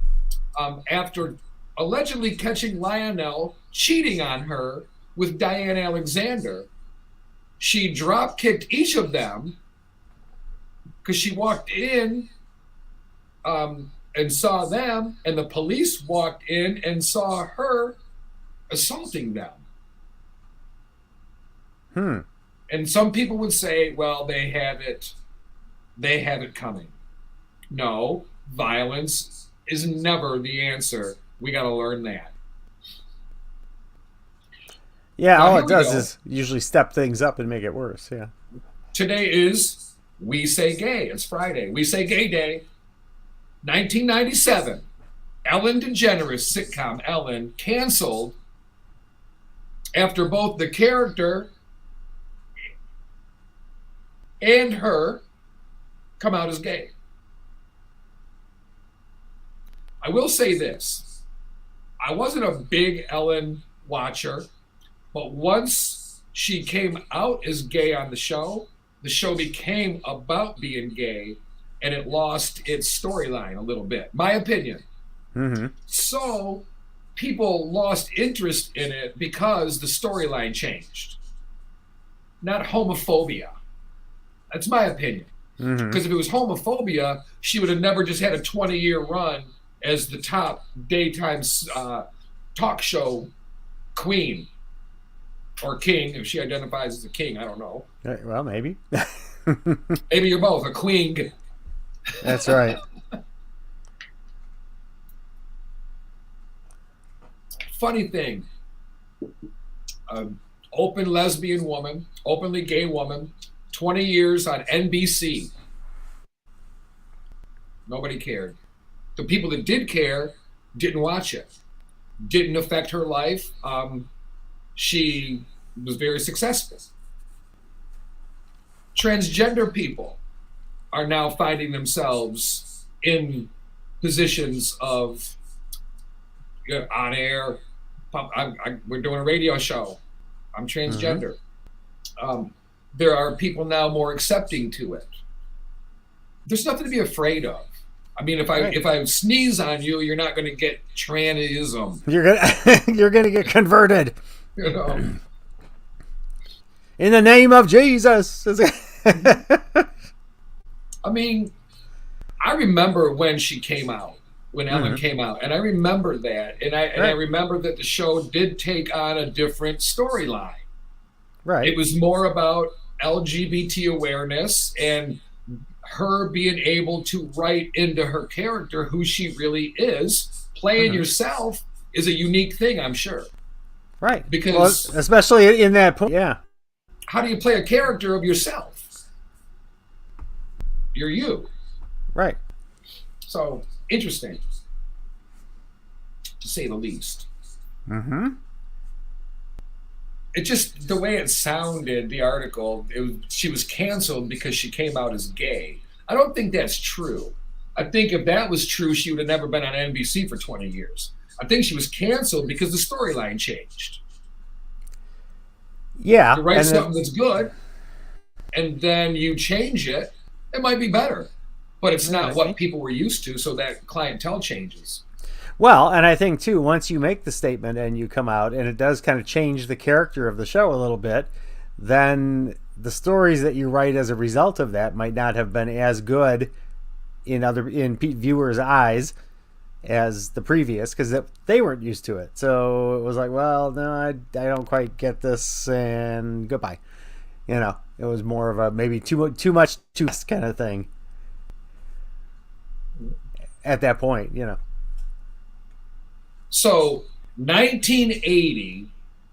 after allegedly catching Lionel cheating on her with Diane Alexander. She drop-kicked each of them because she walked in and saw them, and the police walked in and saw her assaulting them. And some people would say, well, they have it coming. No, violence is never the answer. We got to learn that. Yeah, Now, all here it we does go. is usually step things up and make it worse, yeah. Today is We Say Gay. It's Friday. We Say Gay Day. 1997. Ellen DeGeneres sitcom Ellen canceled after both the character and her come out as gay. I will say this. I wasn't a big Ellen watcher, but once she came out as gay on the show became about being gay, and it lost its storyline a little bit. My opinion. Mm-hmm. So people lost interest in it because the storyline changed. Not homophobia. That's my opinion. Mm-hmm. Because if it was homophobia, she would have never just had a 20-year run as the top daytime talk show queen or king, if she identifies as a king. I don't know. Well, maybe. Maybe you're both, a queen. That's right. Funny thing, open lesbian woman, openly gay woman, 20 years on NBC. Nobody cared. The people that did care didn't watch it. Didn't affect her life. She was very successful. Transgender people are now finding themselves in positions of on air. We're doing a radio show. I'm transgender. There are people now more accepting to it. There's nothing to be afraid of. I mean, if I sneeze on you, you're not going to get tranism. You're gonna get converted. You know. In the name of Jesus. I mean, I remember when she came out, when Ellen came out, and I remember that, and I remember that the show did take on a different storyline. Right. It was more about LGBT awareness and her being able to write into her character who she really is. Playing yourself is a unique thing, I'm sure. Right. Because especially in that point, yeah. How do you play a character of yourself? You're you. Right. So, interesting, to say the least. Mm-hmm. It just, the way it sounded, the article, she was canceled because she came out as gay. I don't think that's true. I think if that was true, she would have never been on NBC for 20 years. I think she was canceled because the storyline changed. Yeah. You write something that's good, and then you change it, it might be better. But it's not what people were used to, so that clientele changes. Well, and I think, too, once you make the statement and you come out, and it does kind of change the character of the show a little bit, then the stories that you write as a result of that might not have been as good in viewers' eyes as the previous, because they weren't used to it. So it was like, well, no, I don't quite get this, and goodbye. You know, it was more of a maybe too much kind of thing at that point, you know. So 1980,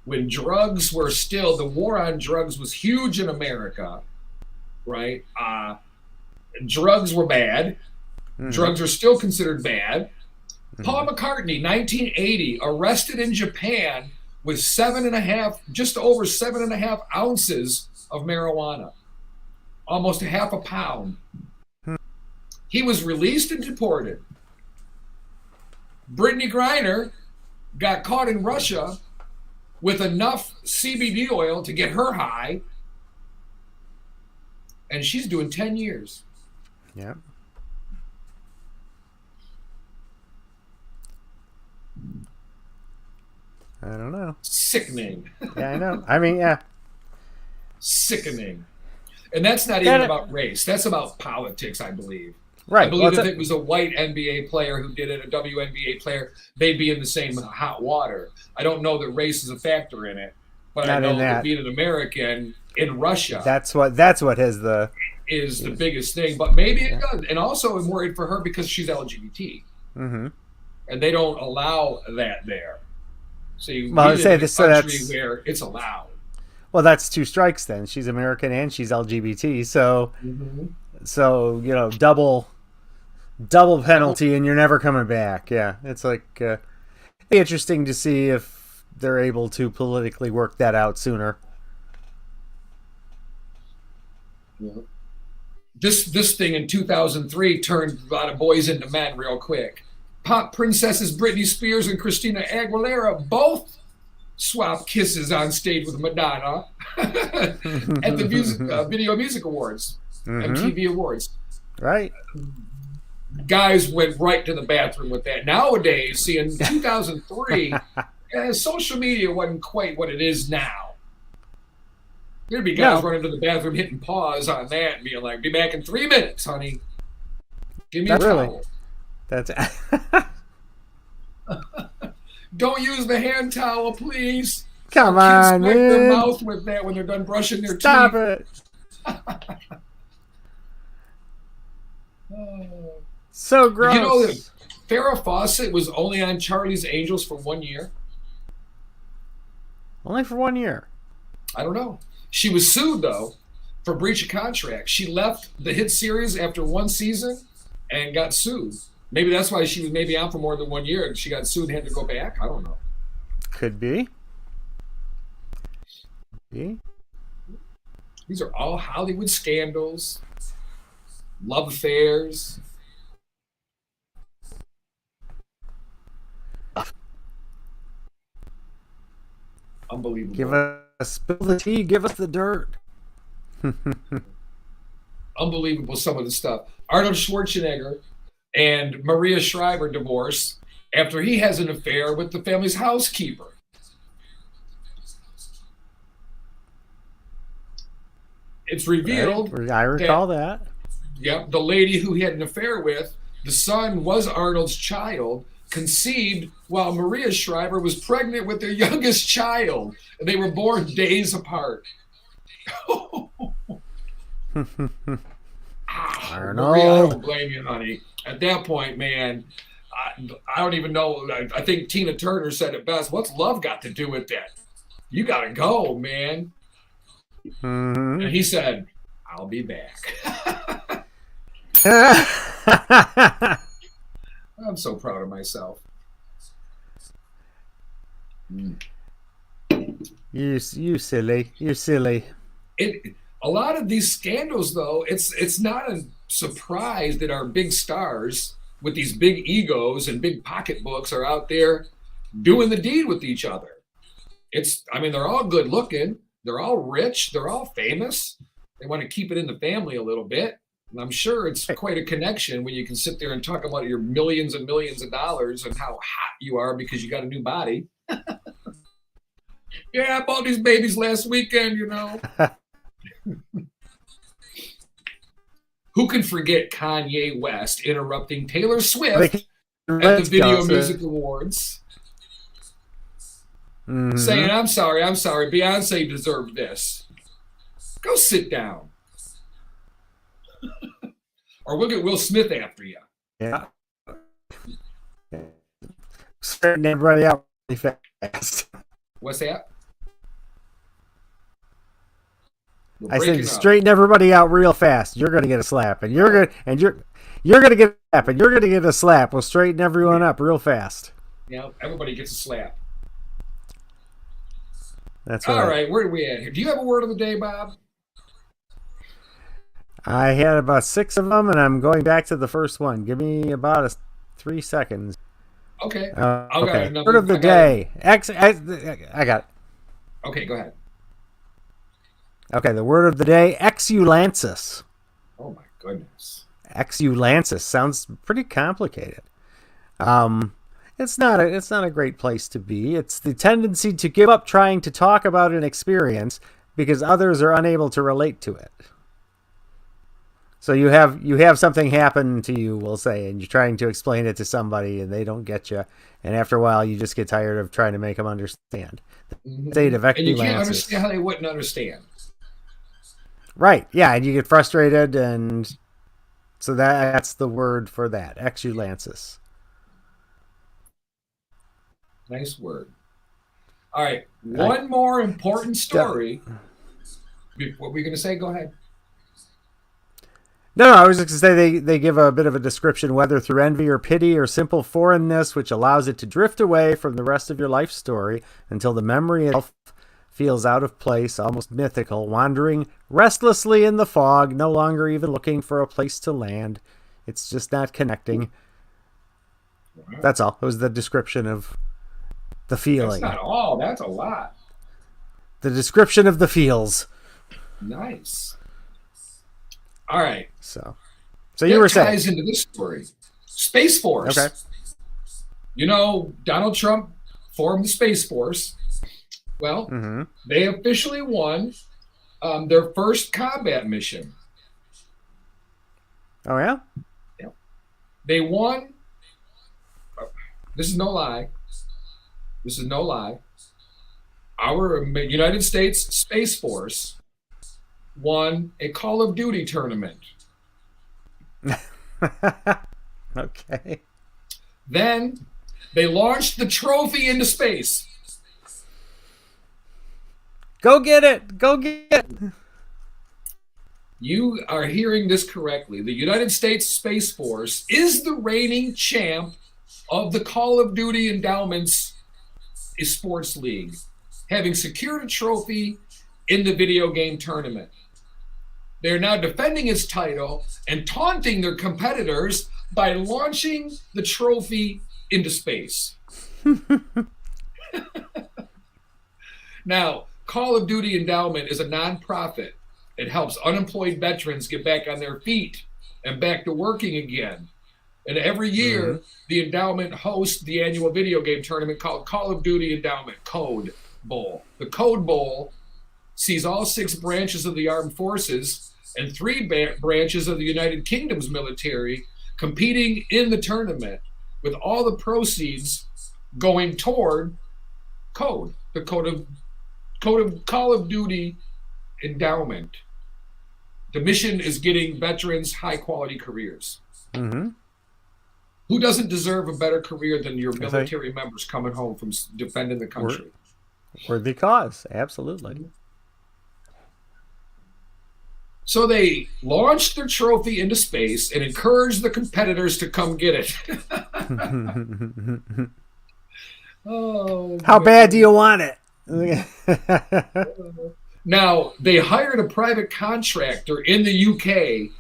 when drugs were still, the war on drugs was huge in America, right? Drugs were bad. Drugs are still considered bad. Paul McCartney, 1980, arrested in Japan with just over 7.5 ounces of marijuana, almost a half a pound. He was released and deported. Brittany Griner got caught in Russia with enough CBD oil to get her high, and she's doing 10 years. Yeah. I don't know. Sickening. Yeah, I know. I mean, yeah. Sickening. And that's not even about race. That's about politics, I believe. Right. I believe if it was a white NBA player who did it, a WNBA player, they'd be in the same hot water. I don't know that race is a factor in it, but I know that being an American in Russia, that's what is the biggest thing. But maybe it does. And also, I'm worried for her because she's LGBT, and they don't allow that there. So you live in a country where it's allowed. Well, that's 2 strikes then. She's American and she's LGBT, so so you know, double penalty, and you're never coming back. Yeah, it's like interesting to see if they're able to politically work that out sooner. Yeah. This thing in 2003 turned a lot of boys into men real quick. Pop princesses Britney Spears and Christina Aguilera both swap kisses on stage with Madonna at the Video Music Awards, MTV Awards. Right. Guys went right to the bathroom with that. Nowadays, see, in 2003, social media wasn't quite what it is now. There'd be guys running to the bathroom, hitting pause on that, and being like, "Be back in 3 minutes, honey. Give me a towel." That's Don't use the hand towel, please. Come on, Kids wipe man. their mouth with that when they're done brushing their Stop teeth. it. So gross. You know that Farrah Fawcett was only on Charlie's Angels for 1 year? Only for 1 year. I don't know. She was sued, though, for breach of contract. She left the hit series after 1 season and got sued. Maybe that's why she was maybe out for more than 1 year. She got sued and had to go back. I don't know. Could be. These are all Hollywood scandals, love affairs. Unbelievable. Give us spill the tea. Give us the dirt. Unbelievable, some of the stuff. Arnold Schwarzenegger and Maria Shriver divorce after he has an affair with the family's housekeeper. It's revealed. Right. I recall that. Yep, the lady who he had an affair with, the son was Arnold's child, conceived while Maria Shriver was pregnant with their youngest child, and they were born days apart. Arnold. Maria, I don't blame you, honey. At that point, man, I don't even know. I think Tina Turner said it best. What's love got to do with that? You got to go, man. Mm-hmm. And he said, I'll be back. I'm so proud of myself. You silly. You're silly. A lot of these scandals, though, it's not a surprise that our big stars with these big egos and big pocketbooks are out there doing the deed with each other. They're all good looking. They're all rich. They're all famous. They want to keep it in the family a little bit. And I'm sure it's quite a connection when you can sit there and talk about your millions and millions of dollars and how hot you are because you got a new body. Yeah, I bought these babies last weekend, you know. Who can forget Kanye West interrupting Taylor Swift at the Video Music Awards? Mm-hmm. Saying, I'm sorry, Beyonce deserved this. Go sit down. Or we'll get Will Smith after you. Yeah. Straighten everybody out really fast. What's that? I said straighten everybody out real fast. You're gonna get a slap, and you're gonna get a slap, and you're gonna get a slap. We'll straighten everyone up real fast. Yeah, everybody gets a slap. That's right. All right, where are we at here? Do you have a word of the day, Bob? I had about 6 of them, and I'm going back to the first one. Give me about 3 seconds. Okay. Okay. Word of the day. I got it. Okay, go ahead. Okay, the word of the day, exulansis. Oh my goodness. Exulansis sounds pretty complicated. It's not a great place to be. It's the tendency to give up trying to talk about an experience because others are unable to relate to it. So you have something happen to you, we'll say, and you're trying to explain it to somebody and they don't get you, and after a while you just get tired of trying to make them understand. The state of exulansis. And you can't understand how they wouldn't understand. Right, yeah, and you get frustrated, and so that's the word for that, exulansis. Nice word. All right, one more important story. What were you going to say? Go ahead. No, I was just going to say they give a bit of a description, whether through envy or pity or simple foreignness, which allows it to drift away from the rest of your life story until the memory itself feels out of place, almost mythical, wandering restlessly in the fog, no longer even looking for a place to land. It's just not connecting. That's all. It was the description of the That's feeling. not all. That's a lot. The description of the feels. Nice. All right. So you were saying. Ties into this story. Space Force. Okay. You know, Donald Trump formed the Space Force. Well, they officially won their first combat mission. Oh, yeah? Yeah. They won. This is no lie. This is no lie. Our United States Space Force won a Call of Duty tournament. Okay. Then they launched the trophy into space. Go get it. Go get it. You are hearing this correctly. The United States Space Force is the reigning champ of the Call of Duty Endowments Sports League, having secured a trophy in the video game tournament. They're now defending its title and taunting their competitors by launching the trophy into space. Now, Call of Duty Endowment is a nonprofit. It helps unemployed veterans get back on their feet and back to working again. And every year, the endowment hosts the annual video game tournament called Call of Duty Endowment Code Bowl. The Code Bowl sees all 6 branches of the armed forces and 3 branches of the United Kingdom's military competing in the tournament, with all the proceeds going toward Code, the Call of Duty Endowment. The mission is getting veterans high-quality careers. Who doesn't deserve a better career than your military members coming home from defending the country? Worthy cause, absolutely. So they launched their trophy into space and encouraged the competitors to come get it. How bad do you want it? Now, they hired a private contractor in the UK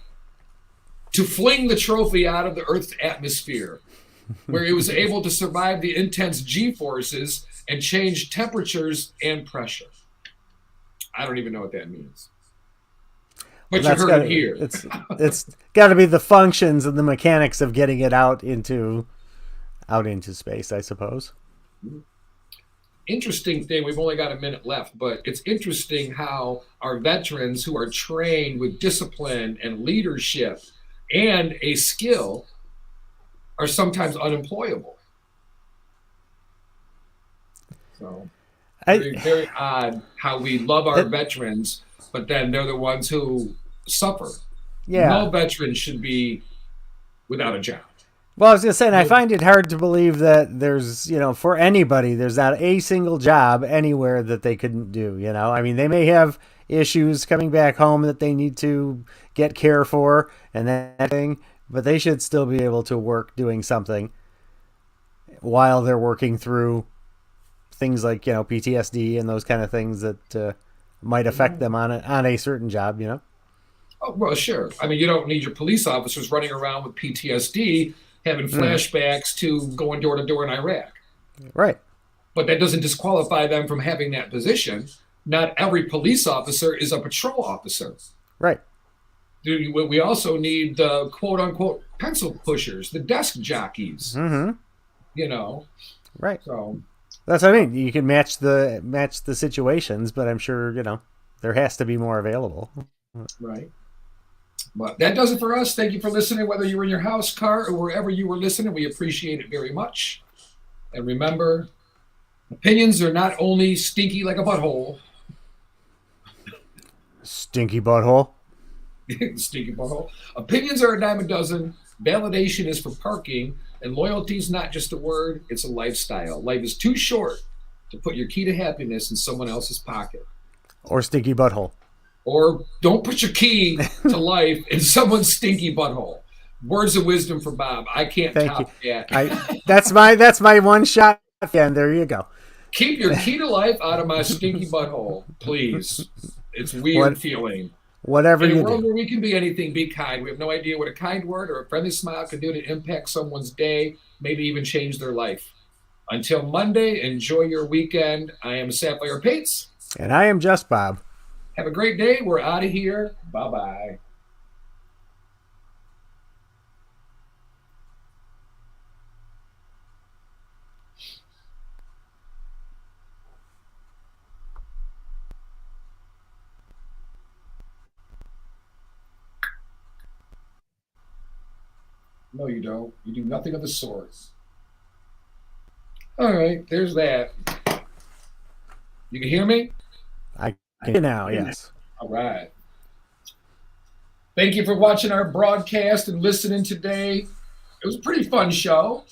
to fling the trophy out of the Earth's atmosphere, where it was able to survive the intense G-forces and change temperatures and pressure. I don't even know what that means. But you heard it here. It's got to be the functions and the mechanics of getting it out into space, I suppose. Interesting thing, we've only got a minute left, but it's interesting how our veterans who are trained with discipline and leadership and a skill are sometimes unemployable. So very odd how we love our veterans, but then they're the ones who suffer. Yeah. No veteran should be without a job. Well, I was going to say, and I find it hard to believe that there's, for anybody, there's not a single job anywhere that they couldn't do, I mean, they may have issues coming back home that they need to get care for and that thing, but they should still be able to work doing something while they're working through things like, PTSD and those kind of things that might affect them on a certain job, Oh, well, sure. I mean, you don't need your police officers running around with PTSD having flashbacks to going door to door in Iraq. Right. But that doesn't disqualify them from having that position. Not every police officer is a patrol officer. Right. We also need the quote unquote pencil pushers, the desk jockeys. Right. So that's what I mean. You can match the situations, but I'm sure, there has to be more available. Right. But that does it for us. Thank you for listening, whether you were in your house, car, or wherever you were listening. We appreciate it very much. And remember, opinions are not only stinky like a butthole. Stinky butthole. Stinky butthole. Opinions are a dime a dozen. Validation is for parking. And loyalty is not just a word, it's a lifestyle. Life is too short to put your key to happiness in someone else's pocket. Or stinky butthole. Or don't put your key to life in someone's stinky butthole. Words of wisdom for Bob. I can't top that. That's my one shot. And there you go. Keep your key to life out of my stinky butthole, please. It's weird feeling. Whatever In a you world do. where we can be anything, be kind. We have no idea what a kind word or a friendly smile can do to impact someone's day, maybe even change their life. Until Monday, enjoy your weekend. I am Sapphire Pates. And I am Just Bob. Have a great day. We're out of here. Bye-bye. No, you don't. You do nothing of the sort. All right, there's that. You can hear me? I can now, yes. All right. Thank you for watching our broadcast and listening today. It was a pretty fun show.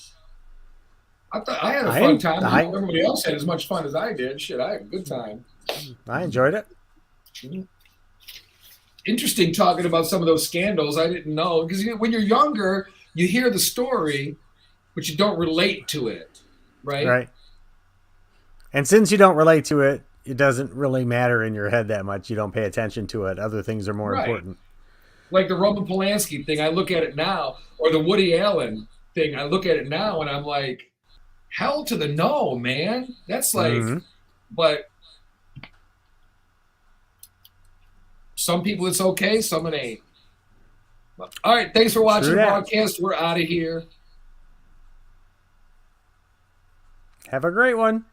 I thought I had a fun time. Everybody else had as much fun as I did. Shit, I had a good time. I enjoyed it. Interesting talking about some of those scandals. I didn't know because when you're younger, you hear the story, but you don't relate to it, right? Right. And since you don't relate to it, it doesn't really matter in your head that much. You don't pay attention to it. Other things are more important. Like the Roman Polanski thing, I look at it now, or the Woody Allen thing, I look at it now and I'm like, hell to the no, man. That's like, but some people it's okay, some it ain't. All right, thanks for watching the broadcast. We're out of here. Have a great one.